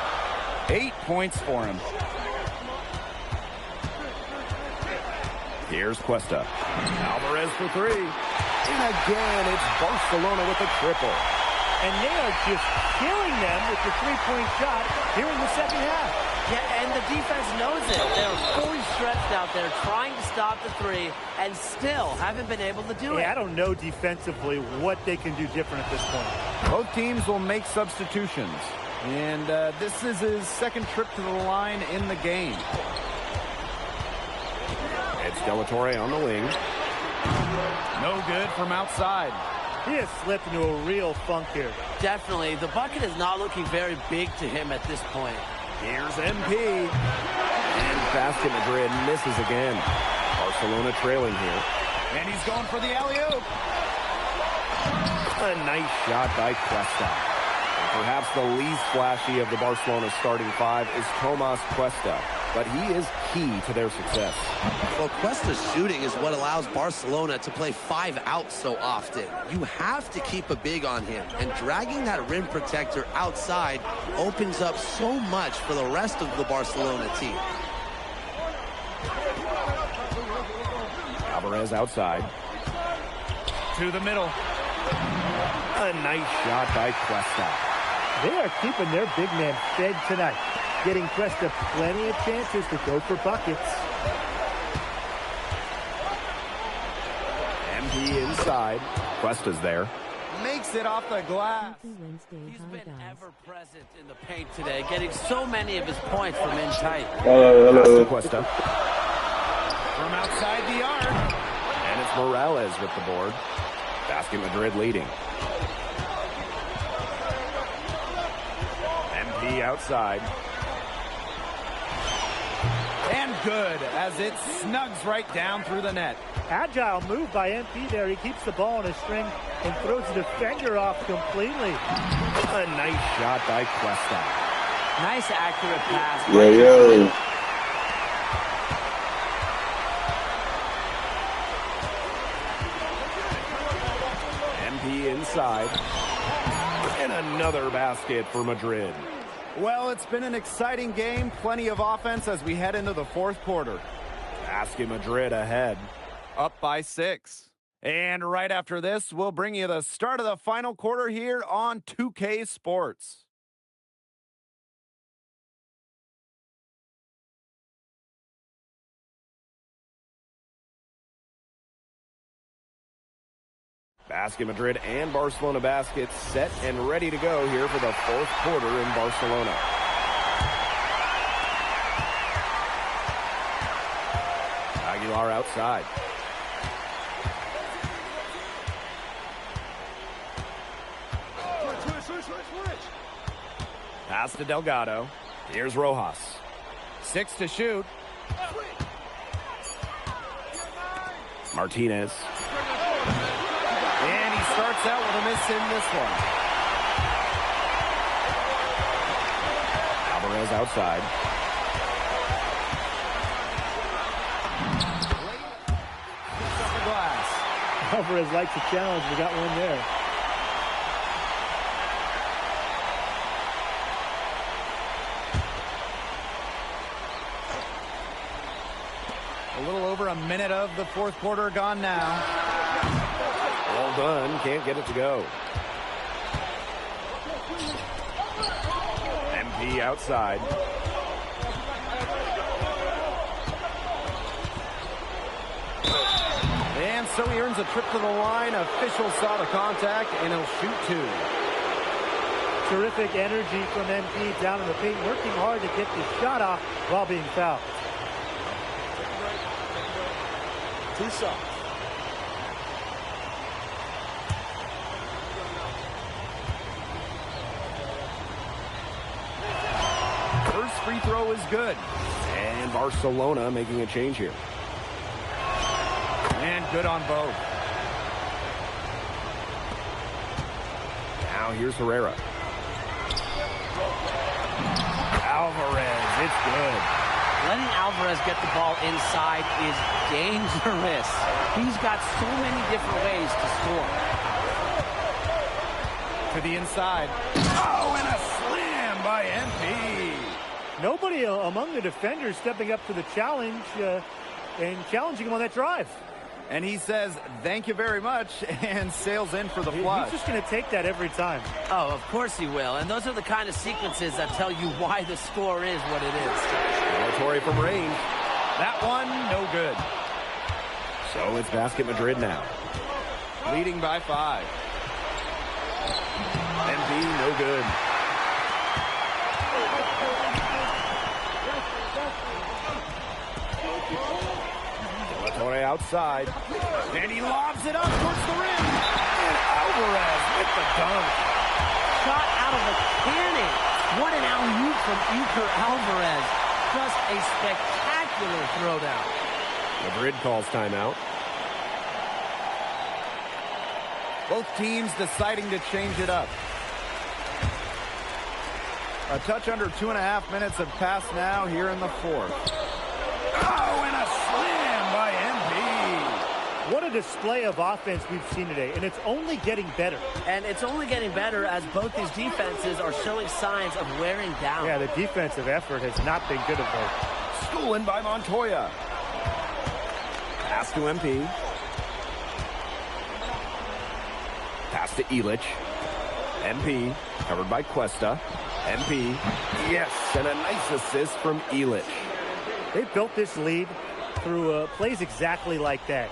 8 points for him. Here's Cuesta. Alvarez for 3. And again, it's Barcelona with a triple. And they are just killing them with the three-point shot here in the second half. Yeah, and the defense knows it. They're fully stretched out there trying to stop the three and still haven't been able to do it. I don't know defensively what they can do different at this point. Both teams will make substitutions. And this is his second trip to the line in the game. It's Delatorre on the wing. No good from outside. He has slipped into a real funk here. Definitely. The bucket is not looking very big to him at this point. Here's MP. And basket Madrid misses again. Barcelona trailing here. And he's going for the alley-oop. A nice shot by Cuesta. Perhaps the least flashy of the Barcelona starting 5 is Tomas Cuesta, but he is key to their success. Well, Cuesta's shooting is what allows Barcelona to play 5 out so often. You have to keep a big on him, and dragging that rim protector outside opens up so much for the rest of the Barcelona team. Alvarez outside. To the middle. A nice shot by Cuesta. They are keeping their big man fed tonight, getting Cuesta plenty of chances to go for buckets. MP inside. Cuesta's there. Makes it off the glass. He's been ever present in the paint today, getting so many of his points from in tight. Hello. Cuesta. From outside the arc. And it's Morales with the board. Basket Madrid leading. MP outside. And good as it snugs right down through the net. Agile move by MP there. He keeps the ball on a string and throws the defender off completely. A nice shot by Cuesta. Nice accurate pass. Yo. MP inside. And another basket for Madrid. Well, it's been an exciting game. Plenty of offense as we head into the fourth quarter. Basket Madrid ahead. Up by 6. And right after this, we'll bring you the start of the final quarter here on 2K Sports. Basket Madrid and Barcelona baskets set and ready to go here for the fourth quarter in Barcelona. Aguilar outside. Pass to Delgado. Here's Rojas. 6 to shoot. Martinez. And he starts out with a miss in this one. Alvarez outside. Alvarez likes the challenge. We got one there. A little over a minute of the fourth quarter gone now. Well done. Can't get it to go. MP outside. And so he earns a trip to the line. Official saw the contact, and he'll shoot 2. Terrific energy from MP down in the paint, working hard to get the shot off while being fouled. 2 shots. First free throw is good. And Barcelona making a change here. And good on both. Now here's Herrera. Alvarez, it's good. Letting Alvarez get the ball inside is dangerous. He's got so many different ways to score. To the inside. Oh, and a slam by MP. Nobody among the defenders stepping up to the challenge and challenging him on that drive. And he says, thank you very much, and sails in for the flush. He's just going to take that every time. Oh, of course he will. And those are the kind of sequences that tell you why the score is what it is. Territory from range. That one, no good. So it's Basket Madrid now. Leading by 5. MP, no good. Torre outside. And he lobs it up towards the rim. And Alvarez with the dunk. Shot out of a cannon. What an alley-oop from Iker Alvarez. Just a spectacular throwdown. Madrid calls timeout. Both teams deciding to change it up. A touch under 2.5 minutes have passed now here in the fourth. Oh, and a slam by MP. What a display of offense we've seen today, and it's only getting better. And it's only getting better as both these defenses are showing signs of wearing down. Yeah, the defensive effort has not been good of late. Stolen by Montoya. Pass to MP. Pass to Illich. MP, covered by Cuesta. MP, yes, and a nice assist from Illich. They've built this lead through plays exactly like that.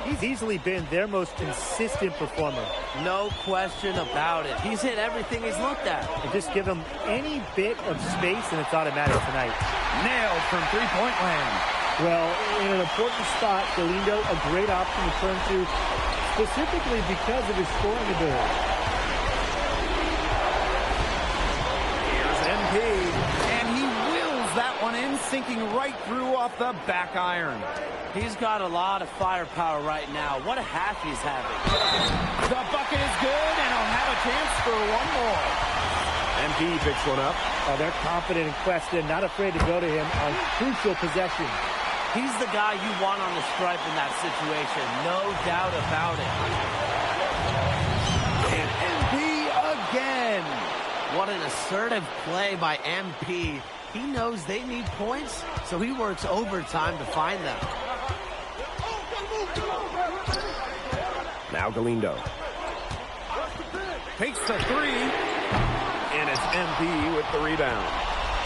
He's easily been their most consistent performer. No question about it. He's hit everything he's looked at. And just give him any bit of space and it's automatic tonight. Nailed from three-point land. Well, in an important spot, Galindo, a great option to turn to, specifically because of his scoring ability. Here's MP, and he wills that one in, sinking right through off the back iron. He's got a lot of firepower right now. What a half he's having. The bucket is good, and he'll have a chance for one more. MP picks one up. Oh, they're confident in Cuesta, not afraid to go to him on crucial possessions. He's the guy you want on the stripe in that situation. No doubt about it. And MP again. What an assertive play by MP. He knows they need points, so he works overtime to find them. Now Galindo. Takes the three. And it's MP with the rebound.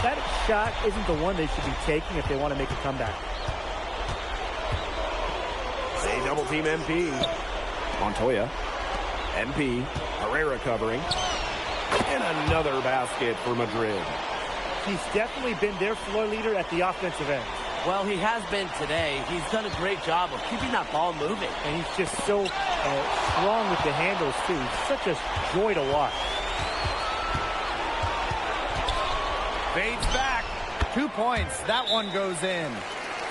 That shot isn't the one they should be taking if they want to make a comeback. They double team MP. Montoya. MP. Herrera covering. And another basket for Madrid. He's definitely been their floor leader at the offensive end. Well, he has been today. He's done a great job of keeping that ball moving. And he's just so strong with the handles, too. He's such a joy to watch. Fades back. 2 points. That one goes in.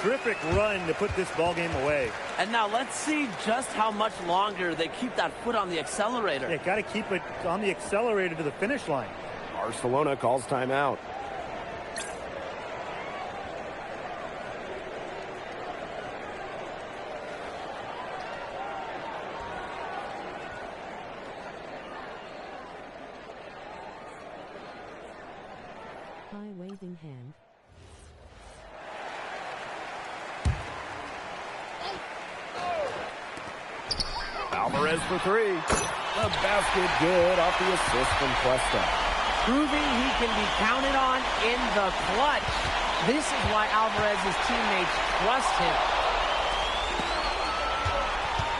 Terrific run to put this ball game away. And now let's see just how much longer they keep that foot on the accelerator. They got to keep it on the accelerator to the finish line. Barcelona calls timeout. High waving hand. Alvarez for three. The basket good off the assist from Cuesta. Proving he can be counted on in the clutch. This is why Alvarez's teammates trust him.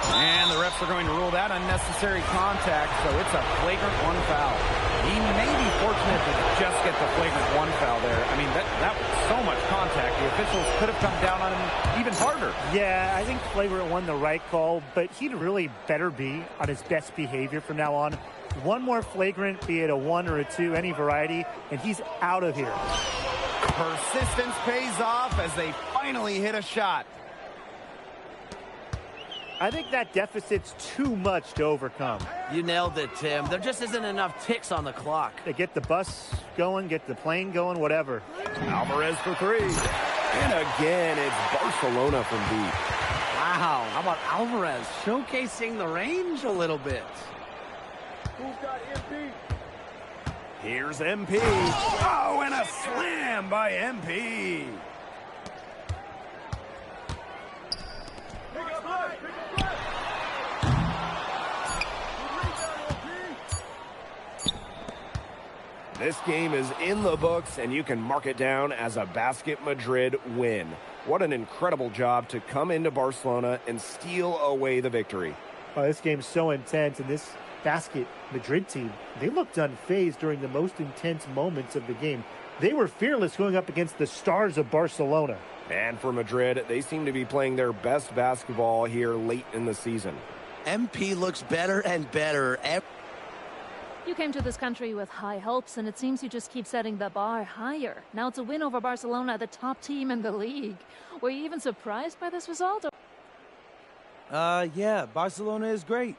And the refs are going to rule that unnecessary contact, so it's a flagrant one foul. He may be fortunate to just get the flagrant one foul there. I mean, that was so much contact. The officials could have come down on him even harder. Yeah, I think flagrant won the right call, but he'd really better be on his best behavior from now on. One more flagrant, be it a 1 or a 2, any variety, and he's out of here. Persistence pays off as they finally hit a shot. I think that deficit's too much to overcome. You nailed it, Tim. There just isn't enough ticks on the clock. They get the bus going, get the plane going, whatever. Alvarez for three. And again, it's Barcelona from deep. Wow, how about Alvarez showcasing the range a little bit? Who's got MP? Here's MP. Oh, and a slam by MP. This game is in the books, and you can mark it down as a Basket Madrid win. What an incredible job to come into Barcelona and steal away the victory. Oh, this game's so intense, and this Basket Madrid team, they looked unfazed during the most intense moments of the game. They were fearless going up against the stars of Barcelona. And for Madrid, they seem to be playing their best basketball here late in the season. MP looks better and better. You came to this country with high hopes, and it seems you just keep setting the bar higher. Now it's a win over Barcelona, the top team in the league. Were you even surprised by this result? Yeah, Barcelona is great.